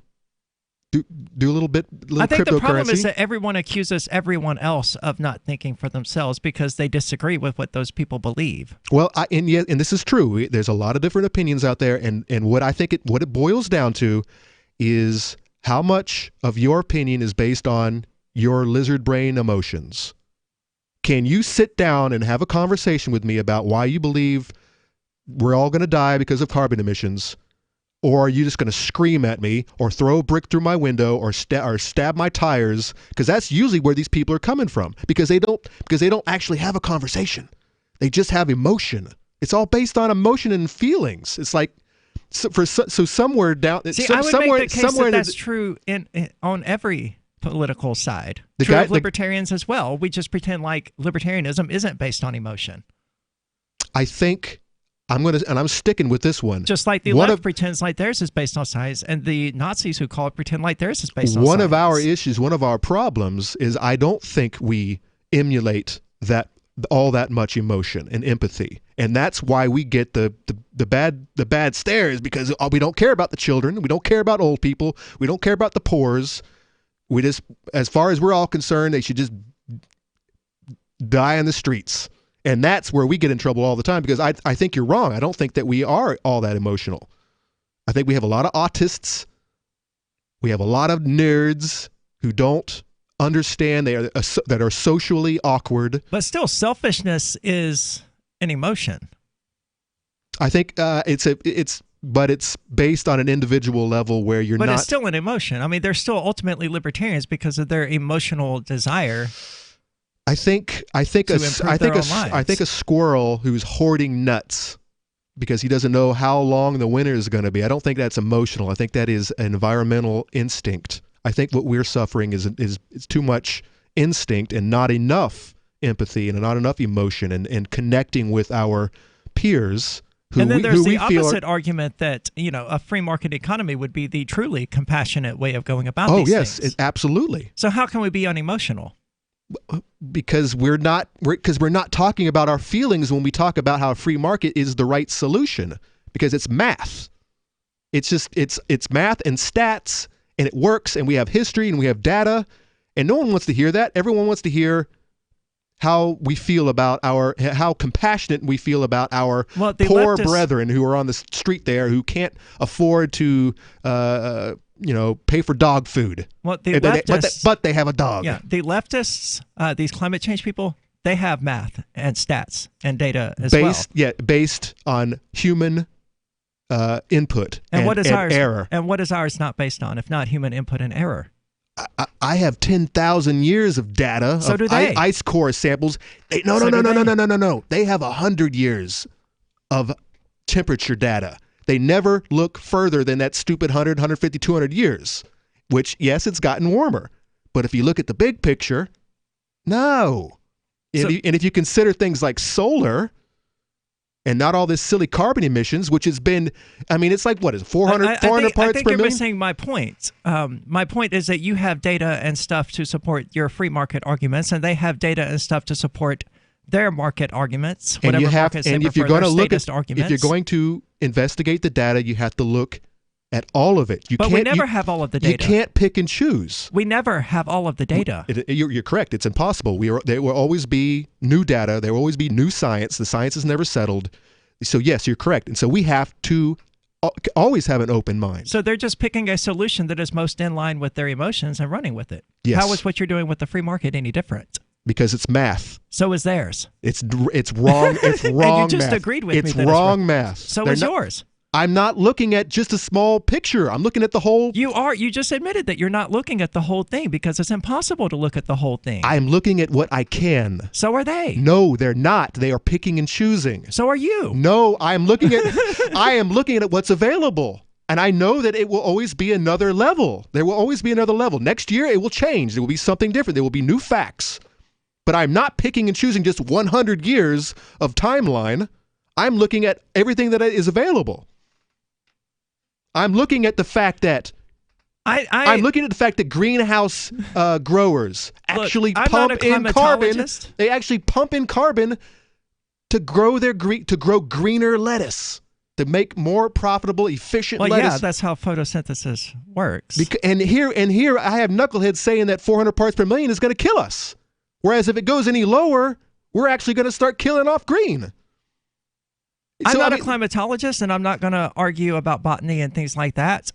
Do a little cryptocurrency. I think the problem is that everyone accuses everyone else of not thinking for themselves because they disagree with what those people believe. Well, and this is true. There's a lot of different opinions out there, and what I think what it boils down to is how much of your opinion is based on your lizard brain emotions. Can you sit down and have a conversation with me about why you believe we're all going to die because of carbon emissions? Or are you just going to scream at me or throw a brick through my window or stab my tires? Because that's usually where these people are coming from, because they don't actually have a conversation. They just have emotion. It's all based on emotion and feelings. It's like somewhere down. See, I would make the case that that's true on every political side. True of libertarians as well. We just pretend like libertarianism isn't based on emotion. I think I'm sticking with this one. Just like the left pretends like theirs is based on science, and the Nazis who call it pretend like theirs is based on science. One of our issues, one of our problems is I don't think we emulate all that much emotion and empathy. And that's why we get the bad stares, because we don't care about the children, we don't care about old people, we don't care about the poors. We just, as far as we're all concerned, they should just die in the streets. And that's where we get in trouble all the time, because I think you're wrong. I don't think that we are all that emotional. I think we have a lot of autists. We have a lot of nerds who don't understand that are socially awkward. But still, selfishness is an emotion. I think but it's based on an individual level where you're not. But it's still an emotion. I mean, they're still ultimately libertarians because of their emotional desire. I think a squirrel who's hoarding nuts because he doesn't know how long the winter is going to be. I don't think that's emotional. I think that is an environmental instinct. I think what we're suffering is too much instinct and not enough empathy and not enough emotion and connecting with our peers. And then there's the opposite argument that, a free market economy would be the truly compassionate way of going about these things. Oh, yes, absolutely. So how can we be unemotional? Because we're not talking about our feelings when we talk about how a free market is the right solution, because it's math. It's math and stats, and it works, and we have history and we have data, and no one wants to hear that. Everyone wants to hear how we feel about how compassionate we feel about our poor brethren who are on the street there who can't afford to pay for dog food. Well, the leftists, but they have a dog. Yeah, the leftists, these climate change people, they have math and stats and data as well. Yeah, based on human input and what is ours, error. And what is ours not based on, if not human input and error? I have 10,000 years of data. So do they. Ice core samples. No. They have 100 years of temperature data. They never look further than that stupid 100, 150, 200 years, which, yes, it's gotten warmer. But if you look at the big picture, no. If you consider things like solar and not all this silly carbon emissions, which has been, it's like, what is it, 400 parts per million? I think you're missing my point. My point is that you have data and stuff to support your free market arguments, and they have data and stuff to support their market arguments. And if you're going to investigate the data, you have to look at all of it. We never have all of the data. You can't pick and choose. We never have all of the data. You're correct. It's impossible. There will always be new data. There will always be new science. The science is never settled. So yes, you're correct. And so we have to always have an open mind. So they're just picking a solution that is most in line with their emotions and running with it. Yes. How is what you're doing with the free market any different? Because it's math. So is theirs. It's wrong. It's wrong. And you just math. agreed with it's me. Wrong math. So is yours. I'm not looking at just a small picture. I'm looking at the whole. You are. You just admitted that you're not looking at the whole thing because it's impossible to look at the whole thing. I'm looking at what I can. So are they. No, they're not. They are picking and choosing. So are you. No, I am looking at what's available. And I know that it will always be another level. There will always be another level. Next year, it will change. There will be something different. There will be new facts. But I'm not picking and choosing just 100 years of timeline. I'm looking at everything that is available. I'm looking at the fact that I'm looking at the fact that greenhouse growers actually pump in carbon. They actually pump in carbon to grow greener lettuce, to make more profitable, efficient lettuce. Yeah, that's how photosynthesis works. And here I have knuckleheads saying that 400 parts per million is going to kill us. Whereas if it goes any lower, we're actually going to start killing off green. I'm not a climatologist, and I'm not going to argue about botany and things like that.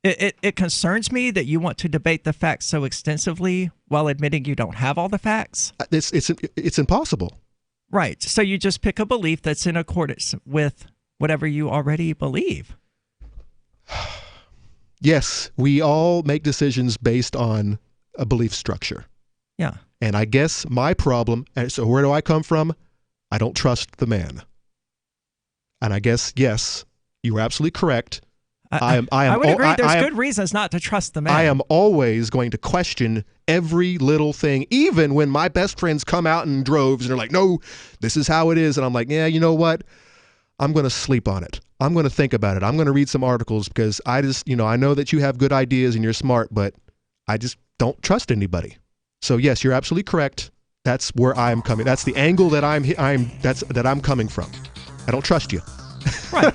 It concerns me that you want to debate the facts so extensively while admitting you don't have all the facts. It's impossible. Right. So you just pick a belief that's in accordance with whatever you already believe. Yes, we all make decisions based on a belief structure. Yeah. And I guess my problem, and so where do I come from? I don't trust the man. And I guess, yes, you are absolutely correct. I would agree. There's good reasons not to trust the man. I am always going to question every little thing, even when my best friends come out in droves and they're like, no, this is how it is. And I'm like, yeah, you know what? I'm going to sleep on it. I'm going to think about it. I'm going to read some articles because I just, I know that you have good ideas and you're smart, but I just don't trust anybody. So yes, you're absolutely correct. That's where I'm coming. That's the angle that I'm coming from. I don't trust you. Right.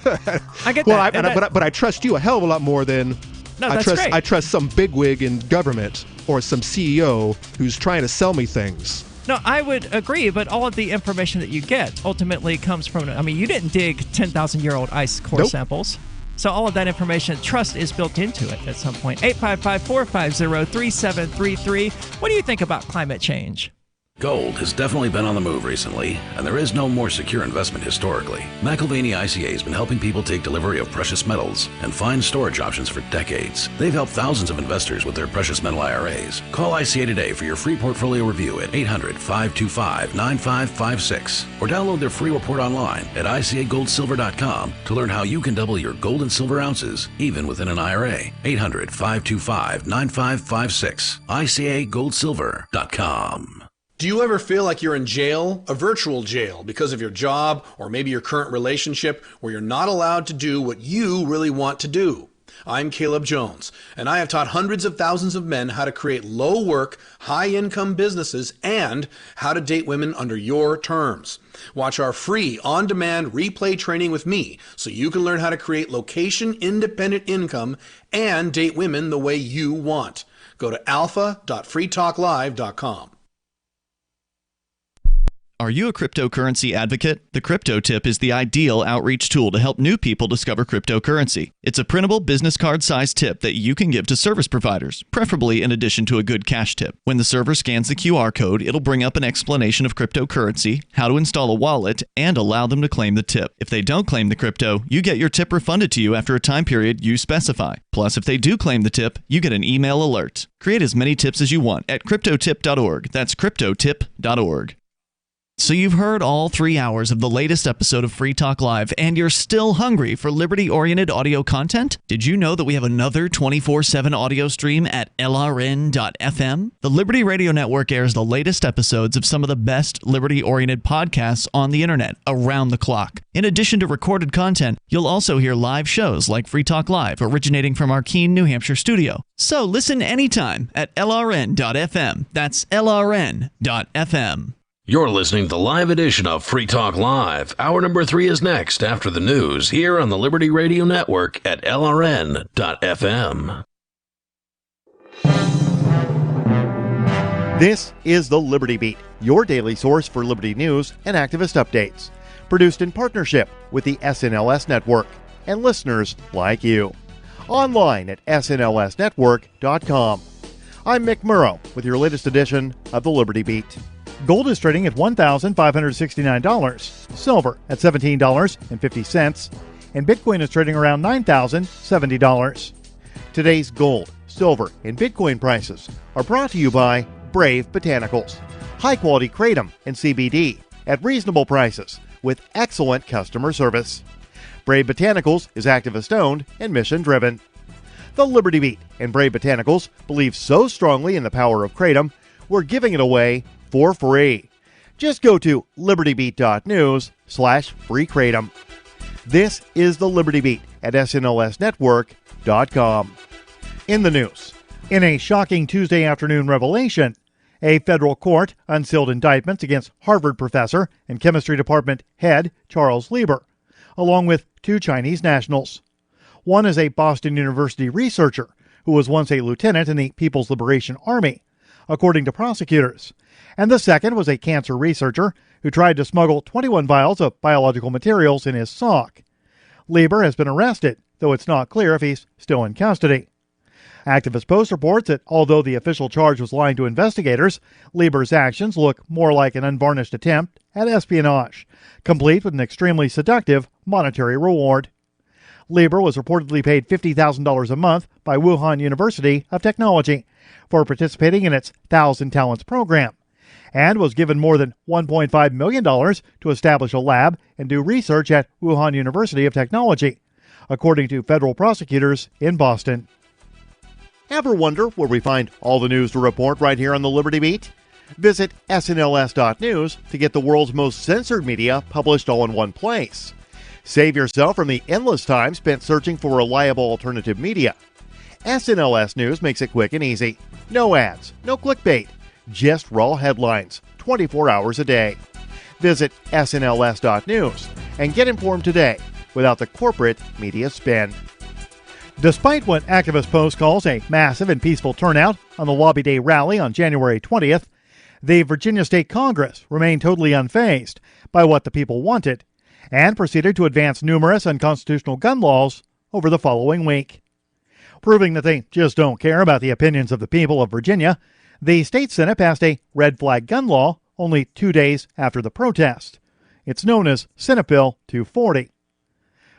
I get that. But I trust you a hell of a lot more than great. I trust some bigwig in government or some CEO who's trying to sell me things. No, I would agree, but all of the information that you get ultimately comes from, you didn't dig 10,000-year-old ice core samples. So all of that information, trust is built into it at some point. 855-450-3733. What do you think about climate change? Gold has definitely been on the move recently, and there is no more secure investment historically. McIlvaney ICA has been helping people take delivery of precious metals and find storage options for decades. They've helped thousands of investors with their precious metal IRAs. Call ICA today for your free portfolio review at 800-525-9556 or download their free report online at ICAGoldSilver.com to learn how you can double your gold and silver ounces even within an IRA. 800-525-9556. ICAGoldSilver.com. Do you ever feel like you're in jail, a virtual jail, because of your job or maybe your current relationship where you're not allowed to do what you really want to do? I'm Caleb Jones, and I have taught hundreds of thousands of men how to create low-work, high-income businesses and how to date women under your terms. Watch our free, on-demand replay training with me so you can learn how to create location-independent income and date women the way you want. Go to alpha.freetalklive.com. Are you a cryptocurrency advocate? The Crypto Tip is the ideal outreach tool to help new people discover cryptocurrency. It's a printable business card-sized tip that you can give to service providers, preferably in addition to a good cash tip. When the server scans the QR code, it'll bring up an explanation of cryptocurrency, how to install a wallet, and allow them to claim the tip. If they don't claim the crypto, you get your tip refunded to you after a time period you specify. Plus, if they do claim the tip, you get an email alert. Create as many tips as you want at cryptotip.org. That's cryptotip.org. So you've heard all 3 hours of the latest episode of Free Talk Live, and you're still hungry for liberty-oriented audio content? Did you know that we have another 24/7 audio stream at LRN.FM? The Liberty Radio Network airs the latest episodes of some of the best liberty-oriented podcasts on the internet around the clock. In addition to recorded content, you'll also hear live shows like Free Talk Live, originating from our Keene, New Hampshire studio. So listen anytime at LRN.FM. That's LRN.FM. You're listening to the live edition of Free Talk Live. Hour number 3 is next after the news here on the Liberty Radio Network at LRN.FM. This is the Liberty Beat, your daily source for liberty news and activist updates. Produced in partnership with the SNLS Network and listeners like you. Online at snlsnetwork.com. I'm Mick Murrow with your latest edition of the Liberty Beat. Gold is trading at $1,569, silver at $17.50, and Bitcoin is trading around $9,070. Today's gold, silver, and Bitcoin prices are brought to you by Brave Botanicals, high-quality kratom and CBD at reasonable prices with excellent customer service. Brave Botanicals is activist-owned and mission-driven. The Liberty Beat and Brave Botanicals believe so strongly in the power of kratom, we're giving it away for free. Just go to libertybeat.news/freekratom. This is the Liberty Beat at snlsnetwork.com. In the news, in a shocking Tuesday afternoon revelation, a federal court unsealed indictments against Harvard professor and chemistry department head Charles Lieber, along with 2 Chinese nationals. One is a Boston University researcher who was once a lieutenant in the People's Liberation Army, according to prosecutors. And the second was a cancer researcher who tried to smuggle 21 vials of biological materials in his sock. Lieber has been arrested, though it's not clear if he's still in custody. Activist Post reports that although the official charge was lying to investigators, Lieber's actions look more like an unvarnished attempt at espionage, complete with an extremely seductive monetary reward. Lieber was reportedly paid $50,000 a month by Wuhan University of Technology for participating in its Thousand Talents program, and was given more than $1.5 million to establish a lab and do research at Wuhan University of Technology, according to federal prosecutors in Boston. Ever wonder where we find all the news to report right here on the Liberty Beat? Visit snls.news to get the world's most censored media published all in one place. Save yourself from the endless time spent searching for reliable alternative media. SNLS News makes it quick and easy. No ads, no clickbait, just raw headlines, 24 hours a day. Visit snls.news and get informed today without the corporate media spin. Despite what Activist Post calls a massive and peaceful turnout on the Lobby Day rally on January 20th, the Virginia State Congress remained totally unfazed by what the people wanted and proceeded to advance numerous unconstitutional gun laws over the following week. Proving that they just don't care about the opinions of the people of Virginia, the state Senate passed a red flag gun law only 2 days after the protest. It's known as Senate Bill 240.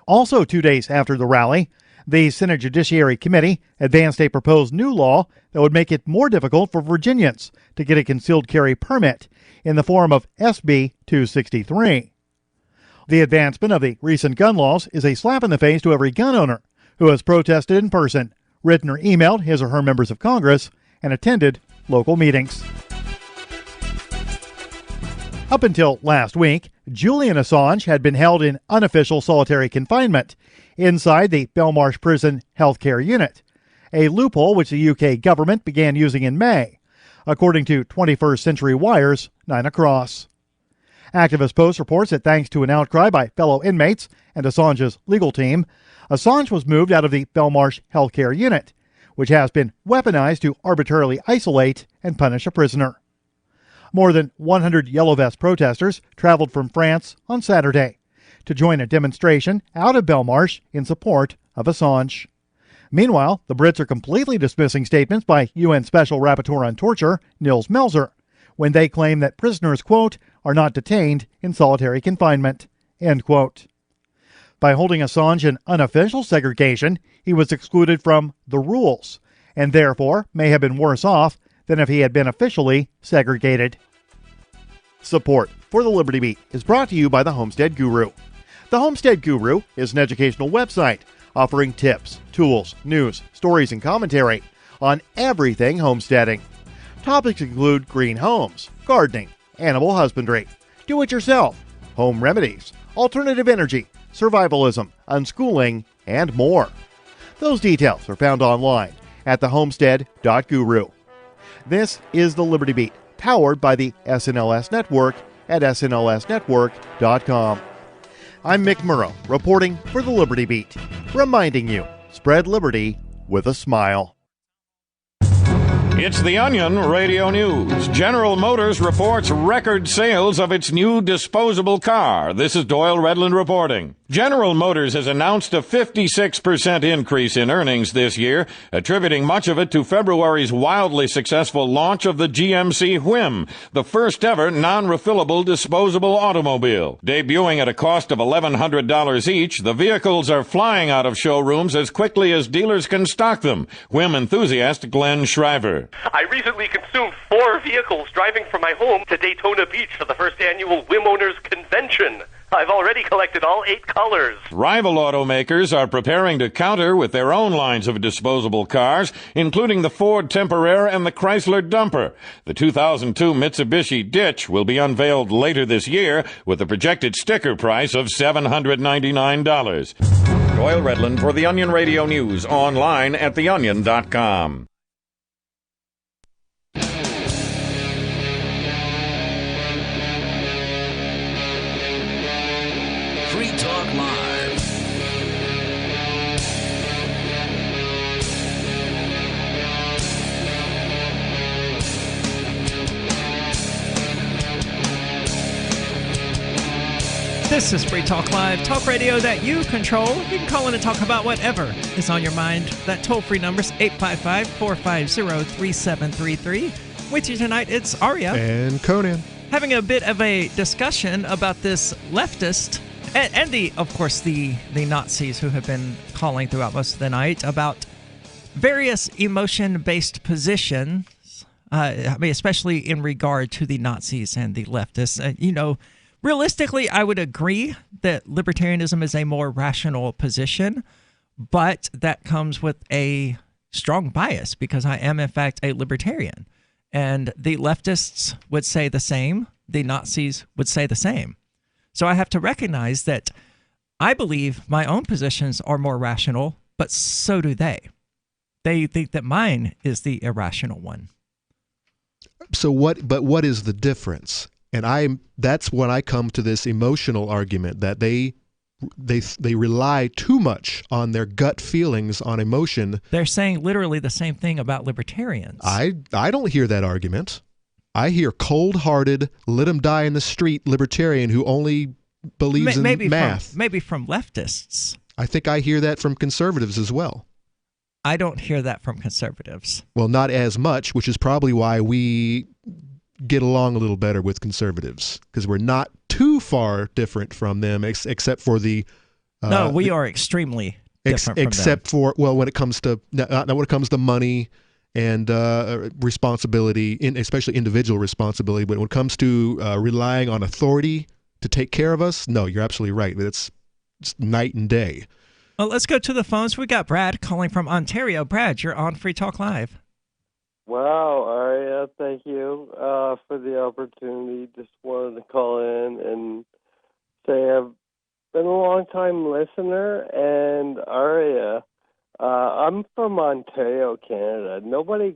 Also 2 days after the rally, the Senate Judiciary Committee advanced a proposed new law that would make it more difficult for Virginians to get a concealed carry permit in the form of SB 263. The advancement of the recent gun laws is a slap in the face to every gun owner who has protested in person, written or emailed his or her members of Congress, and attended local meetings. Up until last week, Julian Assange had been held in unofficial solitary confinement inside the Belmarsh Prison Healthcare Unit, a loophole which the UK government began using in May, according to 21st Century Wire's 9 Across. Activist Post reports that thanks to an outcry by fellow inmates and Assange's legal team, Assange was moved out of the Belmarsh Healthcare Unit, which has been weaponized to arbitrarily isolate and punish a prisoner. More than 100 Yellow Vest protesters traveled from France on Saturday to join a demonstration out of Belmarsh in support of Assange. Meanwhile, the Brits are completely dismissing statements by UN Special Rapporteur on Torture, Nils Melzer, when they claim that prisoners, quote, are not detained in solitary confinement, end quote. By holding Assange in unofficial segregation, he was excluded from the rules, and therefore may have been worse off than if he had been officially segregated. Support for the Liberty Beat is brought to you by the Homestead Guru. The Homestead Guru is an educational website offering tips, tools, news, stories, and commentary on everything homesteading. Topics include green homes, gardening, animal husbandry, do-it-yourself, home remedies, alternative energy, survivalism, unschooling, and more. Those details are found online at thehomestead.guru. This is the Liberty Beat, powered by the SNLS Network at snlsnetwork.com. I'm Mick Murrow, reporting for the Liberty Beat, reminding you, spread liberty with a smile. It's the Onion Radio News. General Motors reports record sales of its new disposable car. This is Doyle Redland reporting. General Motors has announced a 56% increase in earnings this year, attributing much of it to February's wildly successful launch of the GMC Whim, the first ever non-refillable disposable automobile. Debuting at a cost of $1,100 each, the vehicles are flying out of showrooms as quickly as dealers can stock them. Whim enthusiast Glenn Shriver. I recently consumed 4 vehicles driving from my home to Daytona Beach for the first annual Whim Owners Convention. I've already collected all 8 colors. Rival automakers are preparing to counter with their own lines of disposable cars, including the Ford Temporare and the Chrysler Dumper. The 2002 Mitsubishi Ditch will be unveiled later this year with a projected sticker price of $799. Doyle Redland for the Onion Radio News, online at theonion.com. Free Talk Live. This is Free Talk Live, talk radio that you control. You can call in and talk about whatever is on your mind. That toll-free number is 855-450-3733. With you tonight, it's Aria. And Conan. Having a bit of a discussion about this leftist and of course, the Nazis who have been calling throughout most of the night about various emotion-based positions, especially in regard to the Nazis and the leftists. Realistically, I would agree that libertarianism is a more rational position, but that comes with a strong bias because I am, in fact, a libertarian. And the leftists would say the same. The Nazis would say the same. So I have to recognize that I believe my own positions are more rational, but so do they. They think that mine is the irrational one. So what is the difference? And that's when I come to this emotional argument that they rely too much on their gut feelings, on emotion. They're saying literally the same thing about libertarians. I don't hear that argument. I hear cold-hearted, let them die in the street libertarian who only believes in math. Maybe from leftists. I think I hear that from conservatives as well. I don't hear that from conservatives. Well, not as much, which is probably why we get along a little better with conservatives, because we're not too far different from them, except for the... no, we are extremely different from except them. for, well, when it comes to not when it comes to money and responsibility, especially individual responsibility, but when it comes to relying on authority to take care of us, no, you're absolutely right. It's night and day. Well, let's go to the phones. We got Brad calling from Ontario. Brad, you're on Free Talk Live. Wow, Aria, thank you for the opportunity. Just wanted to call in and say I've been a long-time listener, and Aria, I'm from Ontario, Canada. Nobody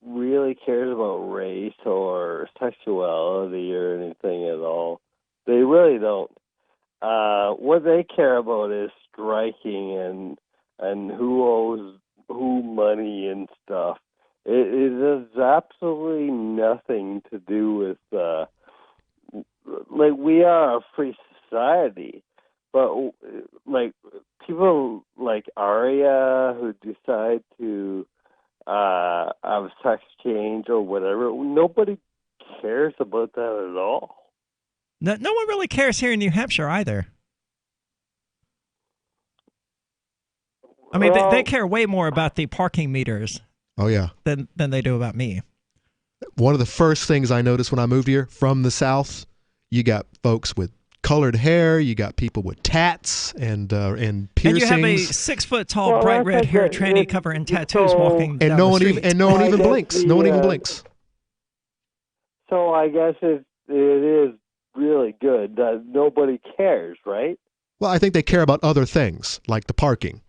really cares about race or sexuality or anything at all. They really don't. What they care about is striking and who owes who money and stuff. It has absolutely nothing to do with like, we are a free society, but like people like Aria who decide to have sex change or whatever, nobody cares about that at all. No one really cares here in New Hampshire either. I mean, they care way more about the parking meters. Oh, yeah. Than they do about me. One of the first things I noticed when I moved here from the South, you got folks with colored hair, you got people with tats and piercings. And you have a 6-foot-tall, bright red hair tranny covered in tattoos walking down the street. No one even blinks. No one even blinks. So I guess it is really good that nobody cares, right? Well, I think they care about other things, like the parking.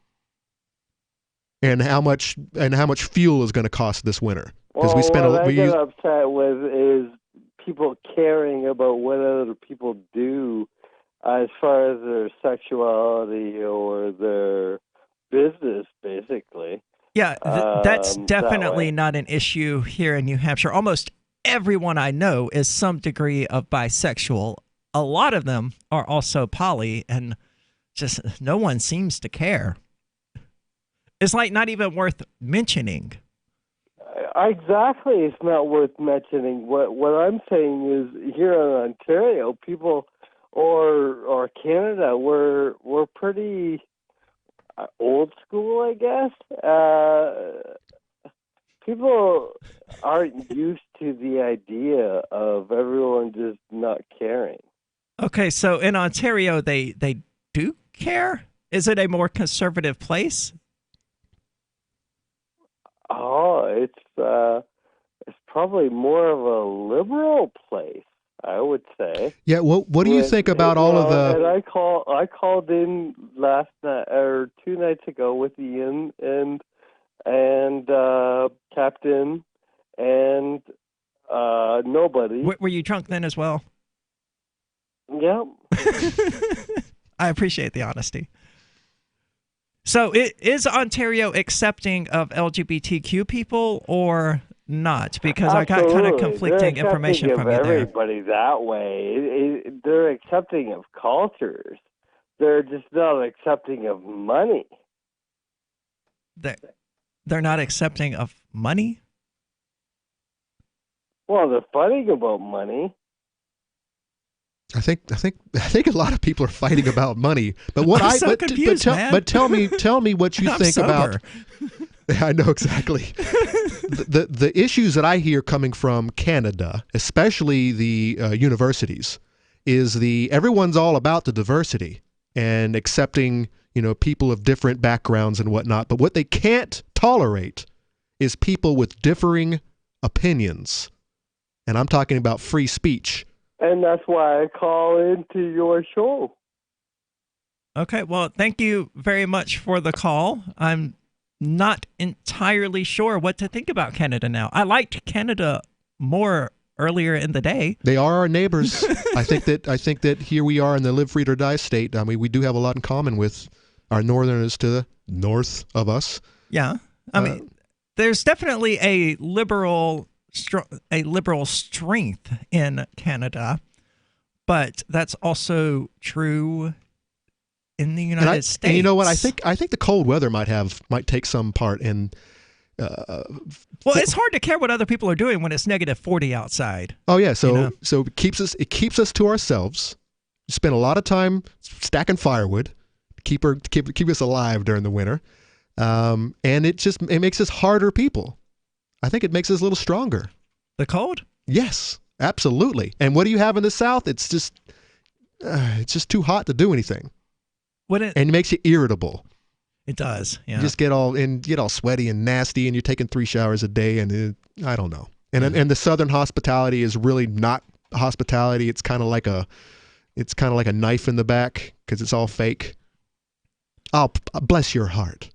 And how much fuel is going to cost this winter? Because what I get upset with is people caring about what other people do as far as their sexuality or their business, basically. Yeah, that's definitely not an issue here in New Hampshire. Almost everyone I know is some degree of bisexual. A lot of them are also poly, and just no one seems to care. It's like not even worth mentioning. Exactly, it's not worth mentioning. What I'm saying is, here in Ontario, people or Canada, we're pretty old school, I guess. People aren't used to the idea of everyone just not caring. Okay, so in Ontario, they do care? Is it a more conservative place? Oh, it's probably more of a liberal place, I would say. Yeah. What do you think about all of the? And I called in last night or 2 nights ago with Ian and Captain and nobody. Were you drunk then as well? Yeah. I appreciate the honesty. So is Ontario accepting of LGBTQ people, or not, because I got kind of conflicting information from you there. Everybody that way. They're accepting of cultures. They're just not accepting of money. They're not accepting of money? Well, they're fighting about money. I think a lot of people are fighting about money. But what I'm so confused, man. But tell me what you think sober. about. I know exactly. the issues that I hear coming from Canada, especially the universities, is everyone's all about the diversity and accepting, people of different backgrounds and whatnot. But what they can't tolerate is people with differing opinions. And I'm talking about free speech. And that's why I call into your show. Okay, well, thank you very much for the call. I'm not entirely sure what to think about Canada now. I liked Canada more earlier in the day. They are our neighbors. I think that here we are in the live free or die state. I mean, we do have a lot in common with our northerners to the north of us. Yeah, I mean, there's definitely a liberal strength in Canada, but that's also true in the United States. And you know what? I think the cold weather might take some part in. Well, it's hard to care what other people are doing when it's negative 40 outside. Oh yeah, so it keeps us to ourselves. We spend a lot of time stacking firewood, keep us alive during the winter, and it makes us harder people. I think it makes us a little stronger. The cold? Yes, absolutely. And what do you have in the South? It's just too hot to do anything. And it makes you irritable. It does. Yeah. You just get all sweaty and nasty, and you're taking 3 showers a day, and I don't know. And the Southern hospitality is really not hospitality. It's kind of like a knife in the back because it's all fake. Oh, bless your heart.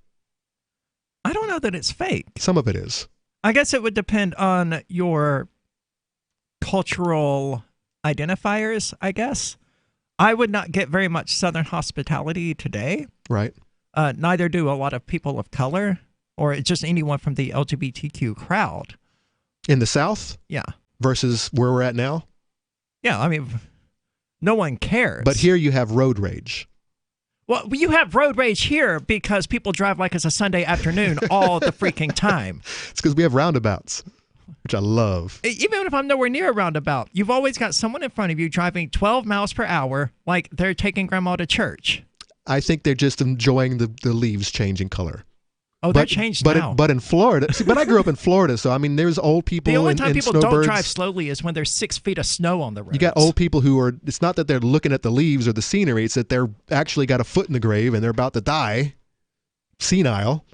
I don't know that it's fake. Some of it is. I guess it would depend on your cultural identifiers, I guess. I would not get very much Southern hospitality today. Right. Neither do a lot of people of color or just anyone from the LGBTQ crowd. In the South? Yeah. Versus where we're at now? Yeah, I mean, no one cares. But here you have road rage. Well, you have road rage here because people drive like it's a Sunday afternoon all the freaking time. It's because we have roundabouts, which I love. Even if I'm nowhere near a roundabout, you've always got someone in front of you driving 12 miles per hour like they're taking grandma to church. I think they're just enjoying the leaves changing color. Oh, they're changed now. But in Florida, but I grew up in Florida, so I mean, there's old people. The only time people don't snowbirds. drive slowly is when there's 6 feet of snow on the road. You got old people who are. It's not that they're looking at the leaves or the scenery; it's that they're actually got a foot in the grave and they're about to die, senile.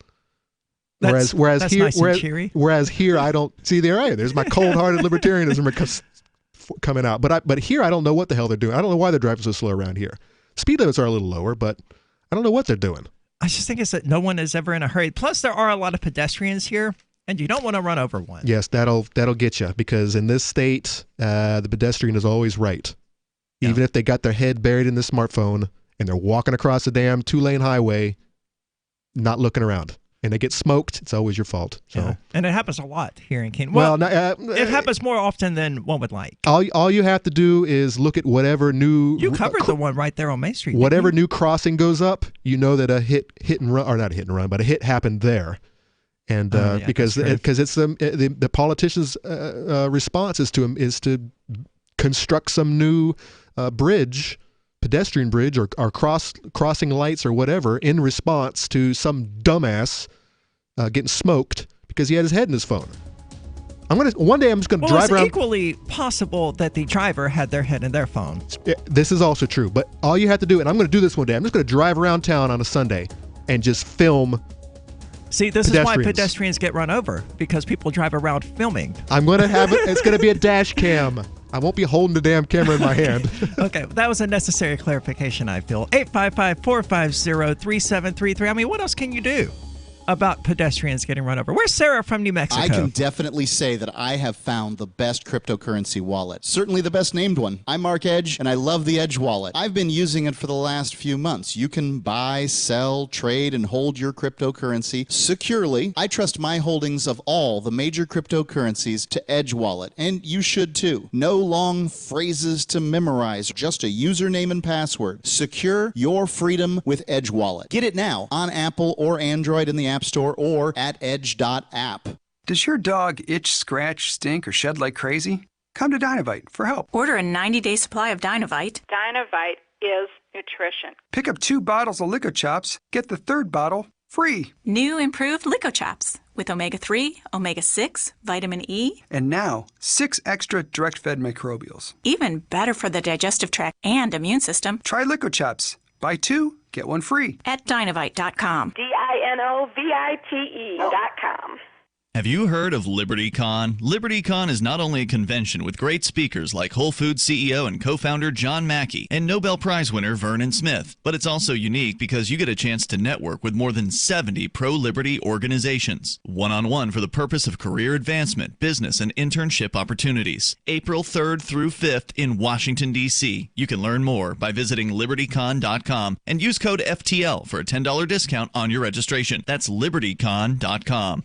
That's here, nice and cheery. Whereas here, I don't see there. There's my cold-hearted libertarianism coming out. But here, I don't know what the hell they're doing. I don't know why they're driving so slow around here. Speed limits are a little lower, but I don't know what they're doing. I just think it's that no one is ever in a hurry. Plus, there are a lot of pedestrians here, and you don't want to run over one. Yes, that'll get you, because in this state, the pedestrian is always right. Yeah. Even if they got their head buried in the smartphone and they're walking across a damn 2-lane highway, not looking around, and they get smoked, it's always your fault. So. Yeah. And it happens a lot here in Canada. Well, it happens more often than one would like. All you have to do is look at whatever new... You covered the one right there on Main Street. Whatever new crossing goes up, you know that a hit and run, or not a hit and run, but a hit happened there. And because it's the politicians' response is to construct some new pedestrian bridge or crossing lights or whatever in response to some dumbass getting smoked because he had his head in his phone. One day I'm just gonna drive around. It's equally possible that the driver had their head in their phone. This is also true, but all you have to do, and I'm gonna do this one day, I'm just gonna drive around town on a Sunday and just film. See, this is why pedestrians get run over, because people drive around filming. I'm gonna have it. It's gonna be a dash cam. I won't be holding the damn camera in my hand. Okay, that was a necessary clarification, I feel. 855-450-3733. I mean, what else can you do? about pedestrians getting run over. Where's Sarah from New Mexico? I can definitely say that I have found the best cryptocurrency wallet. Certainly the best named one. I'm Mark Edge, and I love the Edge wallet. I've been using it for the last few months. You can buy, sell, trade, and hold your cryptocurrency securely. I trust my holdings of all the major cryptocurrencies to Edge wallet, and you should too. No long phrases to memorize, just a username and password. Secure your freedom with Edge wallet. Get it now on Apple or Android in the App Store or at edge.app. Does your dog itch, scratch, stink, or shed like crazy? Come to Dynovite for help. Order a 90-day supply of Dynovite. Dynovite is nutrition. Pick up 2 bottles of Lico Chops, get the 3rd bottle free. New improved Lico Chops with omega-3, omega-6, vitamin E. And now, 6 extra direct-fed microbials. Even better for the digestive tract and immune system. Try Lico Chops. Buy 2, get 1 free. At Dynovite.com. DINOVITE.com. Have you heard of LibertyCon? LibertyCon is not only a convention with great speakers like Whole Foods CEO and co-founder John Mackey and Nobel Prize winner Vernon Smith, but it's also unique because you get a chance to network with more than 70 pro-liberty organizations, one-on-one for the purpose of career advancement, business, and internship opportunities. April 3rd through 5th in Washington, D.C. You can learn more by visiting LibertyCon.com and use code FTL for a $10 discount on your registration. That's LibertyCon.com.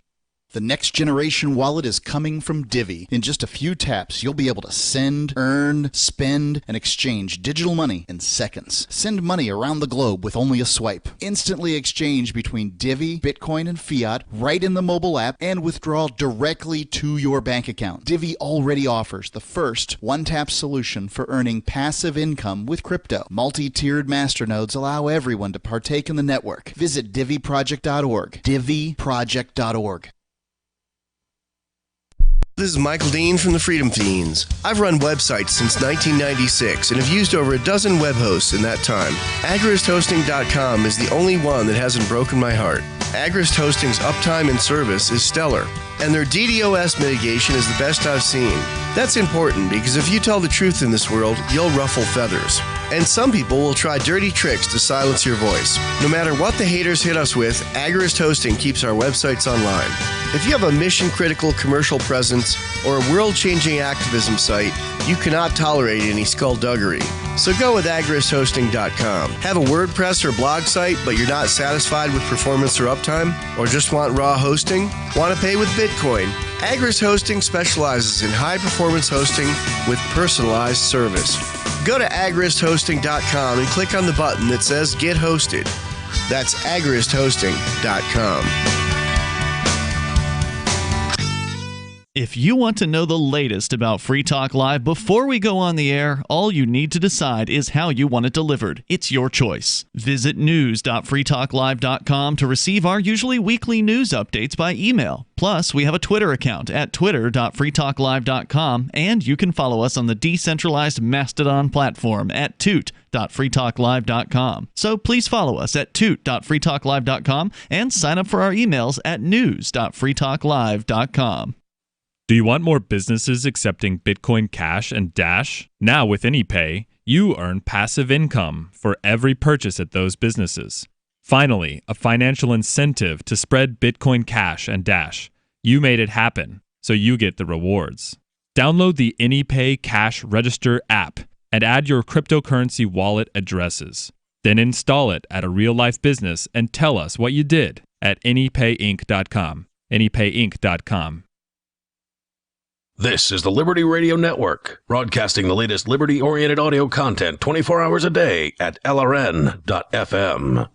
The next generation wallet is coming from Divvy. In just a few taps, you'll be able to send, earn, spend, and exchange digital money in seconds. Send money around the globe with only a swipe. Instantly exchange between Divvy, Bitcoin, and fiat right in the mobile app and withdraw directly to your bank account. Divvy already offers the first one-tap solution for earning passive income with crypto. Multi-tiered masternodes allow everyone to partake in the network. Visit DivvyProject.org. DivvyProject.org. This is Michael Dean from the Freedom Fiends. I've run websites since 1996 and have used over a dozen web hosts in that time. AgristHosting.com is the only one that hasn't broken my heart. Agrist Hosting's uptime and service is stellar, and their DDoS mitigation is the best I've seen. That's important because if you tell the truth in this world, you'll ruffle feathers. And some people will try dirty tricks to silence your voice. No matter what the haters hit us with, Agrist Hosting keeps our websites online. If you have a mission-critical commercial presence or a world-changing activism site, you cannot tolerate any skullduggery. So go with AgristHosting.com. Have a WordPress or blog site, but you're not satisfied with performance or uptime? Or just want raw hosting? Want to pay with Bitcoin? Agrist Hosting specializes in high-performance hosting with personalized service. Go to AgristHosting.com and click on the button that says Get Hosted. That's AgristHosting.com. If you want to know the latest about Free Talk Live before we go on the air, all you need to decide is how you want it delivered. It's your choice. Visit news.freetalklive.com to receive our usually weekly news updates by email. Plus, we have a Twitter account at twitter.freetalklive.com, and you can follow us on the decentralized Mastodon platform at toot.freetalklive.com. So please follow us at toot.freetalklive.com and sign up for our emails at news.freetalklive.com. Do you want more businesses accepting Bitcoin Cash and Dash? Now with AnyPay, you earn passive income for every purchase at those businesses. Finally, a financial incentive to spread Bitcoin Cash and Dash. You made it happen, so you get the rewards. Download the AnyPay Cash Register app and add your cryptocurrency wallet addresses. Then install it at a real-life business and tell us what you did at anypayinc.com. anypayinc.com. This is the Liberty Radio Network, broadcasting the latest liberty-oriented audio content 24 hours a day at LRN.FM.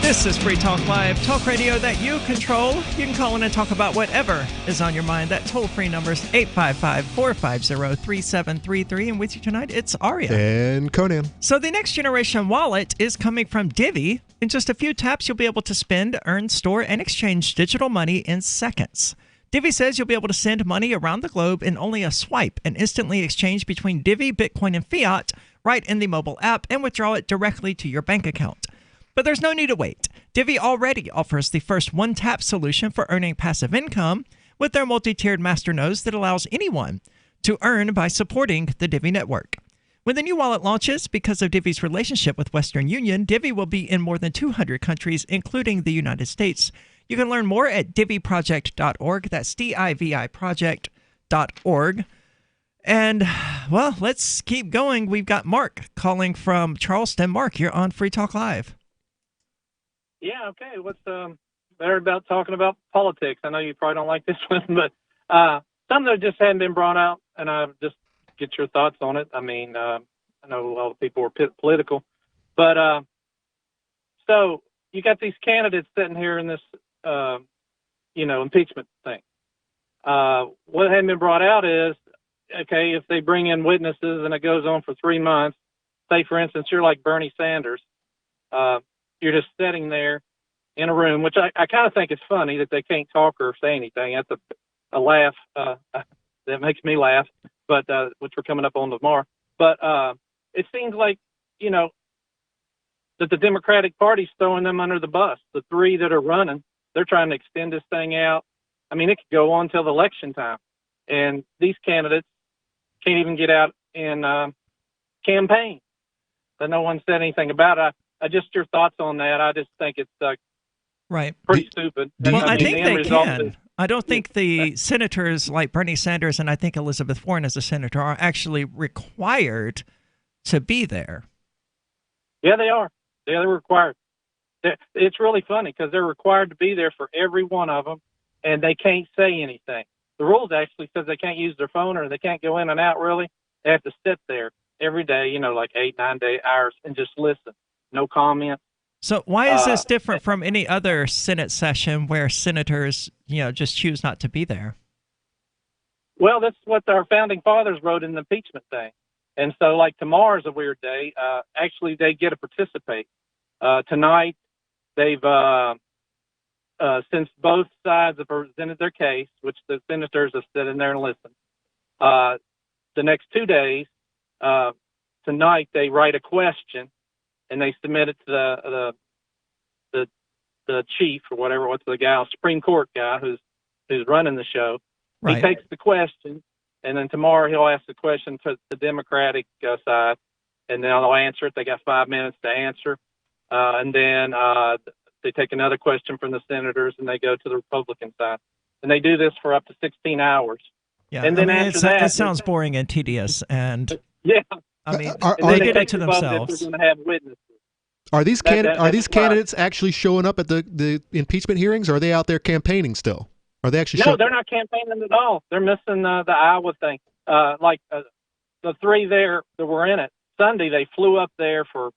This is Free Talk Live, talk radio that you control. You can call in and talk about whatever is on your mind. That toll-free number is 855-450-3733. And with you tonight, it's Aria. And Conan. So the next generation wallet is coming from Divvy. In just a few taps, you'll be able to spend, earn, store, and exchange digital money in seconds. Divvy says you'll be able to send money around the globe in only a swipe and instantly exchange between Divvy, Bitcoin, and fiat right in the mobile app and withdraw it directly to your bank account. But there's no need to wait. Divvy already offers the first one-tap solution for earning passive income with their multi-tiered masternodes that allows anyone to earn by supporting the Divvy network. When the new wallet launches, because of Divvy's relationship with Western Union, Divvy will be in more than 200 countries, including the United States. You can learn more at divvyproject.org. That's DIVI project.org. And, well, let's keep going. We've got Mark calling from Charleston. Mark, you're on Free Talk Live. Yeah, okay. What's better about talking about politics? I know you probably don't like this one, but something that just hadn't been brought out, and I just get your thoughts on it. I mean, I know a lot of people are political, but so you got these candidates sitting here in this, impeachment thing. What hadn't been brought out is, okay, if they bring in witnesses and it goes on for 3 months, say, for instance, you're like Bernie Sanders, you're just sitting there in a room, which I kind of think is funny that they can't talk or say anything. That's a laugh. That makes me laugh, but which we're coming up on tomorrow. But it seems like, that the Democratic Party's throwing them under the bus. The three that are running, they're trying to extend this thing out. I mean, it could go on till the election time. And these candidates can't even get out and campaign. But no one said anything about it. Just your thoughts on that. I just think it's right. Pretty stupid. Well, I think they can. I don't think the senators like Bernie Sanders and I think Elizabeth Warren as a senator are actually required to be there. Yeah, they are. Yeah, they're required. It's really funny because they're required to be there for every one of them, and they can't say anything. The rules actually says they can't use their phone or they can't go in and out, really. They have to sit there every day, like 8-9 hours and just listen. No comment. So why is this different from any other Senate session where senators, just choose not to be there? Well, that's what our founding fathers wrote in the impeachment thing. And so, like, tomorrow's a weird day. Actually, they get to participate. Tonight, they've, since both sides have presented their case, which the senators have sit in there and listen, the next 2 days, tonight, they write a question and they submit it to the chief or whatever, what's the guy, Supreme Court guy who's running the show. Right. He takes the question, and then tomorrow he'll ask the question to the Democratic side, and then they'll answer it. They got 5 minutes to answer, and then they take another question from the senators, and they go to the Republican side, and they do this for up to 16 hours. Yeah, and then after that, it sounds boring and tedious, and yeah. I mean, they did it to themselves. They're going to have witnesses. Are these candidates actually showing up at the impeachment hearings, or are they out there campaigning still? Are they actually? No, they're not campaigning at all. They're missing the Iowa thing. The three there that were in it Sunday, they flew up there for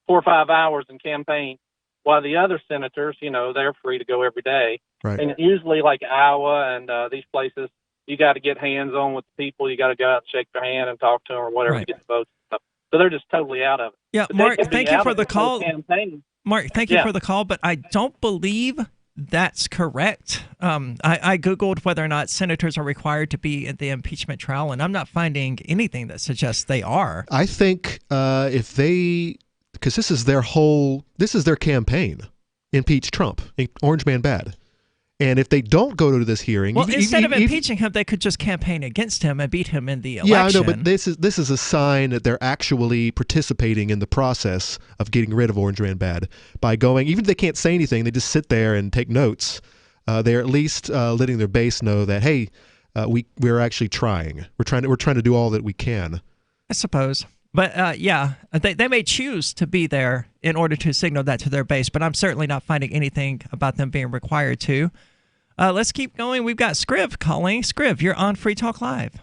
4 or 5 hours and campaigned, while the other senators, they're free to go every day. Right. And usually, like Iowa and these places, you got to get hands on with the people. You got to go out and shake their hand and talk to them or whatever to get the votes and stuff. So they're just totally out of it. Yeah, But Mark, they can thank be you out for of the it while call. campaigning. Mark, thank you for the call, but I don't believe that's correct. I Googled whether or not senators are required to be at the impeachment trial, and I'm not finding anything that suggests they are. I think if they, because this is their campaign, impeach Trump, Orange Man bad. And if they don't go to this hearing, well, instead of impeaching him, they could just campaign against him and beat him in the election. Yeah, I know, but this is a sign that they're actually participating in the process of getting rid of Orange Man bad by going. Even if they can't say anything, they just sit there and take notes. They're at least letting their base know that hey, we're actually trying. We're trying to do all that we can. I suppose. But they may choose to be there in order to signal that to their base, but I'm certainly not finding anything about them being required to. Let's keep going. We've got Scriv calling. Scriv, you're on Free Talk Live.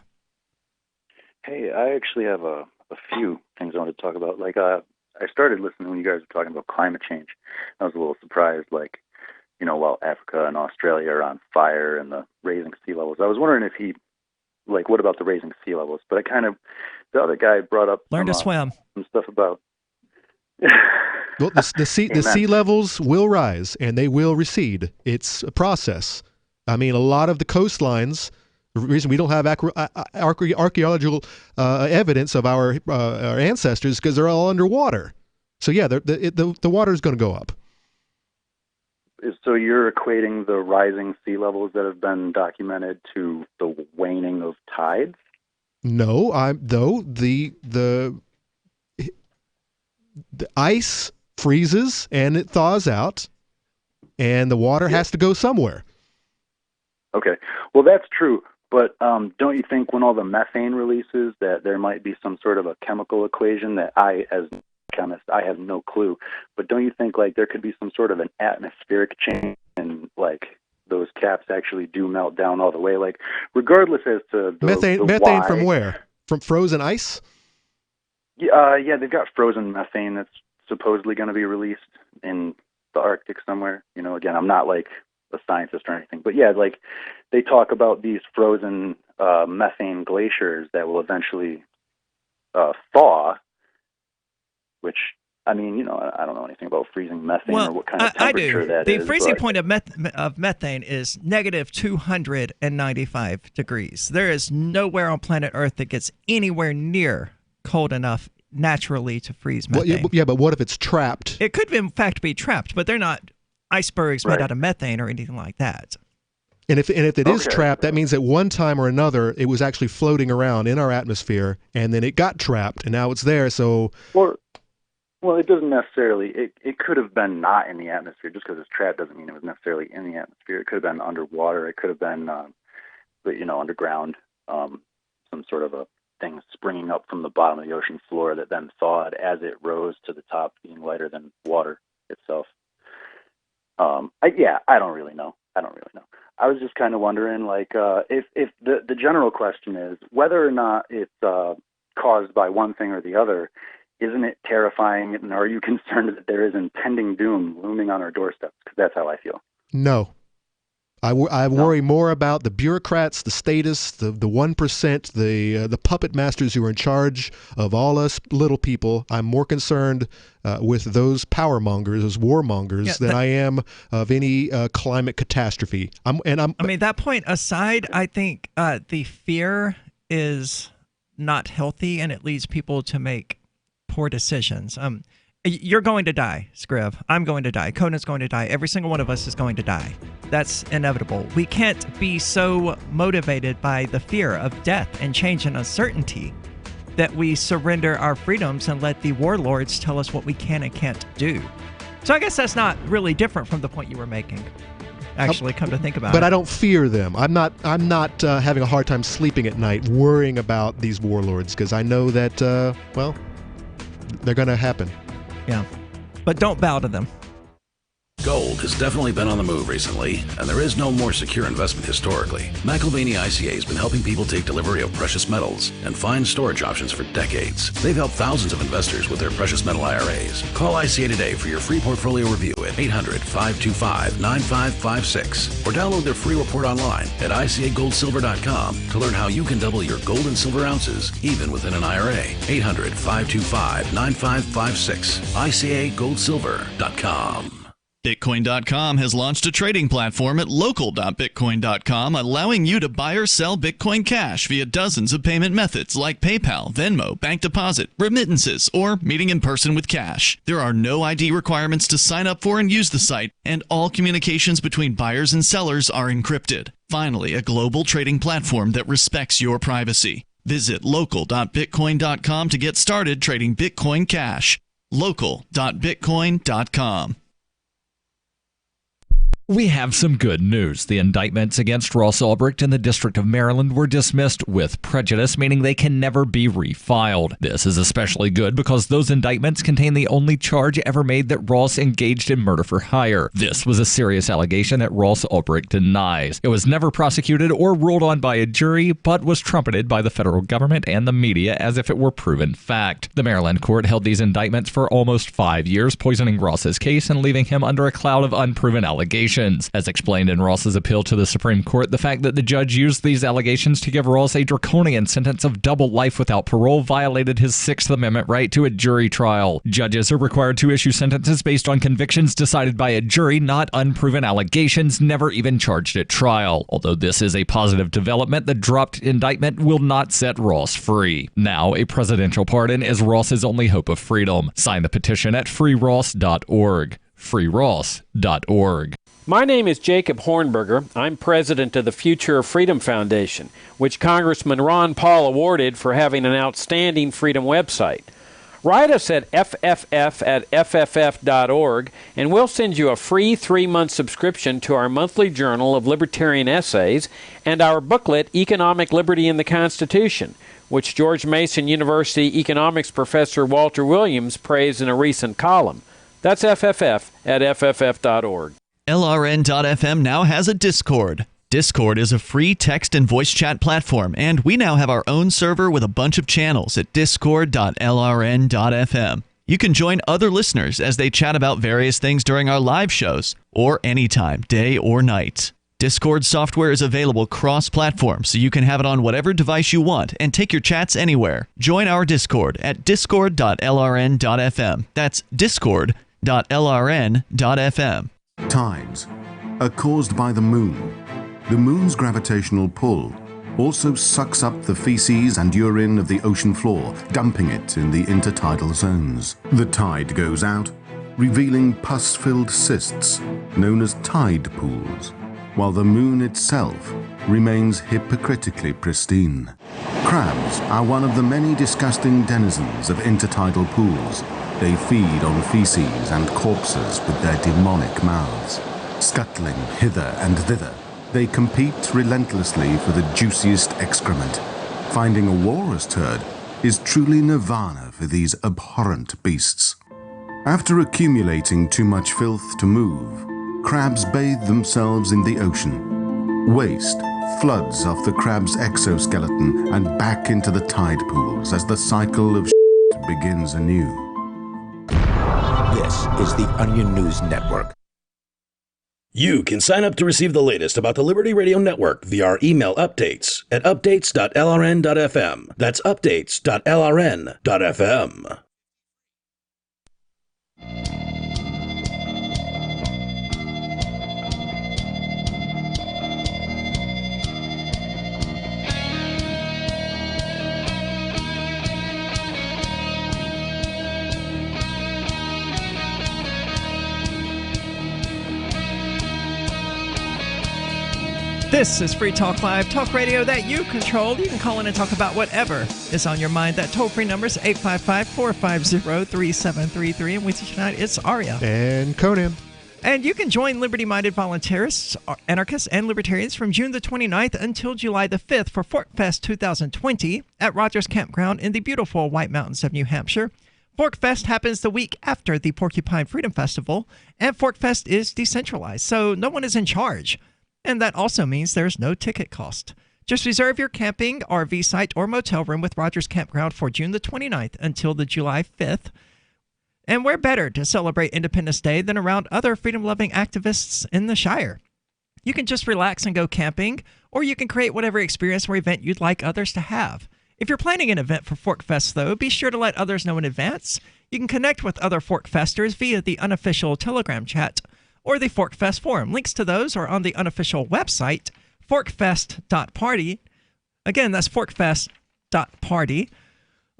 Hey, I actually have a few things I wanted to talk about. Like, I started listening when you guys were talking about climate change. I was a little surprised, while Africa and Australia are on fire and the raising sea levels. I was wondering what about the raising sea levels? But the other guy brought up learn to swim. Some stuff about. Well, the sea levels will rise and they will recede. It's a process. I mean, a lot of the coastlines The reason we don't have archaeological evidence of our ancestors is because they're all underwater. So yeah, the water is going to go up. So you're equating the rising sea levels that have been documented to the waning of tides? No, the ice freezes and it thaws out, and the water has to go somewhere. Okay, well that's true, but don't you think when all the methane releases that there might be some sort of a chemical equation that I, as a chemist, I have no clue, but don't you think like there could be some sort of an atmospheric change and like those caps actually do melt down all the way, like regardless as to methane why. From where? From frozen ice? Yeah, they've got frozen methane that's supposedly going to be released in the Arctic somewhere. You know, again, I'm not like a scientist or anything, but yeah, like they talk about these frozen methane glaciers that will eventually thaw, which, I mean, you know, I don't know anything about freezing methane or what kind of temperature that is. The freezing point of methane is negative 295 degrees. There is nowhere on planet Earth that gets anywhere near cold enough naturally to freeze methane. Well, yeah, but what if it's trapped? It could, in fact, be trapped, but they're not icebergs made out of methane or anything like that. And if it is trapped, that means at one time or another it was actually floating around in our atmosphere, and then it got trapped, and now it's there. So, well, it doesn't necessarily. It could have been not in the atmosphere. Just because it's trapped doesn't mean it was necessarily in the atmosphere. It could have been underwater. It could have been, underground. Some sort of a thing springing up from the bottom of the ocean floor that then thawed as it rose to the top, being lighter than water itself. I don't really know. I was just kind of wondering, like, if the general question is whether or not it's caused by one thing or the other, isn't it terrifying? And are you concerned that there is impending doom looming on our doorsteps? Because that's how I feel. No. I worry more about the bureaucrats, the statists, the 1%, the puppet masters who are in charge of all us little people. I'm more concerned with those power mongers, those warmongers, than I am of any climate catastrophe. I mean, that point aside, I think the fear is not healthy, and it leads people to make poor decisions. You're going to die, Scriv. I'm going to die. Conan's going to die. Every single one of us is going to die. That's inevitable. We can't be so motivated by the fear of death and change and uncertainty that we surrender our freedoms and let the warlords tell us what we can and can't do. So I guess that's not really different from the point you were making. Actually, come to think about it. But I don't fear them. I'm not having a hard time sleeping at night worrying about these warlords because I know that, they're going to happen. Yeah, but don't bow to them. Gold has definitely been on the move recently, and there is no more secure investment historically. McIlvaney ICA has been helping people take delivery of precious metals and find storage options for decades. They've helped thousands of investors with their precious metal IRAs. Call ICA today for your free portfolio review at 800-525-9556 or download their free report online at ICAGoldSilver.com to learn how you can double your gold and silver ounces even within an IRA. 800-525-9556. ICAGoldSilver.com. Bitcoin.com has launched a trading platform at local.bitcoin.com, allowing you to buy or sell Bitcoin Cash via dozens of payment methods like PayPal, Venmo, bank deposit, remittances, or meeting in person with cash. There are no ID requirements to sign up for and use the site, and all communications between buyers and sellers are encrypted. Finally, a global trading platform that respects your privacy. Visit local.bitcoin.com to get started trading Bitcoin Cash. local.bitcoin.com. We have some good news. The indictments against Ross Ulbricht in the District of Maryland were dismissed with prejudice, meaning they can never be refiled. This is especially good because those indictments contain the only charge ever made that Ross engaged in murder for hire. This was a serious allegation that Ross Ulbricht denies. It was never prosecuted or ruled on by a jury, but was trumpeted by the federal government and the media as if it were proven fact. The Maryland court held these indictments for almost 5 years, poisoning Ross's case and leaving him under a cloud of unproven allegations. allegations. As explained in Ross's appeal to the Supreme Court, the fact that the judge used these allegations to give Ross a draconian sentence of double life without parole violated his Sixth Amendment right to a jury trial. Judges are required to issue sentences based on convictions decided by a jury, not unproven allegations never even charged at trial. Although this is a positive development, the dropped indictment will not set Ross free. Now, a presidential pardon is Ross's only hope of freedom. Sign the petition at freeross.org. freeross.org. My name is Jacon Hornberger. I'm president of the Future of Freedom Foundation, which Congressman Ron Paul awarded for having an outstanding freedom website. Write us at fff@fff.org, and we'll send you a free 3-month subscription to our monthly journal of libertarian essays and our booklet, Economic Liberty in the Constitution, which George Mason University economics professor Walter Williams praised in a recent column. That's fff@fff.org. LRN.FM now has a Discord. Discord is a free text and voice chat platform, and we now have our own server with a bunch of channels at discord.lrn.fm. You can join other listeners as they chat about various things during our live shows, or anytime, day or night. Discord software is available cross-platform, so you can have it on whatever device you want and take your chats anywhere. Join our Discord at discord.lrn.fm. That's discord.lrn.fm. Tides are caused by the moon. The moon's gravitational pull also sucks up the feces and urine of the ocean floor, dumping it in the intertidal zones. The tide goes out, revealing pus-filled cysts known as tide pools, while the moon itself remains hypocritically pristine. Crabs are one of the many disgusting denizens of intertidal pools. They feed on feces and corpses with their demonic mouths. Scuttling hither and thither, they compete relentlessly for the juiciest excrement. Finding a walrus turd is truly nirvana for these abhorrent beasts. After accumulating too much filth to move, crabs bathe themselves in the ocean. Waste floods off the crab's exoskeleton and back into the tide pools as the cycle of begins anew. This is the Onion News Network. You can sign up to receive the latest about the Liberty Radio Network via our email updates at updates.lrn.fm. That's updates.lrn.fm. This is Free Talk Live, talk radio that you control. You can call in and talk about whatever is on your mind. That toll-free number is 855-450-3733. And with you tonight, it's Aria. And Conan. And you can join liberty-minded volunteerists, anarchists, and libertarians from June the 29th until July the 5th for Fork Fest 2020 at Rogers Campground in the beautiful White Mountains of New Hampshire. Fork Fest happens the week after the Porcupine Freedom Festival, and Fork Fest is decentralized, so no one is in charge. And that also means there's no ticket cost. Just reserve your camping, RV site, or motel room with Rogers Campground for June the 29th until the July 5th. And where better to celebrate Independence Day than around other freedom-loving activists in the Shire? You can just relax and go camping, or you can create whatever experience or event you'd like others to have. If you're planning an event for Fork Fest, though, be sure to let others know in advance. You can connect with other Fork Festers via the unofficial Telegram chat or the Fork Fest forum. Links to those are on the unofficial website, forkfest.party. Again, that's forkfest.party.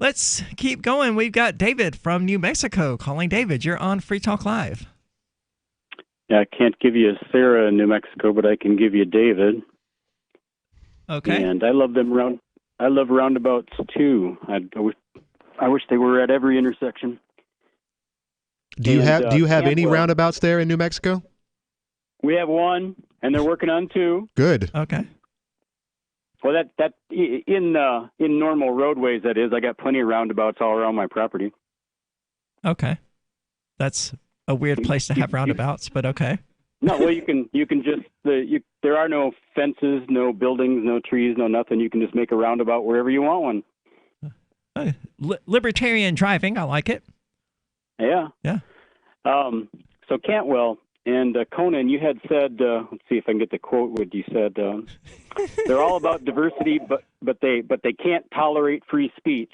Let's keep going. We've got David from New Mexico calling. David, you're on Free Talk Live. Yeah, I can't give you Sarah in New Mexico, but I can give you David. Okay. And I love them I love roundabouts too. I wish they were at every intersection. Do you have any roundabouts there in New Mexico? We have one, and they're working on two. Good. Okay. Well, that in normal roadways, that is. I got plenty of roundabouts all around my property. Okay. That's a weird place to have roundabouts, but okay. No, well, you can just there are no fences, no buildings, no trees, no nothing. You can just make a roundabout wherever you want one. Libertarian driving, I like it. Yeah. Yeah. So Cantwell And Conan, you had said, let's see if I can get the quote. What you said? They're all about diversity, but they can't tolerate free speech.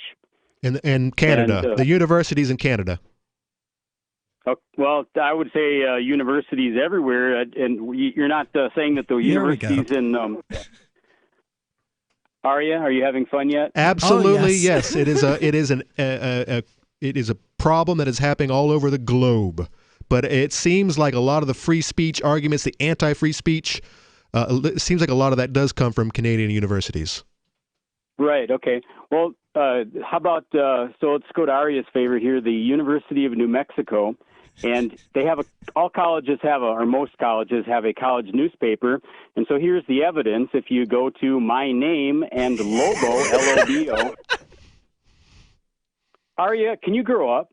In Canada, the universities in Canada. Well, I would say universities everywhere, and you're not saying that the universities in Aria. Are you having fun yet? Absolutely, yes. It is a problem that is happening all over the globe. But it seems like a lot of the free speech arguments, the anti-free speech, it seems like a lot of that does come from Canadian universities. Right. Okay. Well, how about so let's go to Aria's favorite here, the University of New Mexico. And they have all colleges have or most colleges have a college newspaper. And so here's the evidence. If you go to my name and Lobo, L-O-B-O. Aria, can you grow up?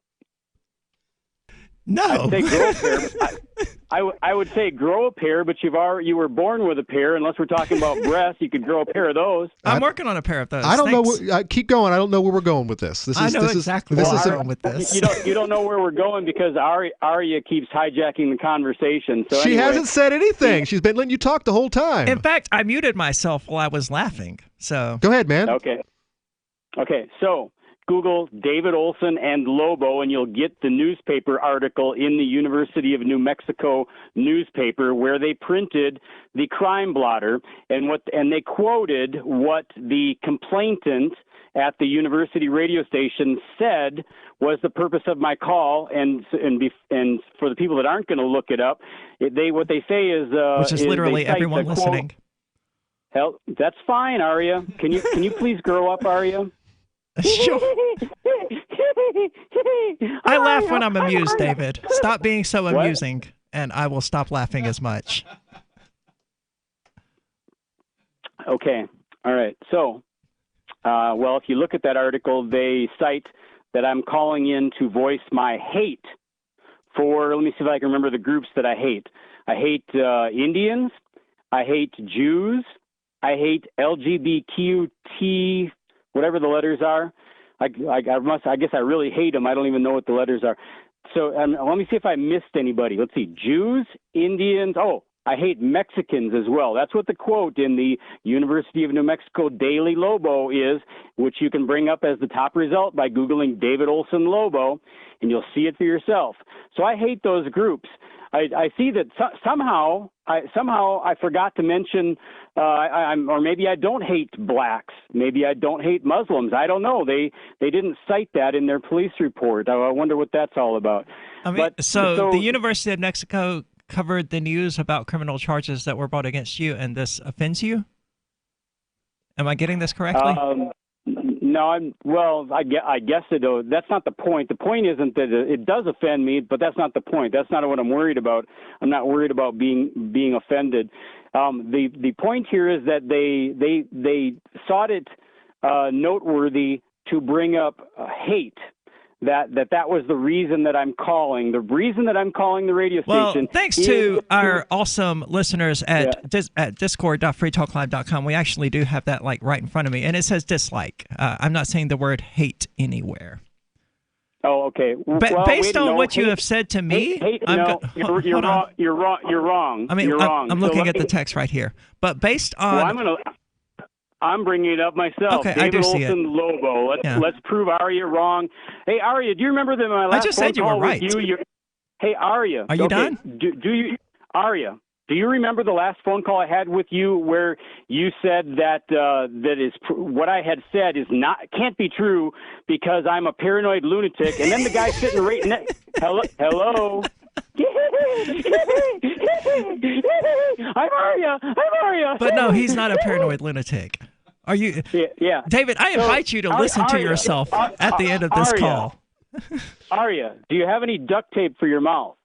No. I'd say grow a pair. I would say grow a pair, but you were born with a pair. Unless we're talking about breasts, you could grow a pair of those. I'm working on a pair of those. I don't know. Keep going. I don't know where we're going with this. I know exactly where we're going with this. You don't know where we're going because Aria keeps hijacking the conversation. So she anyway, hasn't said anything. She's been letting you talk the whole time. In fact, I muted myself while I was laughing. So go ahead, man. Okay. So Google David Olson and Lobo, and you'll get the newspaper article in the University of New Mexico newspaper where they printed the crime blotter and they quoted what the complainant at the university radio station said was the purpose of my call. And for the people that aren't going to look it up, what they say is which is literally everyone listening. Hell, that's fine, Aria. Can you please grow up, Aria? Sure. I laugh when I'm amused, David. Stop being so amusing, and I will stop laughing as much. Okay. All right. So, well, if you look at that article, they cite that I'm calling in to voice my hate for, let me see if I can remember the groups that I hate. I hate Indians. I hate Jews. I hate LGBTQ, whatever the letters are. I guess I really hate them. I don't even know what the letters are. So let me see if I missed anybody. Let's see. Jews, Indians. Oh, I hate Mexicans as well. That's what the quote in the University of New Mexico Daily Lobo is, which you can bring up as the top result by Googling David Olson Lobo, and you'll see it for yourself. So I hate those groups. I see that somehow I forgot to mention, or maybe I don't hate blacks. Maybe I don't hate Muslims. I don't know. They didn't cite that in their police report. I wonder what that's all about. So the University of New Mexico covered the news about criminal charges that were brought against you, and this offends you? Am I getting this correctly? No, I guess it. That's not the point. The point isn't that it does offend me, but that's not the point. That's not what I'm worried about. I'm not worried about being offended. The point here is that they thought it noteworthy to bring up hate. That was the reason that I'm calling. The reason that I'm calling the radio station. Well, thanks to our awesome listeners at discord.freetalklive.com, we actually do have that right in front of me, and it says dislike. I'm not saying the word hate anywhere. Oh, okay. Based on what you have said to me, you're wrong. You're wrong. I mean, you're wrong. I'm looking at the text right here. But based on. I'm bringing it up myself. Okay, David I do see Olson, it. Lobo. Let's prove Aria wrong. Hey, Aria, do you remember that my last I just phone said you call were right. with you? Hey, Aria. Are you done? Do you, Aria? Do you remember the last phone call I had with you where you said that what I had said can't be true because I'm a paranoid lunatic, and then the guy sitting right next. Hello. I'm Aria. But no, he's not a paranoid lunatic. Are you? Yeah. David, I invite you to listen to yourself at the end of this call. Aria, do you have any duct tape for your mouth?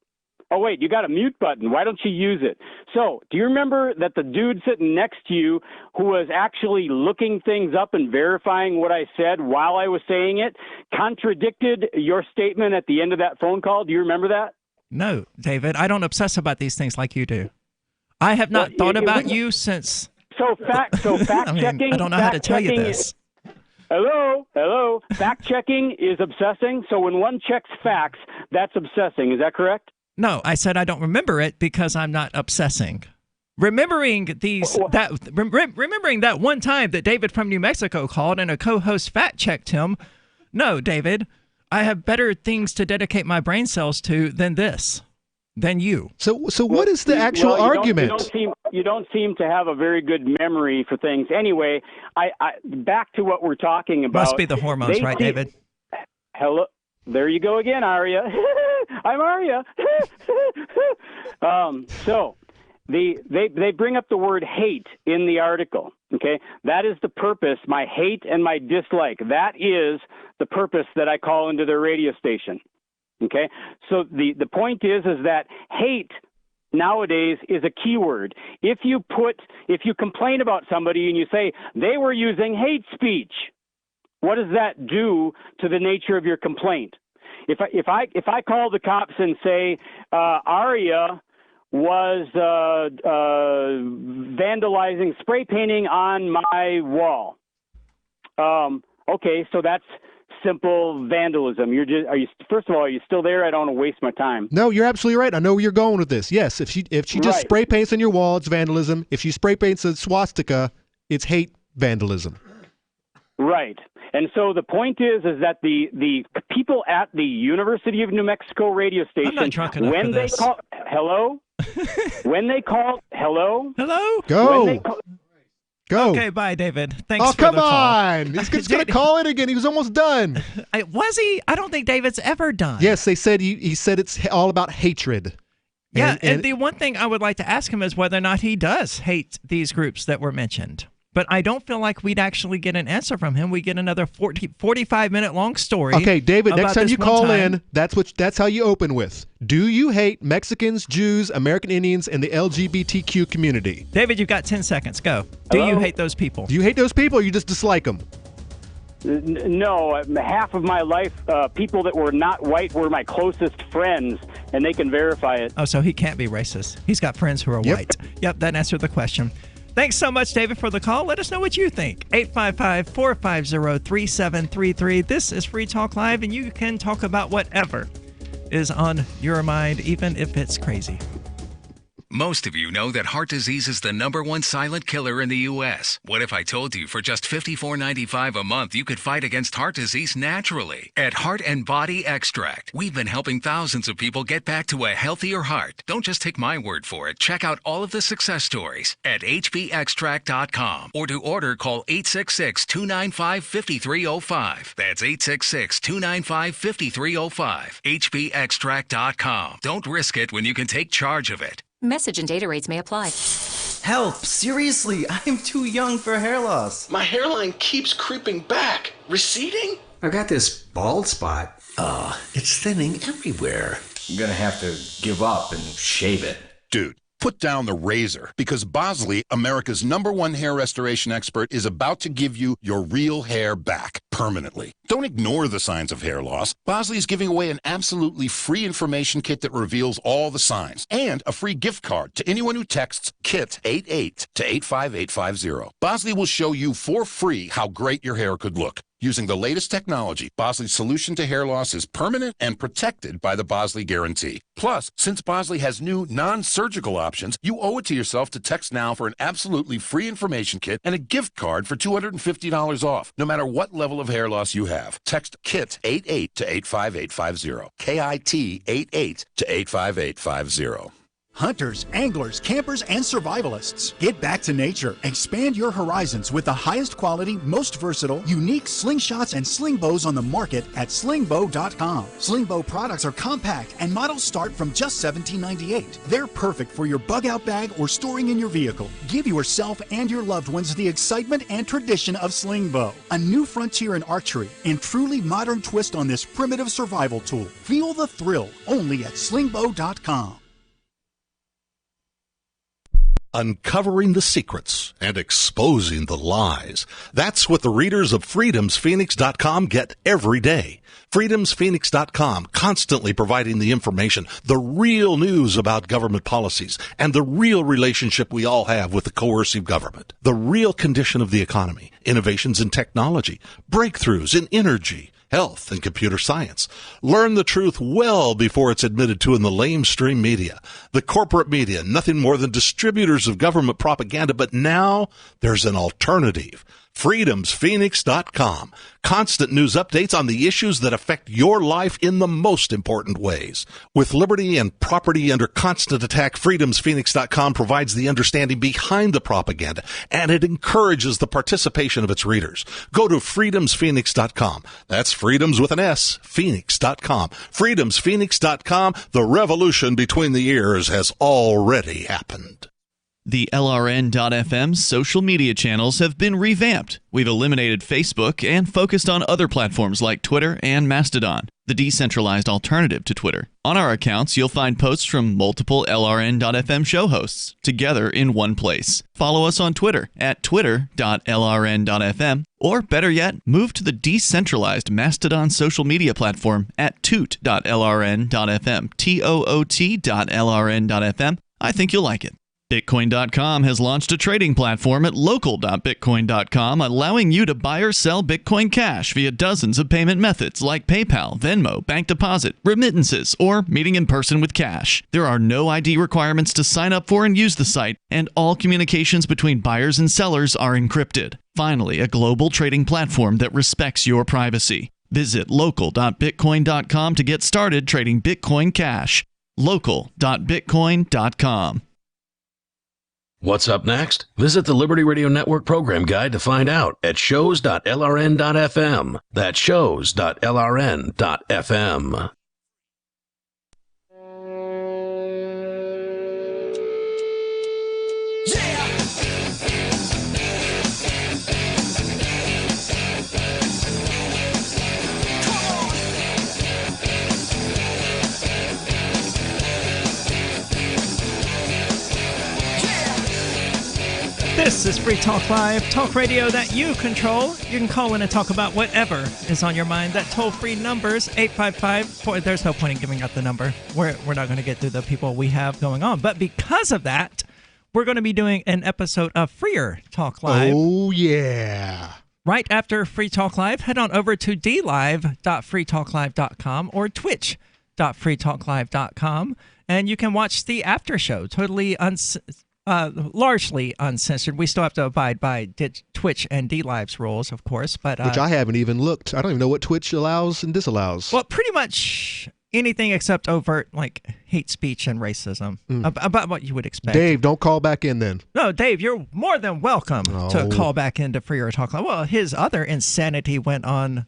Oh, wait, you got a mute button. Why don't you use it? So, do you remember that the dude sitting next to you who was actually looking things up and verifying what I said while I was saying it contradicted your statement at the end of that phone call? Do you remember that? No, David, I don't obsess about these things like you do. I have not thought about you since... So fact checking... I don't know how to tell you this. Hello. Fact checking is obsessing. So when one checks facts, that's obsessing. Is that correct? No, I said I don't remember it because I'm not obsessing. Remembering that one time that David from New Mexico called and a co-host fact-checked him. No, David, I have better things to dedicate my brain cells to than this, than you. So what is the actual argument? You don't seem to have a very good memory for things. Anyway, I back to what we're talking about. Must be the hormones, right, David? Hello. There you go again, Aria. I'm Aria. So they bring up the word hate in the article. Okay, that is the purpose. My hate and my dislike. That is the purpose that I call into their radio station. Okay, so the point is that hate nowadays is a keyword. If you complain about somebody and you say they were using hate speech, what does that do to the nature of your complaint? If I call the cops and say Aria was vandalizing, spray painting on my wall, okay, so that's simple vandalism. First of all, are you still there? I don't want to waste my time. No, you're absolutely right. I know where you're going with this. Yes, if she just spray paints on your wall, it's vandalism. If she spray paints a swastika, it's hate vandalism. Right. And so the point is that the people at the University of New Mexico radio station, when they call, hello, go. Go. Okay, bye, David. Thanks for the call. Oh, come on. He's going to call it again. He was almost done. Was he? I don't think David's ever done. Yes, they said he said it's all about hatred. Yeah, and the one thing I would like to ask him is whether or not he does hate these groups that were mentioned. But I don't feel like we'd actually get an answer from him. We get another 45-minute long story. Okay, David, next time you call in, that's how you open with. Do you hate Mexicans, Jews, American Indians, and the LGBTQ community? David, you've got 10 seconds. Go. Do you hate those people? Do you hate those people or you just dislike them? No, half of my life, people that were not white were my closest friends, and they can verify it. Oh, so he can't be racist. He's got friends who are white. Yep, that answered the question. Thanks so much, David, for the call. Let us know what you think. 855-450-3733. This is Free Talk Live, and you can talk about whatever is on your mind, even if it's crazy. Most of you know that heart disease is the #1 silent killer in the U.S. What if I told you for just $54.95 a month you could fight against heart disease naturally? At Heart and Body Extract, we've been helping thousands of people get back to a healthier heart. Don't just take my word for it. Check out all of the success stories at hbextract.com. Or to order, call 866-295-5305. That's 866-295-5305. hbextract.com. Don't risk it when you can take charge of it. Message and data rates may apply. Help! Seriously, I'm too young for hair loss. My hairline keeps creeping back. Receding? I've got this bald spot. It's thinning everywhere. I'm gonna have to give up and shave it. Dude, put down the razor, because Bosley, America's #1 hair restoration expert, is about to give you your real hair back permanently. Don't ignore the signs of hair loss. Bosley is giving away an absolutely free information kit that reveals all the signs, and a free gift card to anyone who texts KIT88 to 85850. Bosley will show you for free how great your hair could look. Using the latest technology, Bosley's solution to hair loss is permanent and protected by the Bosley Guarantee. Plus, since Bosley has new non-surgical options, you owe it to yourself to text now for an absolutely free information kit and a gift card for $250 off, no matter what level of hair loss you have. Text KIT88 to 85850. KIT88 to 85850. Hunters, anglers, campers, and survivalists. Get back to nature. Expand your horizons with the highest quality, most versatile, unique slingshots and sling bows on the market at slingbow.com. Slingbow products are compact and models start from just $17.98. They're perfect for your bug out bag or storing in your vehicle. Give yourself and your loved ones the excitement and tradition of Slingbow. A new frontier in archery and truly modern twist on this primitive survival tool. Feel the thrill only at slingbow.com. Uncovering the secrets and exposing the lies. That's what the readers of freedomsphoenix.com get every day. freedomsphoenix.com, constantly providing the information, the real news about government policies, and the real relationship we all have with the coercive government. The real condition of the economy, innovations in technology, breakthroughs in energy, health, and computer science. Learn the truth well before it's admitted to in the lamestream media. The corporate media, nothing more than distributors of government propaganda, but now there's an alternative. freedomsphoenix.com. Constant news updates on the issues that affect your life in the most important ways. With liberty and property under constant attack, freedomsphoenix.com provides the understanding behind the propaganda, and it encourages the participation of its readers. Go to freedomsphoenix.com. That's freedoms with an S, phoenix.com. freedomsphoenix.com. The revolution between the ears has already happened. The LRN.FM social media channels have been revamped. We've eliminated Facebook and focused on other platforms like Twitter and Mastodon, the decentralized alternative to Twitter. On our accounts, you'll find posts from multiple LRN.FM show hosts together in one place. Follow us on Twitter at twitter.lrn.fm, or better yet, move to the decentralized Mastodon social media platform at toot.lrn.fm, toot.lrn.fm. I think you'll like it. Bitcoin.com has launched a trading platform at local.bitcoin.com, allowing you to buy or sell Bitcoin Cash via dozens of payment methods like PayPal, Venmo, bank deposit, remittances, or meeting in person with cash. There are no ID requirements to sign up for and use the site, and all communications between buyers and sellers are encrypted. Finally, a global trading platform that respects your privacy. Visit local.bitcoin.com to get started trading Bitcoin Cash. local.bitcoin.com. What's up next? Visit the Liberty Radio Network program guide to find out at shows.lrn.fm. That's shows.lrn.fm. This is Free Talk Live, talk radio that you control. You can call in and talk about whatever is on your mind. That toll-free number's 855. There's no point in giving out the number. We're not going to get through the people we have going on. But because of that, we're going to be doing an episode of Freer Talk Live. Oh, yeah. Right after Free Talk Live, head on over to dlive.freetalklive.com or twitch.freetalklive.com, and you can watch the after show, totally largely uncensored. We still have to abide by Twitch and DLive's rules, of course, but which I haven't even looked. I don't even know what Twitch allows and disallows. Well, pretty much anything except overt, like hate speech and racism, about what you would expect. Dave, don't call back in then. No, Dave, you're more than welcome to call back into Freer Talk Live. Well, his other insanity went on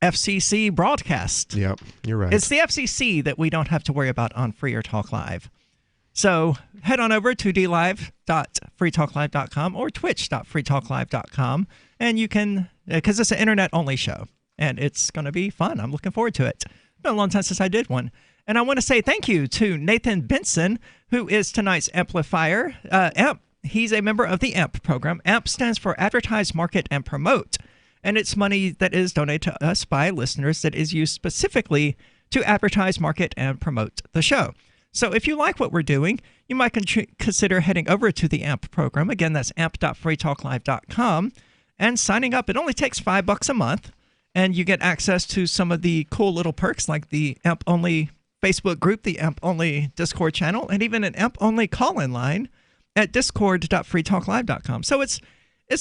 FCC broadcast. Yep, you're right. It's the FCC that we don't have to worry about on Freer Talk Live. So head on over to dlive.freetalklive.com or twitch.freetalklive.com, and you can, because it's an internet-only show, and it's going to be fun. I'm looking forward to it. It's been a long time since I did one. And I want to say thank you to Nathan Benson, who is tonight's amplifier. AMP. He's a member of the AMP program. AMP stands for Advertise, Market, and Promote, and it's money that is donated to us by listeners that is used specifically to advertise, market, and promote the show. So if you like what we're doing, you might consider heading over to the AMP program. Again, that's amp.freetalklive.com, and signing up. It only takes $5 a month, and you get access to some of the cool little perks like the AMP-only Facebook group, the AMP-only Discord channel, and even an AMP-only call-in line at discord.freetalklive.com. So it's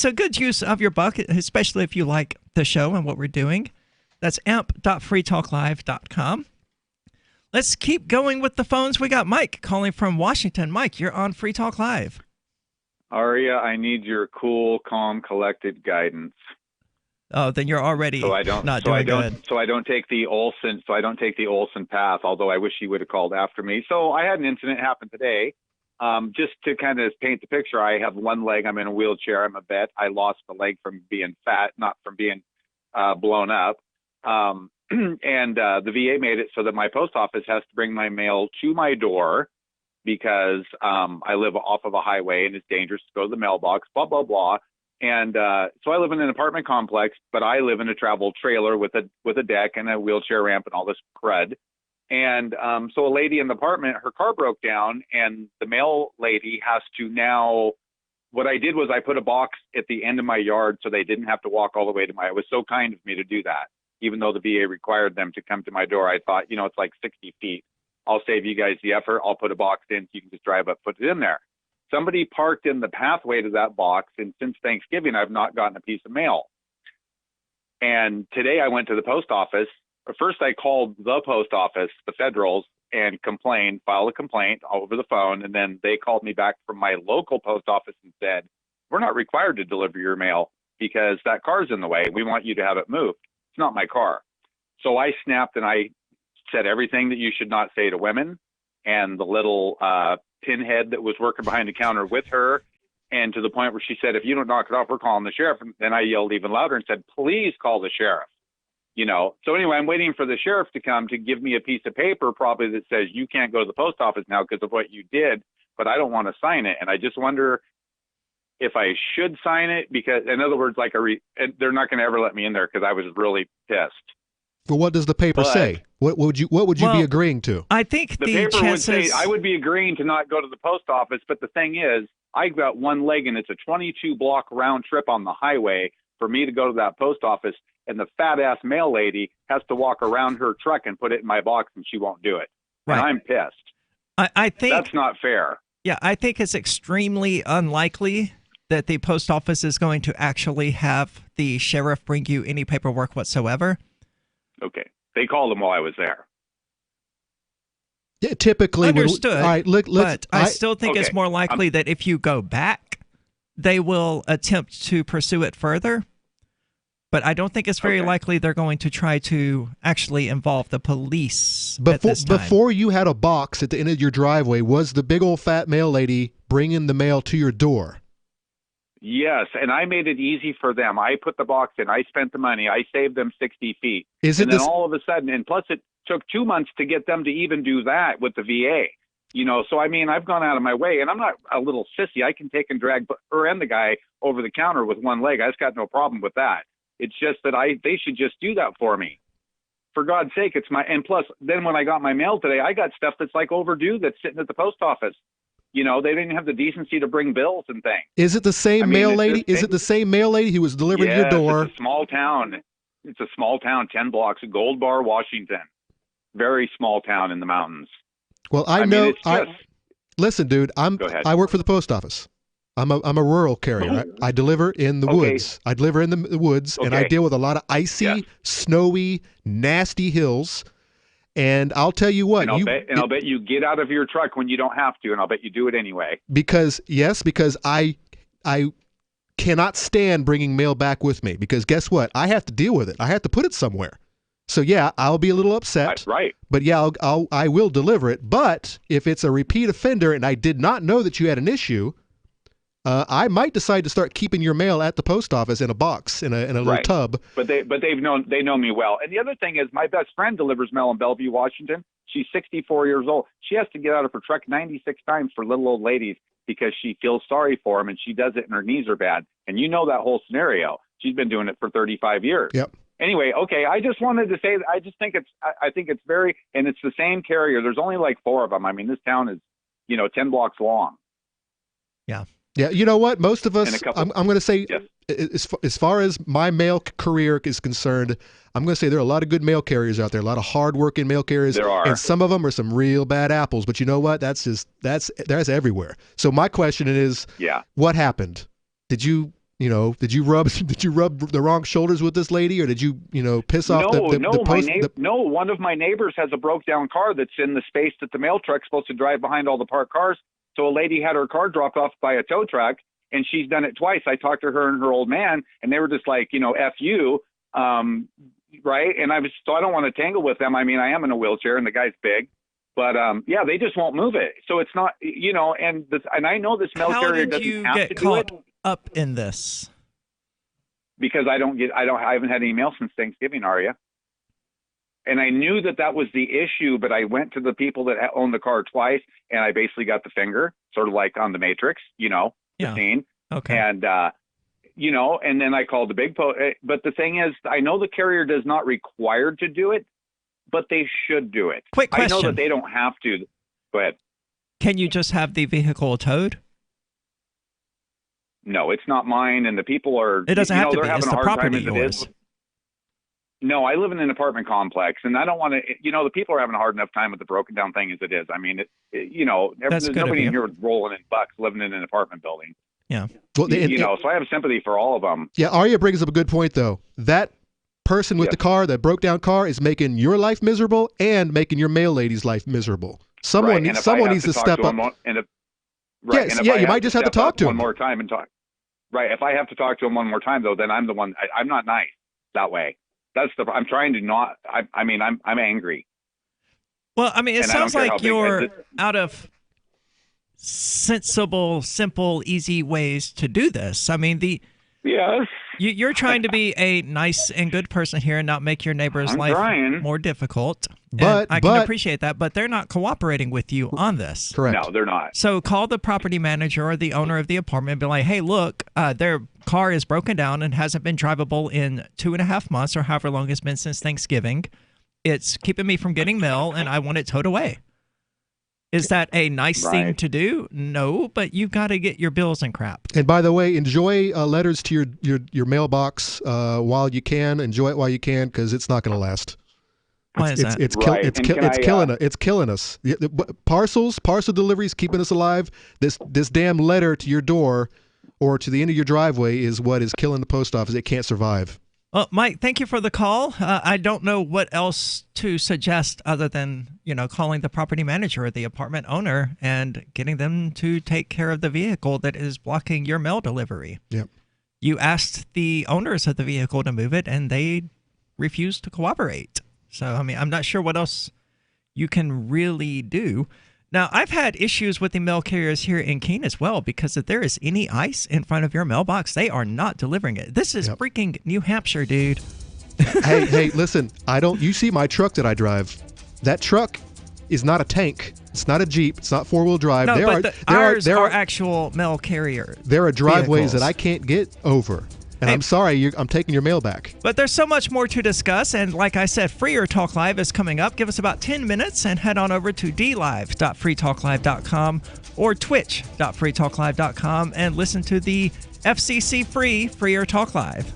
a good use of your buck, especially if you like the show and what we're doing. That's amp.freetalklive.com. Let's keep going with the phones. We got Mike calling from Washington. Mike, you're on Free Talk Live. Aria, I need your cool, calm, collected guidance. Oh, then you're already not doing good. So I don't take the Olsen. Path. Although I wish he would have called after me. So I had an incident happen today. Just to kind of paint the picture, I have one leg. I'm in a wheelchair. I'm a vet. I lost the leg from being fat, not from being blown up. And the VA made it so that my post office has to bring my mail to my door because I live off of a highway and it's dangerous to go to the mailbox, blah, blah, blah. And so I live in an apartment complex, but I live in a travel trailer with a deck and a wheelchair ramp and all this crud. And so a lady in the apartment, her car broke down, and the mail lady has to now – what I did was I put a box at the end of my yard so they didn't have to walk all the way to it was so kind of me to do that. even though the VA required them to come to my door. I thought, it's like 60 feet. I'll save you guys the effort. I'll put a box in so you can just drive up, put it in there. Somebody parked in the pathway to that box, and since Thanksgiving, I've not gotten a piece of mail. And today I went to the post office. First, I called the post office, the Federals, and filed a complaint over the phone. And then they called me back from my local post office and said, we're not required to deliver your mail because that car's in the way. We want you to have it moved. It's not my car. So I snapped and I said everything that you should not say to women, and the little pinhead that was working behind the counter with her, and to the point where she said, if you don't knock it off, we're calling the sheriff. And then I yelled even louder and said, please call the sheriff. So anyway, I'm waiting for the sheriff to come to give me a piece of paper probably that says you can't go to the post office now because of what you did, but I don't want to sign it. And I just wonder if I should sign it, because in other words, they're not going to ever let me in there because I was really pissed. Well, what does the paper say? What would you be agreeing to? I think the paper would say I would be agreeing to not go to the post office, but the thing is, I got one leg and it's a 22-block round trip on the highway for me to go to that post office, and the fat-ass mail lady has to walk around her truck and put it in my box, and she won't do it. Right. And I'm pissed. I think that's not fair. Yeah, I think it's extremely unlikely that the post office is going to actually have the sheriff bring you any paperwork whatsoever. Okay. They called him while I was there. Yeah, typically. Understood. All right, but I still think it's more likely that if you go back, they will attempt to pursue it further. But I don't think it's very likely they're going to try to actually involve the police at this time. Before you had a box at the end of your driveway, was the big old fat mail lady bringing the mail to your door? Yes, and I made it easy for them. I put the box in. I spent the money. I saved them 60 feet. Then all of a sudden, and plus it took 2 months to get them to even do that with the VA. So I mean, I've gone out of my way, and I'm not a little sissy. I can take and drag her and the guy over the counter with one leg. I just got no problem with that. It's just that they should just do that for me. For God's sake, and plus, then when I got my mail today, I got stuff that's like overdue that's sitting at the post office. They didn't have the decency to bring bills and things. Is it the same mail lady? Is it the same mail lady who was delivering to your door? It's a small town. It's a small town, 10 blocks, Gold Bar, Washington. Very small town in the mountains. Well, listen, dude, I work for the post office. I'm a rural carrier. I deliver in the woods. I deliver in the woods, and I deal with a lot of icy, snowy, nasty hills. And I'll tell you what. I'll bet you get out of your truck when you don't have to, and I'll bet you do it anyway. Because I cannot stand bringing mail back with me. Because guess what? I have to deal with it. I have to put it somewhere. So yeah, I'll be a little upset. Right. But yeah, I will deliver it. But if it's a repeat offender and I did not know that you had an issue, I might decide to start keeping your mail at the post office in a box, in a little tub. But they know me well. And the other thing is, my best friend delivers mail in Bellevue, Washington. She's 64 years old. She has to get out of her truck 96 times for little old ladies because she feels sorry for them, and she does it, and her knees are bad. And you know that whole scenario. She's been doing it for 35 years. Yep. Anyway, okay. I just wanted to say that I just think I think it's very, and it's the same carrier. There's only like 4 of them. I mean, this town is, 10 blocks long. Yeah. Yeah, you know what? Most of us, I'm going to say, as far as my mail career is concerned, I'm going to say there are a lot of good mail carriers out there, a lot of hard-working mail carriers. There are. And some of them are some real bad apples. But you know what? That's everywhere. So my question is, what happened? Did you rub the wrong shoulders with this lady, or did you, piss off the post? No, one of my neighbors has a broke-down car that's in the space that the mail truck's supposed to drive behind all the parked cars. So a lady had her car dropped off by a tow truck, and she's done it twice. I talked to her and her old man, and they were just like, F you, right? And I don't want to tangle with them. I mean, I am in a wheelchair, and the guy's big. But, they just won't move it. So it's not, and I know this mail carrier doesn't have to do it. How did you get caught up in this? Because I haven't had any mail since Thanksgiving, Aria. And I knew that was the issue, but I went to the people that owned the car twice, and I basically got the finger, sort of like on the Matrix, the scene. Okay. And, and then I called the big post. But the thing is, I know the carrier does not require to do it, but they should do it. Quick question. I know that they don't have to. Go ahead. Can you just have the vehicle towed? No, it's not mine, and the people are. It doesn't have to they're be. having It's a the hard property time as it yours. is. No, I live in an apartment complex, and I don't want to. The people are having a hard enough time with the broken down thing as it is. I mean, there's nobody in here rolling in bucks living in an apartment building. Yeah. Well, so I have sympathy for all of them. Yeah, Aria brings up a good point, though. That person with the car, that broke down car, is making your life miserable and making your mail lady's life miserable. Someone needs to step up. You might just have to talk to him one more time and talk. Right. If I have to talk to him one more time, though, then I'm the one. I'm not nice that way. I'm trying to not. I'm angry. Well, I mean, it sounds like you're out of sensible, simple, easy ways to do this. I mean, yes. You're trying to be a nice and good person here and not make your neighbor's life more difficult. But I can appreciate that, but they're not cooperating with you on this. Correct. No, they're not. So call the property manager or the owner of the apartment and be like, hey, look, their car is broken down and hasn't been drivable in 2.5 months or however long it's been since Thanksgiving. It's keeping me from getting mail and I want it towed away. Is that a nice thing to do? No, but you've got to get your bills and crap. And by the way, enjoy letters to your mailbox while you can. Enjoy it while you can, because it's not going to last. Why is that? It's killing us. Parcel deliveries keeping us alive. This damn letter to your door or to the end of your driveway is what is killing the post office. It can't survive. Well, Mike, thank you for the call. I don't know what else to suggest other than, calling the property manager or the apartment owner and getting them to take care of the vehicle that is blocking your mail delivery. Yep. You asked the owners of the vehicle to move it, and they refused to cooperate. So, I mean, I'm not sure what else you can really do. Now, I've had issues with the mail carriers here in Keene as well, because if there is any ice in front of your mailbox, they are not delivering it. This is freaking New Hampshire, dude. hey, listen, you see my truck that I drive. That truck is not a tank. It's not a Jeep. It's not four-wheel drive. No, ours are actual mail carrier. There are driveways vehicles that I can't get over. And I'm sorry, I'm taking your mail back. But there's so much more to discuss. And like I said, Freer Talk Live is coming up. Give us about 10 minutes and head on over to dlive.freetalklive.com or twitch.freetalklive.com and listen to the FCC-free Freer Talk Live.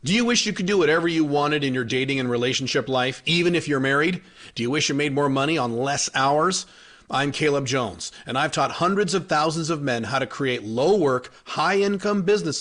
Do you wish you could do whatever you wanted in your dating and relationship life, even if you're married? Do you wish you made more money on less hours? I'm Caleb Jones, and I've taught hundreds of thousands of men how to create low-work, high-income businesses